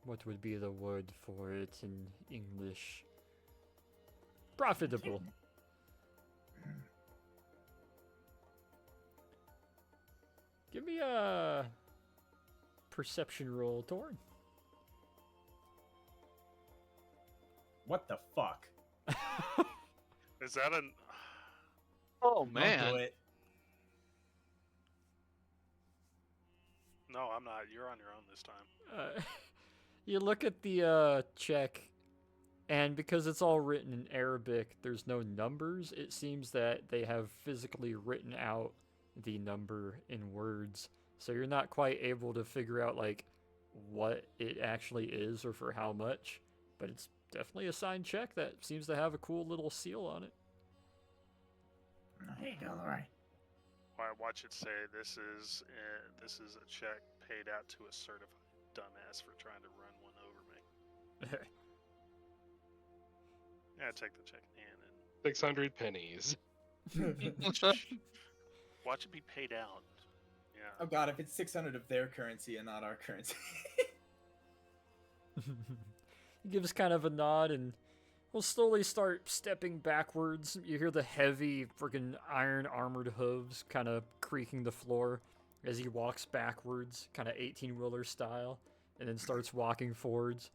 Speaker 2: what would be the word for it in English? Profitable. Give me a perception roll, Torn.
Speaker 7: What the fuck?
Speaker 8: Is that an?
Speaker 4: Oh
Speaker 7: Don't
Speaker 4: man.
Speaker 7: do it.
Speaker 8: No, I'm not. You're on your own this time.
Speaker 2: You look at the check, and because it's all written in Arabic, there's no numbers. It seems that they have physically written out the number in words, so you're not quite able to figure out like what it actually is or for how much, but it's definitely a signed check that seems to have a cool little seal on it.
Speaker 3: Here you go, Lori.
Speaker 8: Why watch it say this is a check paid out to a certified dumbass for trying to run one over me. Yeah, take the check in hand
Speaker 5: 600 pennies.
Speaker 8: and watch it be paid out. Yeah.
Speaker 7: Oh god, if it's 600 of their currency and not our currency.
Speaker 2: He gives kind of a nod and will slowly start stepping backwards. You hear the heavy, freaking iron armored hooves kind of creaking the floor as he walks backwards, kind of 18-wheeler style, and then starts walking forwards.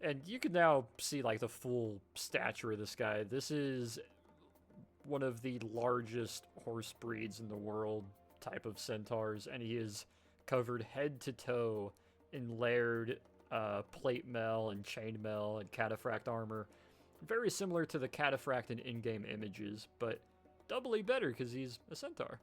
Speaker 2: And you can now see like the full stature of this guy. This is one of the largest horse breeds in the world type of centaurs, and he is covered head to toe in layered plate mail and chain mail and cataphract armor. Very similar to the cataphract in in-game images, but doubly better because he's a centaur.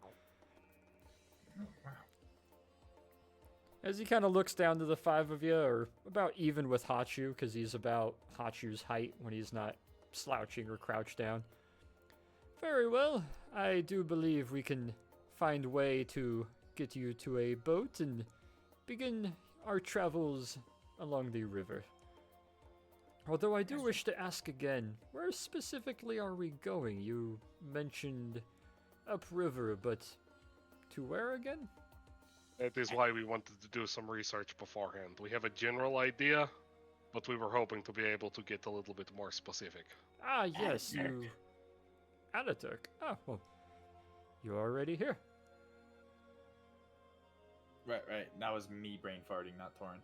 Speaker 2: As he kind of looks down to the five of you, or about even with Hachu, because he's about Hachu's height when he's not slouching or crouched down. Very well, I do believe we can find a way to get you to a boat and begin our travels along the river. Although I do wish to ask again, where specifically are we going? You mentioned upriver, but to where again?
Speaker 5: That is why we wanted to do some research beforehand. We have a general idea, but we were hoping to be able to get a little bit more specific.
Speaker 2: Ah, yes, you... Ataturk. Ah, well, you're already here.
Speaker 7: Right. That was me brain farting, not Torin.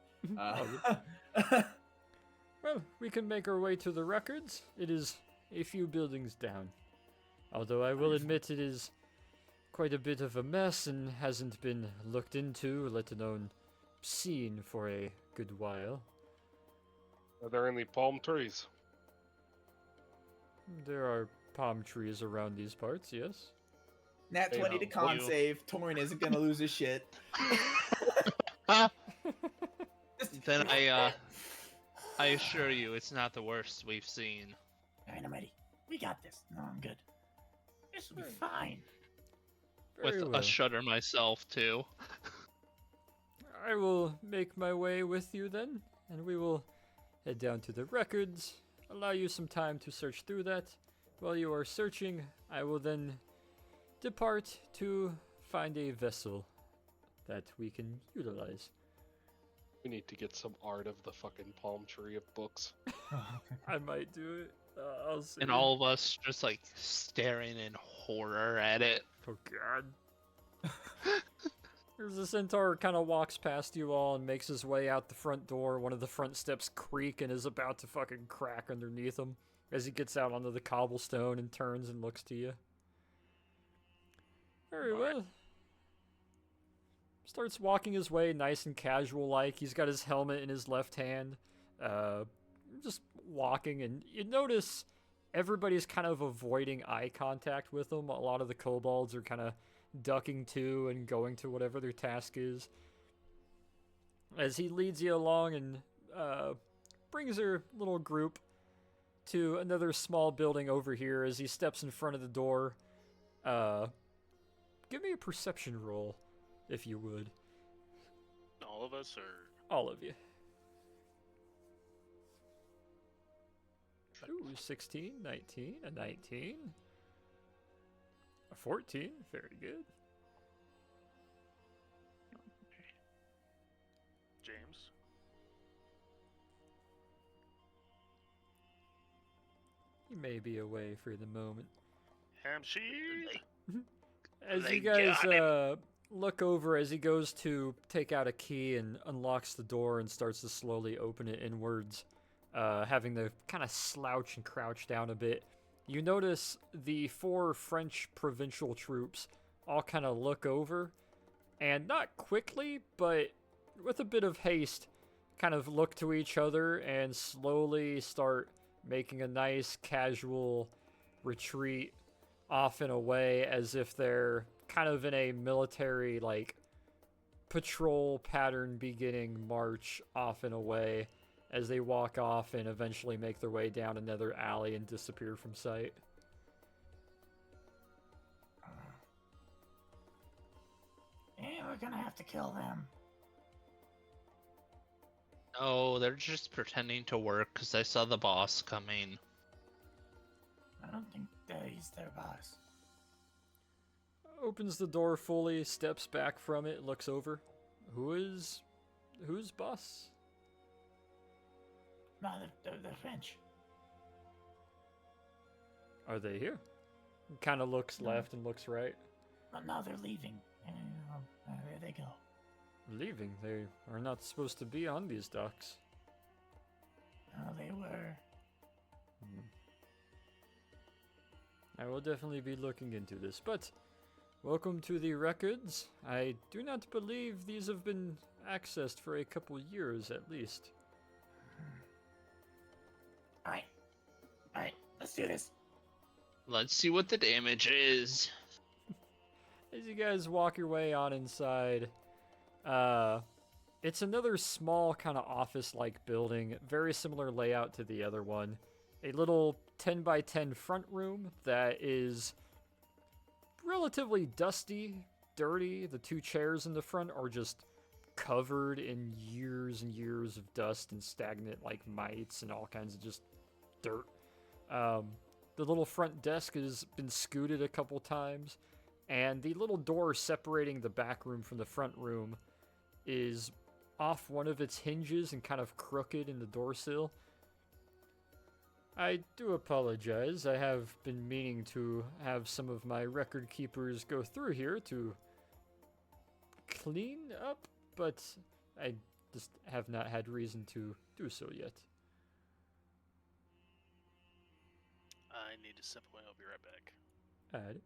Speaker 2: Well, we can make our way to the records. It is a few buildings down. Although I will admit it is quite a bit of a mess and hasn't been looked into, let alone seen for a good while.
Speaker 5: Are there any palm trees?
Speaker 2: There are palm trees around these parts, yes.
Speaker 7: Nat 20 to con
Speaker 5: you.
Speaker 7: save. Torin isn't gonna lose his shit.
Speaker 4: Then I assure you, it's not the worst we've seen.
Speaker 3: Alright, I'm ready. We got this. No, I'm good. This will be fine.
Speaker 2: Very
Speaker 4: With
Speaker 2: well.
Speaker 4: a shudder myself, too.
Speaker 2: I will make my way with you then, and we will head down to the records, allow you some time to search through that. While you are searching, I will then depart to find a vessel that we can utilize.
Speaker 5: We need to get some art of the fucking palm tree of books.
Speaker 2: I might do it. I'll see.
Speaker 4: And all of us just like staring in horror at it.
Speaker 2: Oh god. There's a centaur kind of walks past you all and makes his way out the front door. One of the front steps creak and is about to fucking crack underneath him as he gets out onto the cobblestone and turns and looks to you. Very well. Starts walking his way nice and casual like. He's got his helmet in his left hand. Just walking, and you notice everybody's kind of avoiding eye contact with him. A lot of the kobolds are kind of ducking to and going to whatever their task is. As he leads you along and brings your little group to another small building over here as he steps in front of the door. Give me a perception roll, if you would.
Speaker 8: All of us, or
Speaker 2: All of you. Ooh, 16, 19, a 19. A 14, very good.
Speaker 8: James?
Speaker 2: You may be away for the moment.
Speaker 8: Hamsheed?
Speaker 2: As
Speaker 4: They
Speaker 2: you guys
Speaker 4: got
Speaker 2: look over as he goes to take out a key and unlocks the door and starts to slowly open it inwards, having to kind of slouch and crouch down a bit, you notice the 4 French provincial troops all kind of look over, and not quickly, but with a bit of haste, kind of look to each other and slowly start making a nice casual retreat off and away, as if they're kind of in a military like patrol pattern beginning march off and away as they walk off and eventually make their way down another alley and disappear from sight.
Speaker 3: Yeah, we're gonna have to kill them.
Speaker 4: Oh, they're just pretending to work because I saw the boss coming.
Speaker 3: I don't think he's their boss.
Speaker 2: Opens the door fully, steps back from it, looks over. Who's boss?
Speaker 3: No, they're French.
Speaker 2: Are they here? Kind of looks left and looks right.
Speaker 3: But now they're leaving. There they go.
Speaker 2: Leaving? They are not supposed to be on these docks.
Speaker 3: Oh, they were.
Speaker 2: I will definitely be looking into this, but welcome to the records. I do not believe these have been accessed for a couple years at least.
Speaker 3: Alright, let's do this.
Speaker 4: Let's see what the damage is.
Speaker 2: As you guys walk your way on inside, it's another small kind of office-like building, very similar layout to the other one. A little 10 by 10 front room that is relatively dusty, dirty. The two chairs in the front are just covered in years and years of dust and stagnant like mites and all kinds of just dirt. The little front desk has been scooted a couple times, and the little door separating the back room from the front room is off one of its hinges and kind of crooked in the door sill. I do apologize. I have been meaning to have some of my record keepers go through here to clean up, but I just have not had reason to do so yet.
Speaker 10: I need to step away. I'll be right back.
Speaker 2: Alright.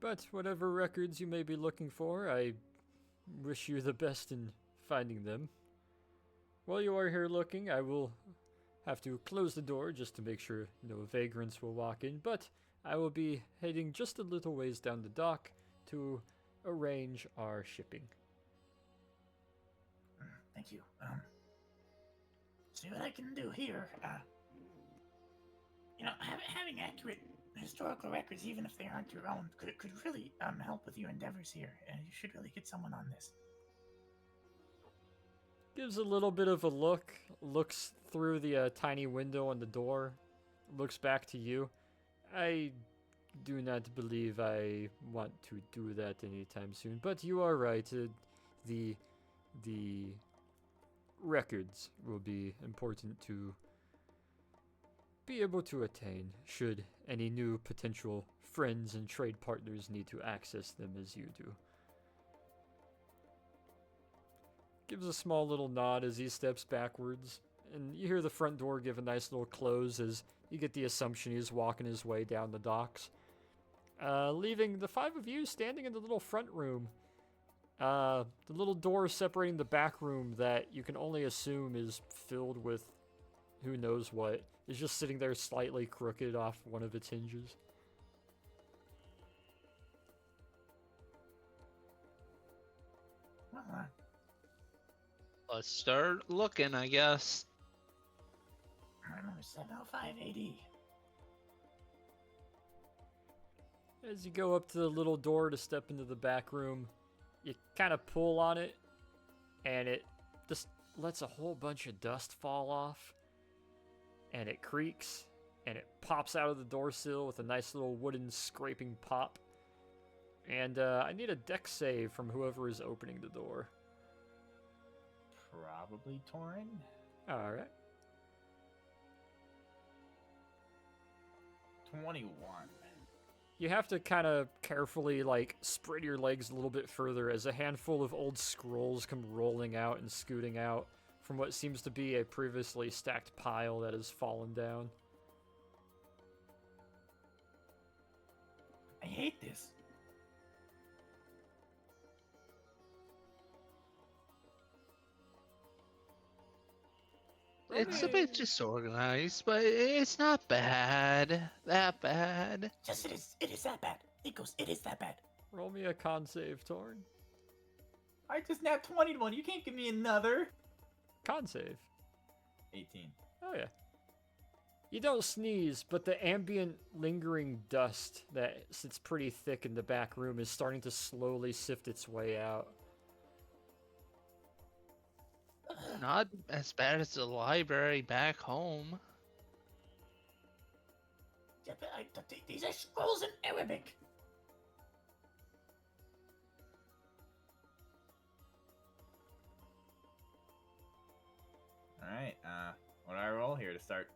Speaker 2: But whatever records you may be looking for, I wish you the best in finding them. While you are here looking, I will have to close the door just to make sure no vagrants will walk in, but I will be heading just a little ways down the dock to arrange our shipping.
Speaker 3: Thank you. See what I can do here. Having accurate historical records, even if they aren't your own, could really help with your endeavors here. You should really get someone on this.
Speaker 2: Gives a little bit of a look, looks through the tiny window on the door, looks back to you. I do not believe I want to do that anytime soon, but you are right. The records will be important to be able to attain should any new potential friends and trade partners need to access them as you do. Gives a small little nod as he steps backwards, and you hear the front door give a nice little close as you get the assumption he's walking his way down the docks. Leaving the five of you standing in the little front room. The little door separating the back room that you can only assume is filled with who knows what is just sitting there slightly crooked off one of its hinges.
Speaker 4: Let's start looking, I guess.
Speaker 3: I remember 705 AD.
Speaker 2: As you go up to the little door to step into the back room, you kind of pull on it, and it just lets a whole bunch of dust fall off, and it creaks, and it pops out of the door sill with a nice little wooden scraping pop. And I need a dex save from whoever is opening the door.
Speaker 7: Probably Torin.
Speaker 2: Alright.
Speaker 7: 21.
Speaker 2: You have to kind of carefully, spread your legs a little bit further as a handful of old scrolls come rolling out and scooting out from what seems to be a previously stacked pile that has fallen down.
Speaker 3: I hate this.
Speaker 4: It's a bit disorganized, but it's not bad. That bad.
Speaker 3: Yes, it is. It is that bad. It is that bad.
Speaker 2: Roll me a con save, Torn.
Speaker 7: I just now 21. You can't give me another.
Speaker 2: Con save.
Speaker 7: 18.
Speaker 2: Oh, yeah. You don't sneeze, but the ambient, lingering dust that sits pretty thick in the back room is starting to slowly sift its way out.
Speaker 4: Not as bad as the library back home.
Speaker 3: Yeah, but these are scrolls in Arabic.
Speaker 7: Alright, what do I roll here to start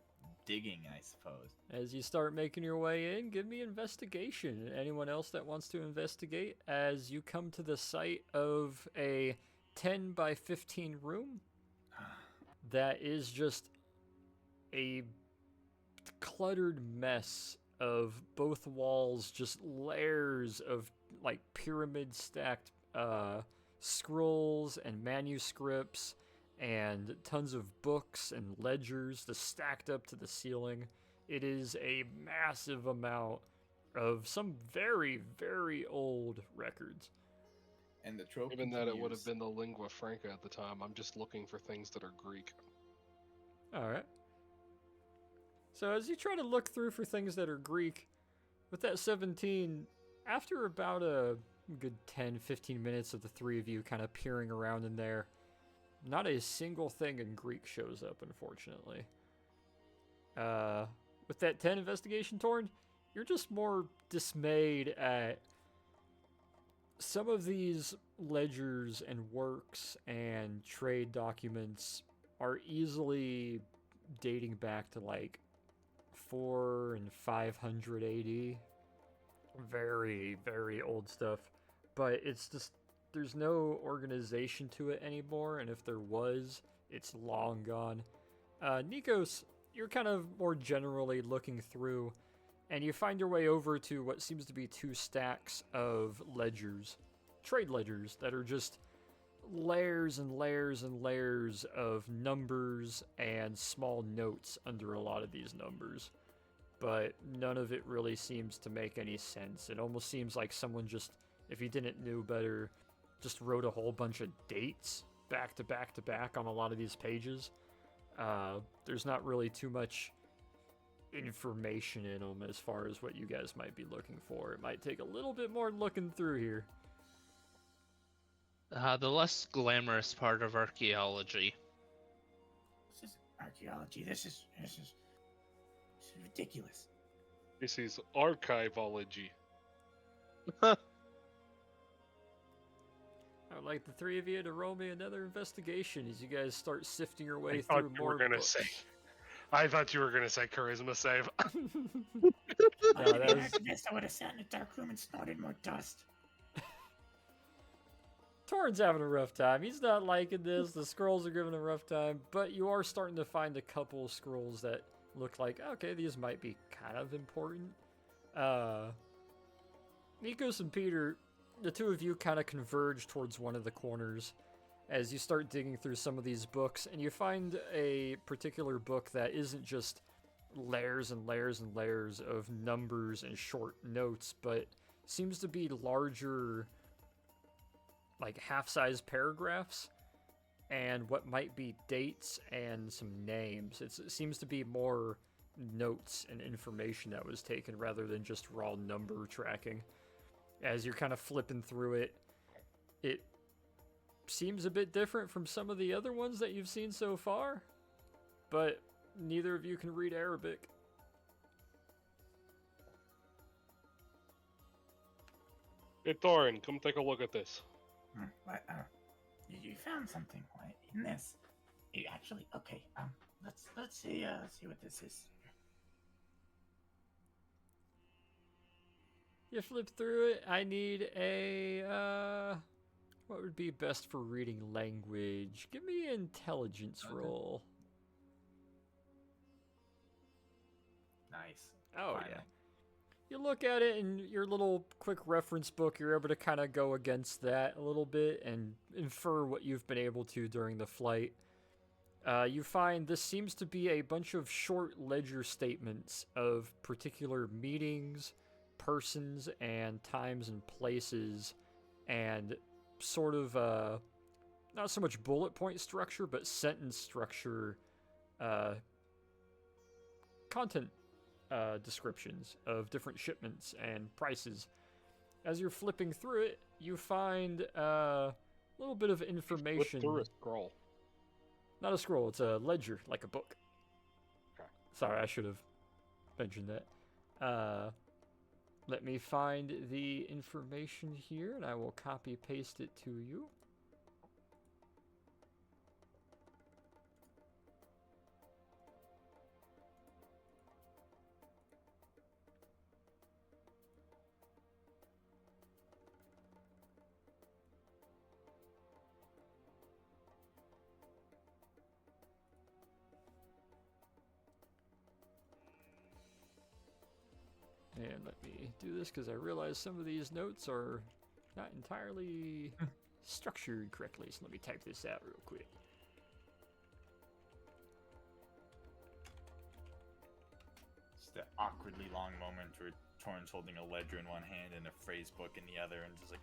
Speaker 7: digging, I suppose?
Speaker 2: As you start making your way in, give me investigation. Anyone else that wants to investigate as you come to the site of a 10 by 15 room that is just a cluttered mess of both walls, just layers of like pyramid stacked scrolls and manuscripts and tons of books and ledgers just stacked up to the ceiling. It is a massive amount of some very, very old records.
Speaker 7: And the trope
Speaker 5: Given that it would have
Speaker 7: continues.
Speaker 5: been the lingua franca at the time, I'm just looking for things that are Greek.
Speaker 2: Alright. So as you try to look through for things that are Greek, with that 17, after about a good 10-15 minutes of the three of you kind of peering around in there, not a single thing in Greek shows up, unfortunately. With that 10 investigation, Torn, you're just more dismayed at some of these ledgers and works and trade documents are easily dating back to like 4 and 500 AD. Very, very old stuff. But it's just, there's no organization to it anymore, and if there was, it's long gone. Nikos, you're kind of more generally looking through, and you find your way over to what seems to be 2 stacks of ledgers, trade ledgers, that are just layers and layers and layers of numbers and small notes under a lot of these numbers. But none of it really seems to make any sense. It almost seems like someone just, if he didn't know better, just wrote a whole bunch of dates back to back to back on a lot of these pages. There's not really too much information in them as far as what you guys might be looking for. It might take a little bit more looking through here.
Speaker 4: The less glamorous part of archaeology.
Speaker 3: This is archaeology. This is ridiculous.
Speaker 5: This is archivology.
Speaker 2: I would like the 3 of you to roll me another investigation as you guys start sifting your way through more books.
Speaker 5: I thought you were gonna say charisma save.
Speaker 2: No, that was...
Speaker 3: After this, I would have sat in a dark room and snorted more dust.
Speaker 2: Torrent's having a rough time. He's not liking this. The scrolls are giving him a rough time, but you are starting to find a couple of scrolls that look like, okay, these might be kind of important. Nikos and Peter, the 2 of you kind of converge towards one of the corners as you start digging through some of these books, and you find a particular book that isn't just layers and layers and layers of numbers and short notes, but seems to be larger, like half-size paragraphs and what might be dates and some names. It seems to be more notes and information that was taken rather than just raw number tracking. As you're kind of flipping through it, it seems a bit different from some of the other ones that you've seen so far, but neither of you can read Arabic.
Speaker 5: Hey Thorin, come take a look at this.
Speaker 3: What? You found something in this? You actually? Okay. Let's see what this is.
Speaker 2: You flip through it. I need a, what would be best for reading language? Give me an intelligence roll.
Speaker 7: Nice.
Speaker 2: Oh,
Speaker 7: Finally.
Speaker 2: yeah. You look at it in your little quick reference book, you're able to kind of go against that a little bit and infer what you've been able to during the flight. You find this seems to be a bunch of short ledger statements of particular meetings, persons, and times and places, and sort of not so much bullet point structure, but sentence structure, content descriptions of different shipments and prices. As you're flipping through it, you find a little bit of
Speaker 5: Flip
Speaker 2: information.
Speaker 5: through a scroll.
Speaker 2: Not a scroll, it's a ledger, like a book.
Speaker 5: Okay.
Speaker 2: Sorry, I should have mentioned that. Let me find the information here, and I will copy paste it to you. And let me do this because I realize some of these notes are not entirely structured correctly. So let me type this out real quick.
Speaker 7: It's the awkwardly long moment where Torrance holding a ledger in one hand and a phrase book in the other, and just like.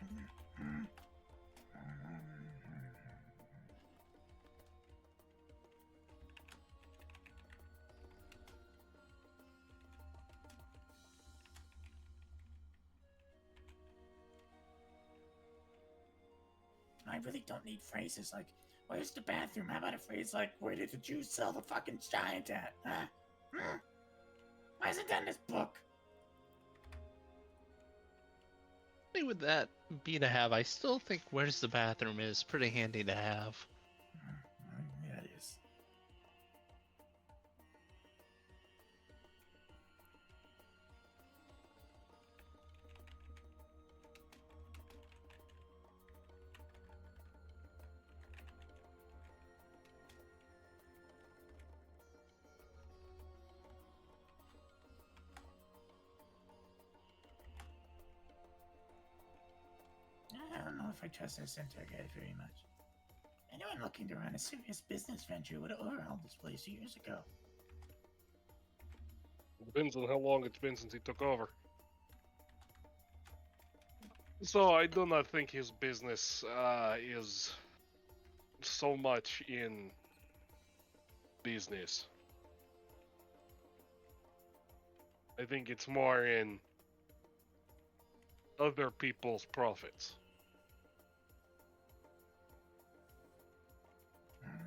Speaker 3: I really don't need phrases like, where's the bathroom? How about a phrase like, where did the Jews sell the fucking giant at? Why isn't that in this book?
Speaker 4: Only would that be to have? I still think where's the bathroom is pretty handy to have.
Speaker 3: Yeah, it is. I don't know if I trust our center guy very much. Anyone looking to run a serious business venture would have overhauled this place years ago.
Speaker 5: Depends on how long it's been since he took over. So I do not think his business is so much in business. I think it's more in other people's profits.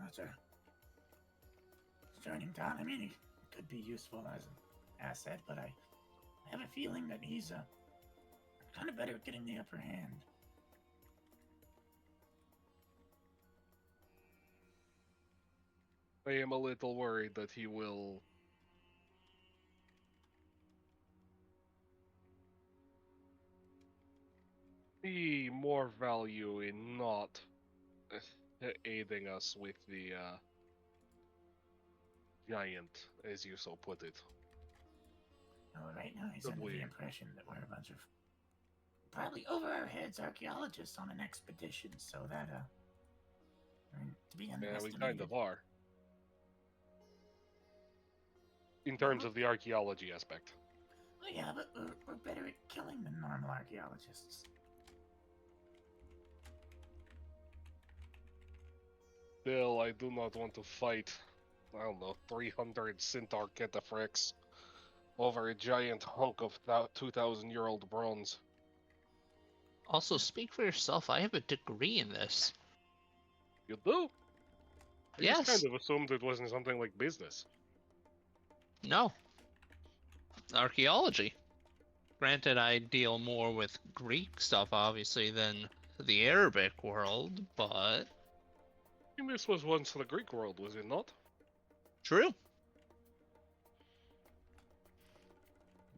Speaker 3: That's a starting down. I mean, he could be useful as an asset, but I have a feeling that he's kind of better at getting the upper hand.
Speaker 5: I am a little worried that he will see more value in not aiding us with the giant, as you so put it.
Speaker 3: Well, right now he's
Speaker 5: Good
Speaker 3: under
Speaker 5: way.
Speaker 3: the impression that we're a bunch of probably over our heads archaeologists on an expedition, so that I mean, to be
Speaker 5: Yeah,
Speaker 3: underestimated.
Speaker 5: we kind of are. In terms of the archaeology aspect.
Speaker 3: Well, yeah, but we're better at killing than normal archaeologists.
Speaker 5: Still, I do not want to fight, I don't know, 300 centaur cataphracts over a giant hunk of 2,000-year-old bronze.
Speaker 4: Also, speak for yourself. I have a degree in this.
Speaker 5: You do? I
Speaker 4: Yes.
Speaker 5: just kind of assumed it wasn't something like business.
Speaker 4: No. Archaeology. Granted, I deal more with Greek stuff, obviously, than the Arabic world, but
Speaker 5: I mean, this was once the Greek world, was it not?
Speaker 4: true.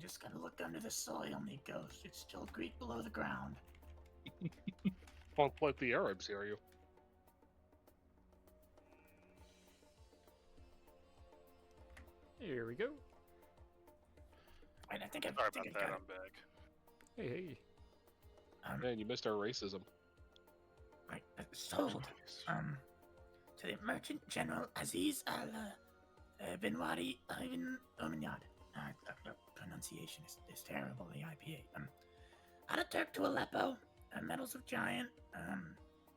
Speaker 3: Just gotta look under the soil, Nikos. It's still Greek below the ground.
Speaker 5: Don't let the Arabs hear you.
Speaker 2: Here we go.
Speaker 3: Wait, I think
Speaker 8: Sorry
Speaker 3: I
Speaker 8: about
Speaker 3: think
Speaker 8: that.
Speaker 3: I got
Speaker 8: I'm back.
Speaker 2: Hey, hey.
Speaker 3: it.
Speaker 5: Man, you missed our racism.
Speaker 3: Right, sold to the Merchant General Aziz al Benwadi Ibn Umayyad. The pronunciation is terrible, the IPA. Ataturk to Aleppo, Metals of Giant,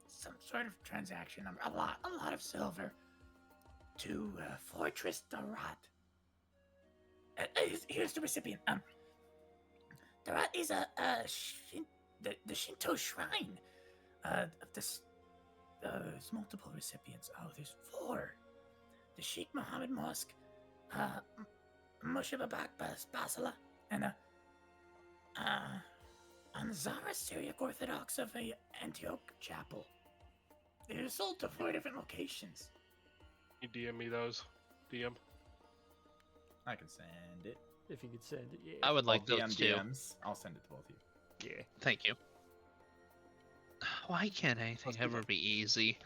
Speaker 3: some sort of transaction, a lot of silver, to Fortress Darat. Here's the recipient. Darat is the Shinto shrine. Of this, there's multiple recipients. Oh, there's 4. The Sheikh Mohammed Mosque, Moshe Babak Basila, and Zara Syriac Orthodox of a Antioch Chapel. They're sold to 4 different locations.
Speaker 5: You DM me those. DM.
Speaker 7: I can send it.
Speaker 2: If you could send it, yeah.
Speaker 4: I would like
Speaker 7: I'll
Speaker 4: those
Speaker 7: DM
Speaker 4: too.
Speaker 7: DMs. I'll send it to both of you.
Speaker 2: Yeah.
Speaker 4: Thank you. Why can't anything ever be easy?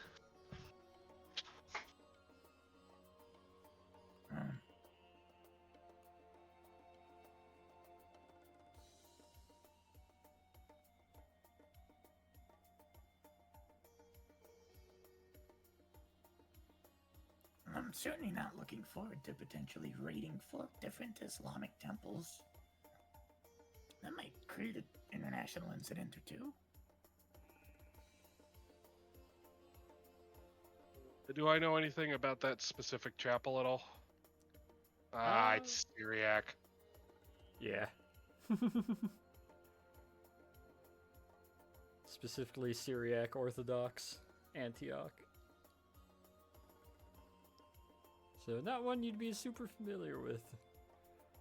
Speaker 3: I'm certainly not looking forward to potentially raiding 4 different Islamic temples. That might create an international incident or 2.
Speaker 5: Do I know anything about that specific chapel at all? It's Syriac.
Speaker 2: Yeah. Specifically Syriac Orthodox Antioch. So not one you'd be super familiar with.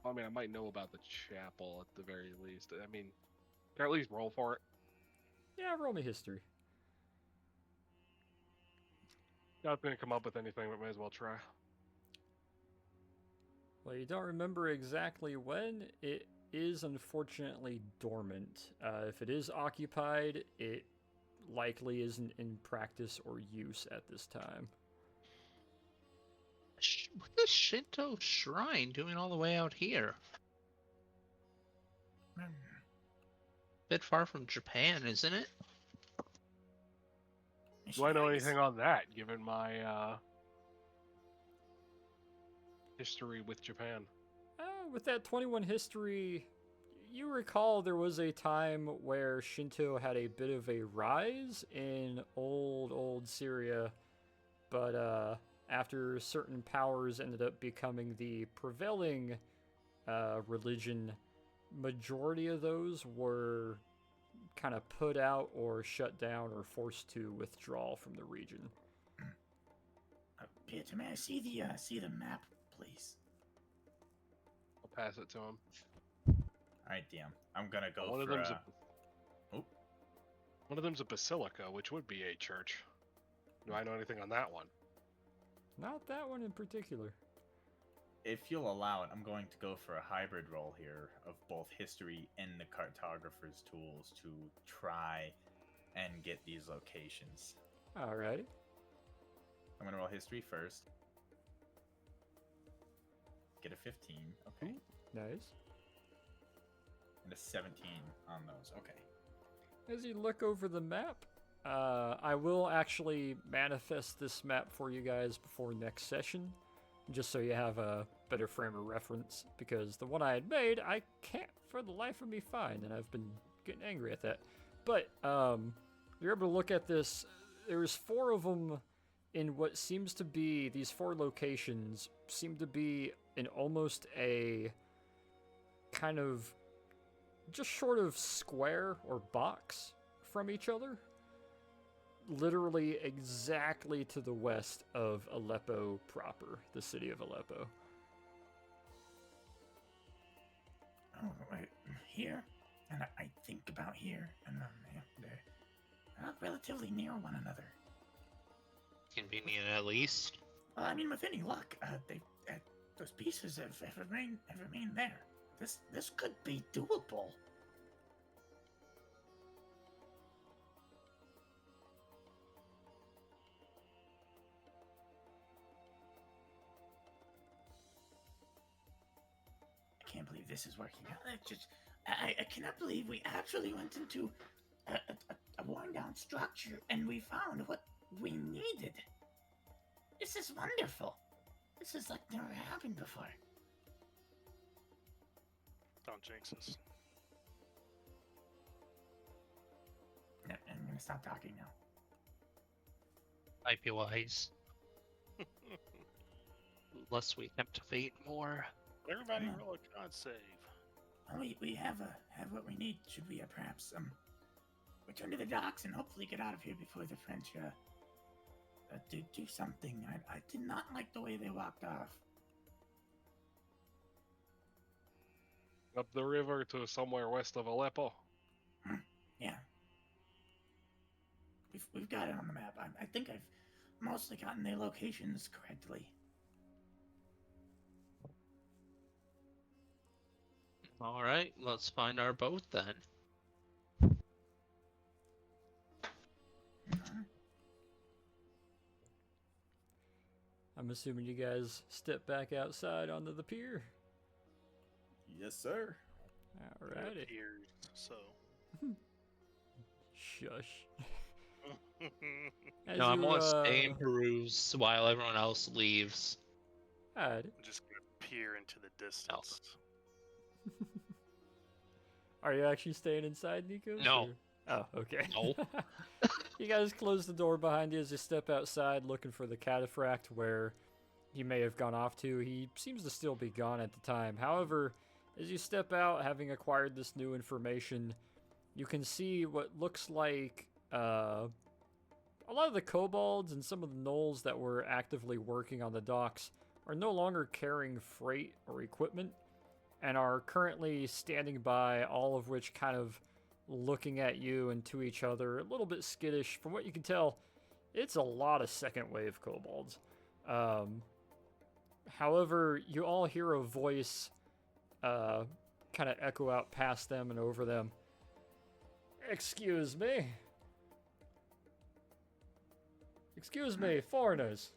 Speaker 5: I mean, I might know about the chapel at the very least. I mean, can I at least roll for it?
Speaker 2: Yeah, roll me history.
Speaker 5: Not gonna come up with anything, but may as well try.
Speaker 2: Well, you don't remember exactly when. It is unfortunately dormant. If it is occupied, it likely isn't in practice or use at this time.
Speaker 4: What is Shinto Shrine doing all the way out here? Bit far from Japan, isn't it?
Speaker 5: Do I know anything on that, given my history with Japan?
Speaker 2: With that 21 history, you recall there was a time where Shinto had a bit of a rise in old Syria, but after certain powers ended up becoming the prevailing religion, majority of those were kind of put out or shut down or forced to withdraw from the region.
Speaker 3: Peter, may I see the map, please?
Speaker 5: I'll pass it to him.
Speaker 7: Alright, DM. I'm gonna go
Speaker 5: One of
Speaker 7: for
Speaker 5: them's
Speaker 7: Oh.
Speaker 5: One of them's a basilica, which would be a church. Do I know anything on that one?
Speaker 2: Not that one in particular.
Speaker 7: If you'll allow it, I'm going to go for a hybrid roll here of both history and the cartographer's tools to try and get these locations.
Speaker 2: Alrighty.
Speaker 7: I'm gonna roll history first. Get a 15, okay.
Speaker 2: Nice.
Speaker 7: And a 17 on those, okay.
Speaker 2: As you look over the map, I will actually manifest this map for you guys before next session, just so you have a better frame of reference, because the one I had made, I can't for the life of me find, and I've been getting angry at that. But you're able to look at this. There's 4 of them in what seems to be, these 4 locations seem to be in almost a kind of just short of square or box from each other. Literally exactly to the west of Aleppo proper, the city of Aleppo.
Speaker 3: Oh, right here, and I think about here, and yeah, they're relatively near one another.
Speaker 4: Convenient, at least.
Speaker 3: Well, I mean, with any luck, those pieces have remained there. This could be doable. I can't believe this is working out. I cannot believe we actually went into a worn-down structure and we found what we needed. This is wonderful. This is like never happened before.
Speaker 8: Don't jinx us.
Speaker 3: I'm gonna stop talking now.
Speaker 4: Might be wise. Lest we captivate more.
Speaker 8: Everybody
Speaker 3: Come on.
Speaker 8: roll a con save.
Speaker 3: Well, we have what we need. Should we perhaps return to the docks and hopefully get out of here before the French do something? I did not like the way they walked off.
Speaker 5: Up the river to somewhere west of Aleppo.
Speaker 3: Yeah. We've got it on the map. I think I've mostly gotten their locations correctly.
Speaker 4: All right, let's find our boat then.
Speaker 2: I'm assuming you guys step back outside onto the pier.
Speaker 7: Yes, sir.
Speaker 8: It
Speaker 2: Alrighty.
Speaker 8: appears so.
Speaker 2: Shush. As
Speaker 4: No, I'm
Speaker 2: you,
Speaker 4: gonna stay and peruse while everyone else leaves.
Speaker 2: alright.
Speaker 8: I'm just gonna peer into the distance.
Speaker 2: Are you actually staying inside, Nico?
Speaker 4: No.
Speaker 2: Oh, okay.
Speaker 4: No.
Speaker 2: You guys close the door behind you as you step outside looking for the cataphract where he may have gone off to. He seems to still be gone at the time. However, as you step out, having acquired this new information, you can see what looks like a lot of the kobolds and some of the gnolls that were actively working on the docks are no longer carrying freight or equipment and are currently standing by, all of which kind of looking at you and to each other, a little bit skittish. From what you can tell, it's a lot of second wave kobolds. However, you all hear a voice kind of echo out past them and over them. Excuse me. Excuse me, foreigners.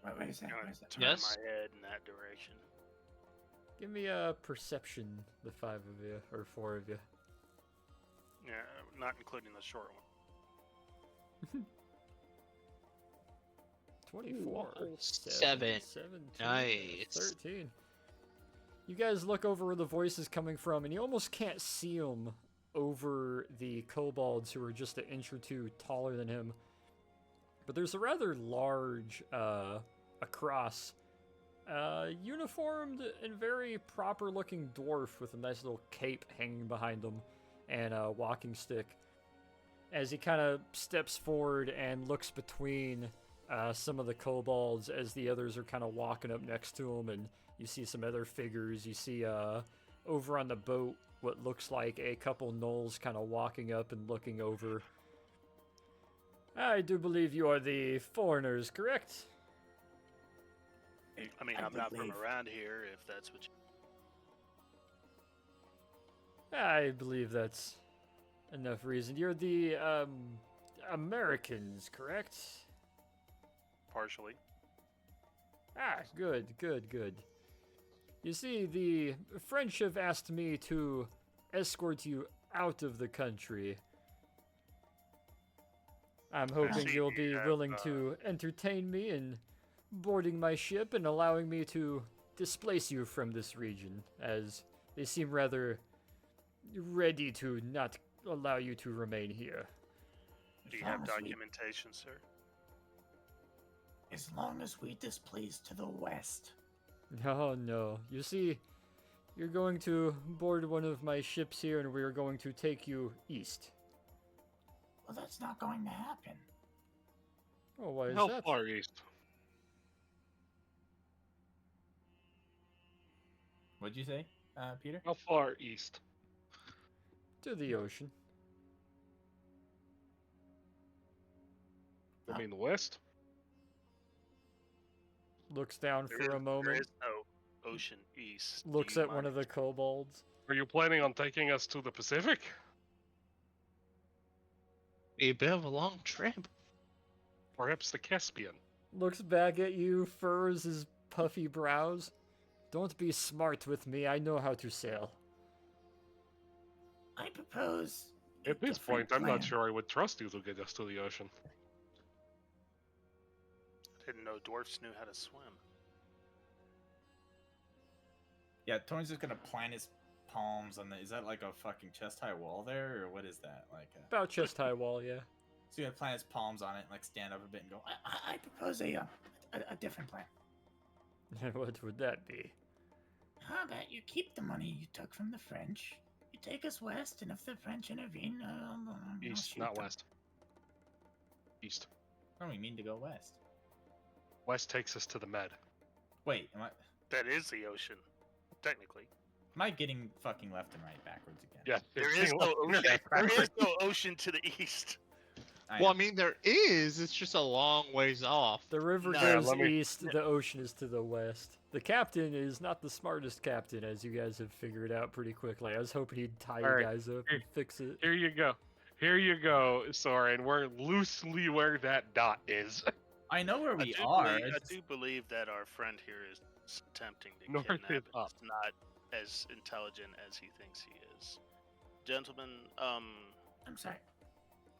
Speaker 3: Wait a second.
Speaker 8: I'm
Speaker 3: Wait a
Speaker 8: gonna
Speaker 3: second.
Speaker 8: turn
Speaker 4: Yes?
Speaker 8: my head in that direction.
Speaker 2: Give me a perception, the 5 of you, or 4 of you.
Speaker 8: Yeah, not including the short one.
Speaker 2: 24.
Speaker 4: Ooh, 7.
Speaker 2: 17.
Speaker 4: Nice.
Speaker 2: 13. You guys look over where the voice is coming from, and you almost can't see him over the kobolds who are just an inch or two taller than him. But there's a rather large, across, uniformed and very proper-looking dwarf with a nice little cape hanging behind him and a walking stick. As he kind of steps forward and looks between some of the kobolds as the others are kind of walking up next to him, and you see some other figures. You see over on the boat what looks like a couple gnolls kind of walking up and looking over. I do believe you are the foreigners, correct?
Speaker 8: I mean, I'm not from around here, if that's what you...
Speaker 2: I believe that's enough reason. You're the Americans, correct?
Speaker 8: Partially.
Speaker 2: Ah, good, good, good. You see, the French have asked me to escort you out of the country. I'm hoping
Speaker 8: see
Speaker 2: you'll
Speaker 8: you
Speaker 2: be
Speaker 8: have,
Speaker 2: willing to entertain me in boarding my ship and allowing me to displace you from this region, as they seem rather ready to not allow you to remain here.
Speaker 8: Do you have documentation, sir?
Speaker 3: As long as we displace to the west.
Speaker 2: No, no. You see, you're going to board one of my ships here, and we are going to take you east.
Speaker 3: Well, that's not going to happen.
Speaker 2: Oh, why is
Speaker 5: How
Speaker 2: that?
Speaker 5: far east?
Speaker 7: What'd you say, Peter?
Speaker 5: How far east?
Speaker 2: To the ocean.
Speaker 5: I mean west?
Speaker 2: Looks down
Speaker 8: There
Speaker 2: for
Speaker 8: is-
Speaker 2: a
Speaker 8: There
Speaker 2: moment.
Speaker 8: is no ocean east. Do
Speaker 2: Looks
Speaker 8: you
Speaker 2: at one of
Speaker 8: mind?
Speaker 2: the kobolds.
Speaker 5: Are you planning on taking us to the Pacific?
Speaker 4: Be a bit of a long trip.
Speaker 5: Perhaps the Caspian?
Speaker 2: Looks back at you, furrows his puffy brows. Don't be smart with me, I know how to sail.
Speaker 3: I propose. a
Speaker 5: At this
Speaker 3: different
Speaker 5: point, I'm not
Speaker 3: plan.
Speaker 5: sure I would trust you to get us to the ocean.
Speaker 8: I didn't know dwarfs knew how to swim.
Speaker 7: Yeah, Torn's just gonna plant his palms on the. Is that like a fucking chest high wall there, or what is that? Like a.
Speaker 2: About chest high wall, yeah.
Speaker 7: So you have plant his palms on it, and like stand up a bit and go.
Speaker 3: I propose a different plan.
Speaker 2: What would that be?
Speaker 3: How about you keep the money you took from the French? You take us west, and if the French intervene, I'll
Speaker 5: East,
Speaker 3: shoot
Speaker 5: not
Speaker 3: them.
Speaker 5: west. East.
Speaker 7: I don't mean to go west.
Speaker 5: West takes us to the Med.
Speaker 7: Wait,
Speaker 8: That is the ocean, technically.
Speaker 7: am I getting fucking left and right backwards again?
Speaker 5: Yeah,
Speaker 8: There is no ocean. There is no ocean to the east.
Speaker 4: Well, I mean, there is. It's just a long ways off.
Speaker 2: The river
Speaker 8: No,
Speaker 2: goes
Speaker 5: let me-
Speaker 2: east, the ocean is to the west. The captain is not the smartest captain, as you guys have figured out pretty quickly. I was hoping he'd tie you
Speaker 5: Alright,
Speaker 2: guys up and fix it.
Speaker 5: Here you go. Here you go, Soren. We're loosely where that dot is.
Speaker 7: I know where we
Speaker 8: I
Speaker 7: are.
Speaker 8: I
Speaker 7: it's-
Speaker 8: do believe that our friend here is attempting to
Speaker 5: North
Speaker 8: kidnap.
Speaker 5: is
Speaker 8: and
Speaker 5: up.
Speaker 8: Is not as intelligent as he thinks he is. Gentlemen,
Speaker 3: I'm sorry.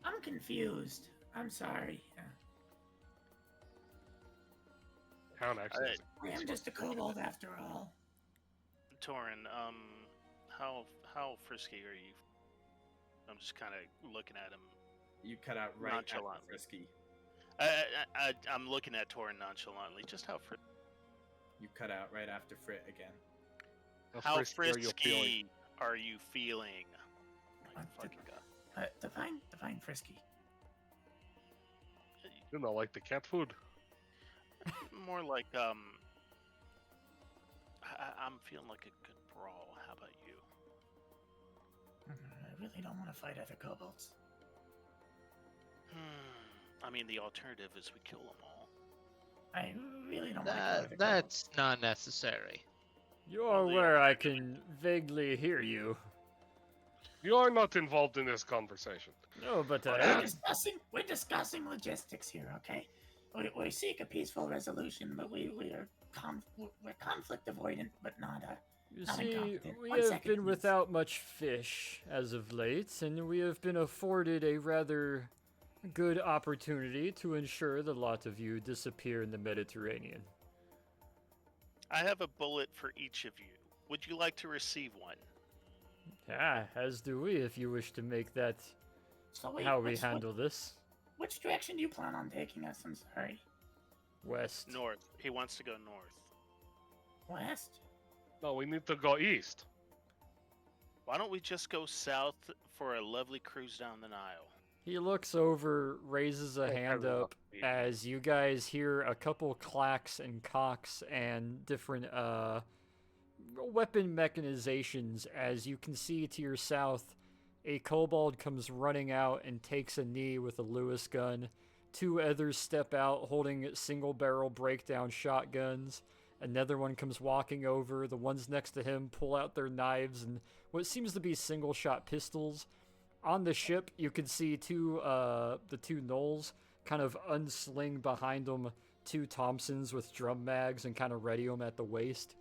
Speaker 3: I'm confused. I'm sorry.
Speaker 5: Town actually.
Speaker 3: I am just a kobold after all.
Speaker 8: Torin, how frisky are you? I'm just kind of looking at him.
Speaker 7: You cut out right after
Speaker 8: Nonchalantly.
Speaker 7: Frisky.
Speaker 8: I'm looking at Torin nonchalantly. Just how
Speaker 7: You cut out right after Frit again.
Speaker 8: how
Speaker 5: frisky are you feeling?
Speaker 8: frisky are you feeling? My
Speaker 3: Uh,
Speaker 8: fucking god.
Speaker 3: Define frisky.
Speaker 5: You know, like the cat food.
Speaker 8: More like I'm feeling like a good brawl. How about you?
Speaker 3: I really don't want to fight other kobolds.
Speaker 8: I mean, the alternative is we kill them all.
Speaker 3: I really don't want to kill other kobolds.
Speaker 4: That's not necessary.
Speaker 2: You're
Speaker 8: Well, the
Speaker 2: where I
Speaker 8: alternative-
Speaker 2: can vaguely hear you.
Speaker 5: You are not involved in this conversation.
Speaker 2: No, but I
Speaker 3: We're
Speaker 2: am.
Speaker 3: we're discussing logistics here, okay? We seek a peaceful resolution, but we're conflict avoidant, but not
Speaker 2: You
Speaker 3: not
Speaker 2: see,
Speaker 3: incompetent.
Speaker 2: we
Speaker 3: 1
Speaker 2: have
Speaker 3: second,
Speaker 2: been
Speaker 3: please.
Speaker 2: without much fish as of late, and we have been afforded a rather good opportunity to ensure the lot of you disappear in the Mediterranean.
Speaker 8: I have a bullet for each of you. Would you like to receive one?
Speaker 2: Ah, as do we, if you wish to make that
Speaker 3: So wait,
Speaker 2: how we handle this.
Speaker 3: which direction do you plan on taking us? I'm sorry.
Speaker 2: West.
Speaker 8: North. He wants to go north.
Speaker 3: West?
Speaker 5: No, we need to go east.
Speaker 8: Why don't we just go south for a lovely cruise down the Nile?
Speaker 2: He looks over, raises a
Speaker 5: Oh,
Speaker 2: hand
Speaker 5: hello.
Speaker 2: up as you guys hear a couple clacks and cocks and different weapon mechanizations as you can see to your south a kobold comes running out and takes a knee with a Lewis gun. 2 others step out holding single barrel breakdown shotguns. Another one comes walking over. The ones next to him pull out their knives and what seems to be single shot pistols. On the ship, you can see the 2 gnolls kind of unsling behind them 2 Thompsons with drum mags and kind of ready them at the waist.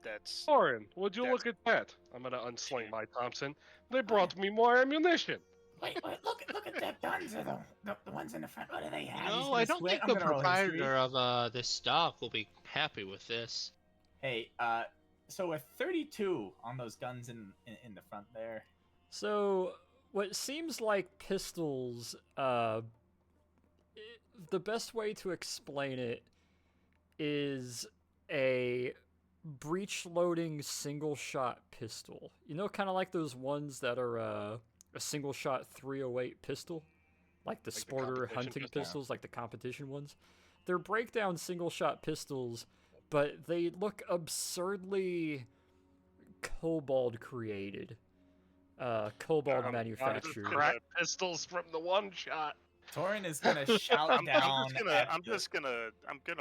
Speaker 8: That's
Speaker 5: Soren, would you
Speaker 8: That's-
Speaker 5: look at that? I'm gonna unsling my Thompson. They brought me more ammunition.
Speaker 3: Wait, look at the guns are the ones in the front. What do they have?
Speaker 4: No,
Speaker 7: gonna
Speaker 4: I don't
Speaker 7: sweat.
Speaker 4: think
Speaker 7: I'm
Speaker 4: the
Speaker 7: gonna roll history.
Speaker 4: proprietor of this stock will be happy with this.
Speaker 7: Hey, so with 32 on those guns in the front there.
Speaker 2: So, what seems like pistols, the best way to explain it is a breech loading single shot pistol. You know, kind of like those ones that are a single shot 308 pistol, like the
Speaker 5: Like the
Speaker 2: sporter
Speaker 5: competition
Speaker 2: hunting
Speaker 5: pistol?
Speaker 2: pistols, like the competition ones. They're breakdown single shot pistols, but they look absurdly kobold created. Kobold
Speaker 5: I'm
Speaker 2: manufactured.
Speaker 5: Crack pistols from the one shot.
Speaker 7: Torin is gonna shout
Speaker 8: I'm
Speaker 7: down.
Speaker 8: just gonna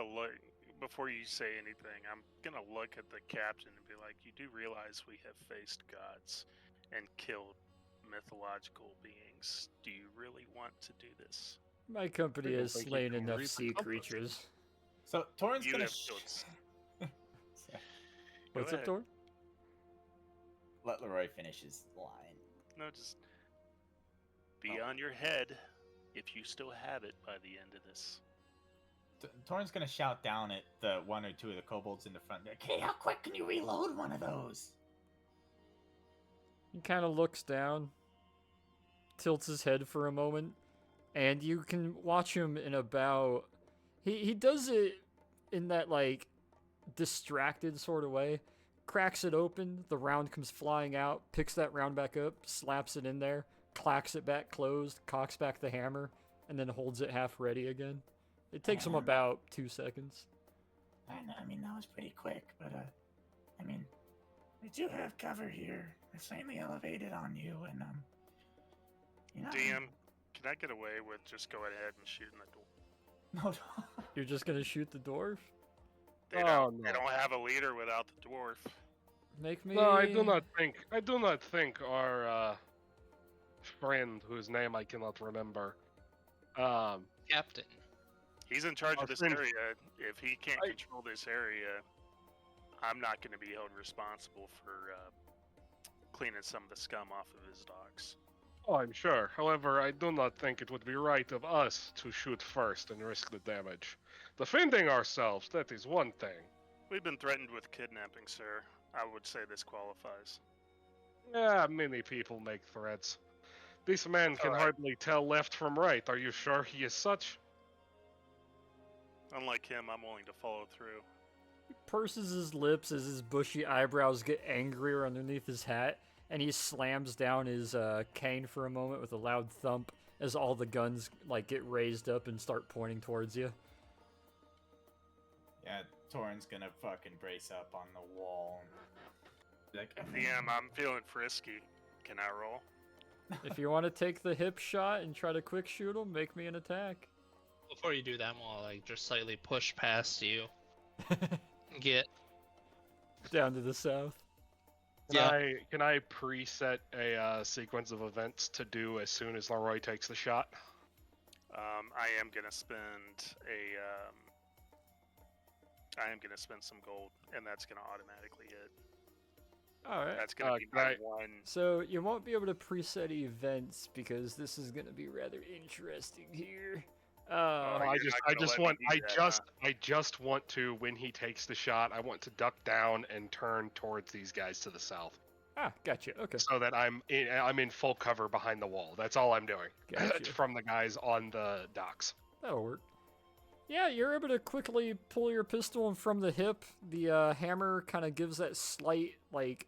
Speaker 8: look before you say anything. I'm gonna look at the captain and be like, "You do realize we have faced gods and killed mythological beings. Do you really want to do this?"
Speaker 2: My company
Speaker 5: People
Speaker 2: has
Speaker 5: think you
Speaker 2: slain
Speaker 5: can
Speaker 2: enough
Speaker 5: read the
Speaker 2: sea
Speaker 5: compass.
Speaker 2: creatures.
Speaker 7: So Torin's
Speaker 8: You
Speaker 7: gonna.
Speaker 8: have killed s-
Speaker 2: What's
Speaker 8: Go
Speaker 2: up,
Speaker 8: ahead.
Speaker 2: Tor?
Speaker 7: Let Leroy finish his line.
Speaker 8: No, just be on your head if you still have it by the end of this.
Speaker 7: Torin's gonna shout down at the 1 or 2 of the kobolds in the front. Like,
Speaker 3: Hey, how quick can you reload one of those?
Speaker 2: He kind of looks down, tilts his head for a moment, and you can watch him in about... He does it in that, like, distracted sort of way. Cracks it open, the round comes flying out, picks that round back up, slaps it in there, clacks it back closed, cocks back the hammer, and then holds it half ready again. It takes him about 2 seconds.
Speaker 3: I mean, that was pretty quick, but, I mean, we do have cover here. It's slightly elevated on you, and, you know...
Speaker 8: DM, can I get away with just going ahead and shooting the door?
Speaker 3: No,
Speaker 2: You're just gonna shoot the dwarf?
Speaker 8: They don't have a leader without the dwarf.
Speaker 2: Make me...
Speaker 5: No, I do not think our friend, whose name I cannot remember,
Speaker 4: Captain.
Speaker 8: He's in charge
Speaker 5: Our
Speaker 8: of this
Speaker 5: friend-
Speaker 8: area. If he can't control this area, I'm not going to be held responsible for cleaning some of the scum off of his docks.
Speaker 5: Oh, I'm sure. However, I do not think it would be right of us to shoot first and risk the damage. Defending ourselves, that is one thing.
Speaker 8: We've been threatened with kidnapping, sir. I would say this qualifies.
Speaker 5: Yeah, many people make threats. This man can
Speaker 8: Alright.
Speaker 5: hardly tell left from right. Are you sure he is such?
Speaker 8: Unlike him, I'm willing to follow through.
Speaker 2: He purses his lips as his bushy eyebrows get angrier underneath his hat, and he slams down his cane for a moment with a loud thump as all the guns like get raised up and start pointing towards you.
Speaker 7: Yeah, Torin's gonna fucking brace up on the wall. Like,
Speaker 8: DM, I'm feeling frisky. Can I roll?
Speaker 2: If you want to take the hip shot and try to quick shoot him, make me an attack.
Speaker 4: Before you do that, I'm gonna like just slightly push past you. Get
Speaker 2: Down to the south.
Speaker 5: Can I preset a sequence of events to do as soon as Leroy takes the shot?
Speaker 8: I am gonna spend some gold, and that's gonna automatically hit.
Speaker 2: Alright.
Speaker 8: That's gonna be
Speaker 5: can
Speaker 8: my
Speaker 5: I-
Speaker 8: one.
Speaker 2: So you won't be able to preset events because this is going to be rather interesting here.
Speaker 8: Oh,
Speaker 5: I
Speaker 8: you're not gonna let me do that,
Speaker 5: I just want to, when he takes the shot, I want to duck down and turn towards these guys to the south,
Speaker 2: Gotcha. Okay.
Speaker 5: so that I'm in full cover behind the wall. That's all I'm doing.
Speaker 2: Gotcha.
Speaker 5: From the guys on the docks.
Speaker 2: That'll work. Yeah, you're able to quickly pull your pistol, and from the hip, the hammer kind of gives that slight, like,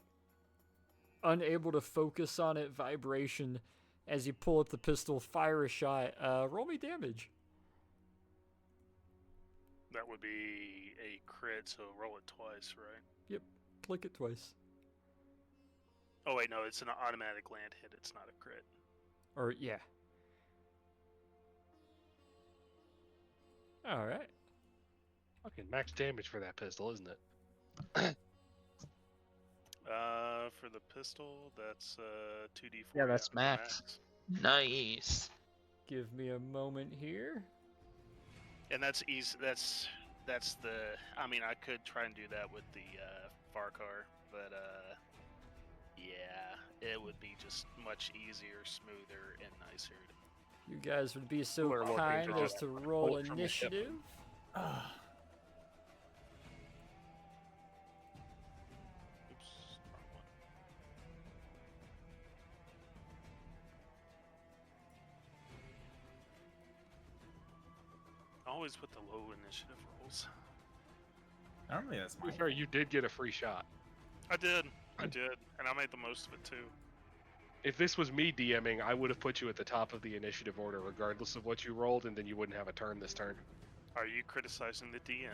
Speaker 2: unable to focus on it vibration as you pull up the pistol, fire a shot. Roll me damage.
Speaker 8: That would be a crit, so roll it twice, right?
Speaker 2: Click it twice.
Speaker 8: Oh wait, no, it's an automatic land hit. It's not a crit.
Speaker 2: Or, yeah. Alright.
Speaker 5: Fucking max damage for that pistol, isn't it?
Speaker 8: For the pistol, that's 2d4.
Speaker 4: Yeah, that's
Speaker 8: after
Speaker 4: max. Nice.
Speaker 2: Give me a moment here.
Speaker 8: And that's easy. That's the. I mean, I could try and do that with the Farcar, but yeah, it would be just much easier, smoother, and nicer.
Speaker 2: You guys would be so
Speaker 5: We're looking
Speaker 2: kind
Speaker 5: to
Speaker 2: as
Speaker 5: just
Speaker 2: to roll
Speaker 5: pull it from the hip.
Speaker 2: initiative.
Speaker 8: Oops, wrong one. Always with the low initiative rolls.
Speaker 7: normally that's
Speaker 5: To be
Speaker 7: my
Speaker 5: fair, you did get a free shot.
Speaker 8: I did, and I made the most of it too.
Speaker 5: If this was me DMing, I would have put you at the top of the initiative order, regardless of what you rolled, and then you wouldn't have a turn this turn.
Speaker 8: Are you criticizing the DM?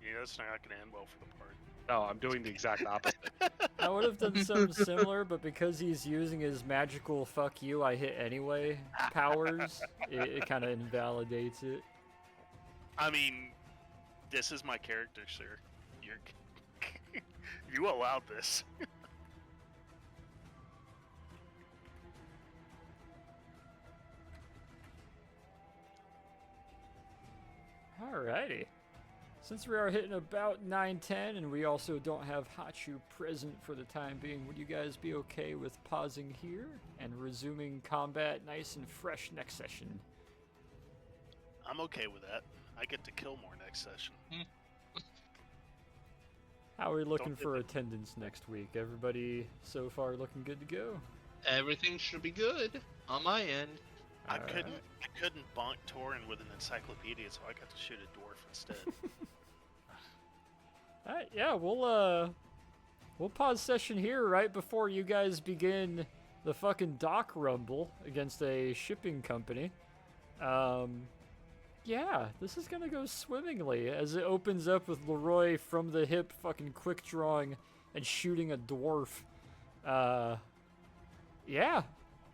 Speaker 8: Yeah, that's not going to end well for the party.
Speaker 5: No, I'm doing the exact opposite.
Speaker 2: I would have done something similar, but because he's using his magical "fuck you, I hit anyway" powers, it kind of invalidates it.
Speaker 8: I mean, this is my character, sir. You're you allowed this.
Speaker 2: Alrighty. Since we are hitting about 9:10 and we also don't have Hachu present for the time being, would you guys be okay with pausing here and resuming combat nice and fresh next session?
Speaker 8: I'm okay with that. I get to kill more next session.
Speaker 2: How are we looking
Speaker 10: Don't
Speaker 2: for attendance next week? Everybody so far looking good to go?
Speaker 4: Everything should be good on my end.
Speaker 10: I
Speaker 2: Alright.
Speaker 10: couldn't bonk Torin with an encyclopedia, so I got to shoot a dwarf instead.
Speaker 2: Alright, yeah, we'll pause session here right before you guys begin the fucking dock rumble against a shipping company. Yeah, this is gonna go swimmingly as it opens up with Leroy from the hip fucking quick drawing and shooting a dwarf. Yeah,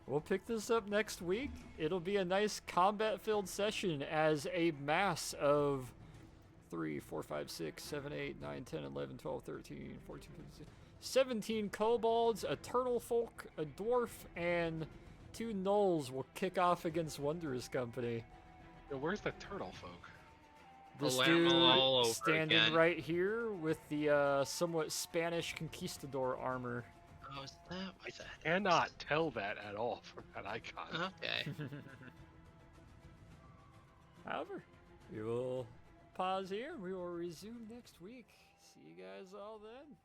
Speaker 2: we'll pick this up next week. It'll be a nice combat-filled session as a mass of 3, 4, 5, 6, 7, 8, 9, 10, 11, 12, 13, 14, 15, 17 kobolds, a turtle folk, a dwarf, and 2 gnolls will kick off against Wondrous Company.
Speaker 5: Yo, where's the turtle folk?
Speaker 2: This
Speaker 4: Palermo all over
Speaker 2: dude standing
Speaker 4: again.
Speaker 2: right here with the somewhat Spanish conquistador armor.
Speaker 4: Oh, is that what that is?
Speaker 5: Cannot tell that at all from that icon.
Speaker 4: Okay.
Speaker 2: However, we will pause here. We will resume next week. See you guys all then.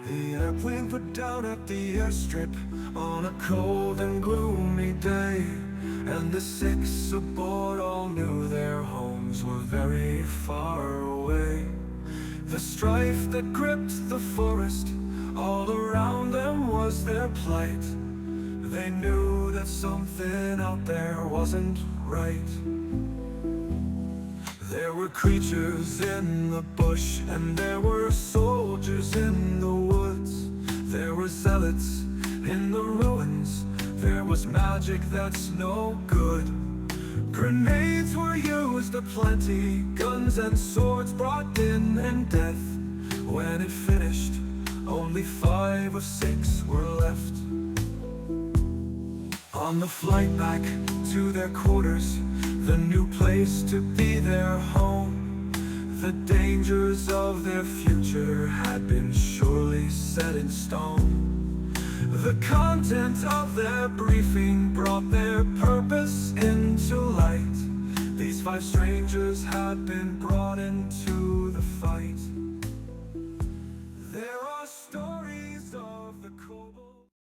Speaker 1: The airplane put down at the airstrip on a cold and gloomy day, and the 6 aboard all knew their homes were very far away. The strife that gripped the forest all around them was their plight. They knew that something out there wasn't right. There were creatures in the bush, and there were soldiers in the woods. There were zealots in the ruins. There was magic that's no good. Grenades were used aplenty, guns and swords brought in, and death. When it finished, only 5 of 6 were left. On the flight back to their quarters, the new place to be their home, the dangers of their future had been surely set in stone. The content of their briefing brought them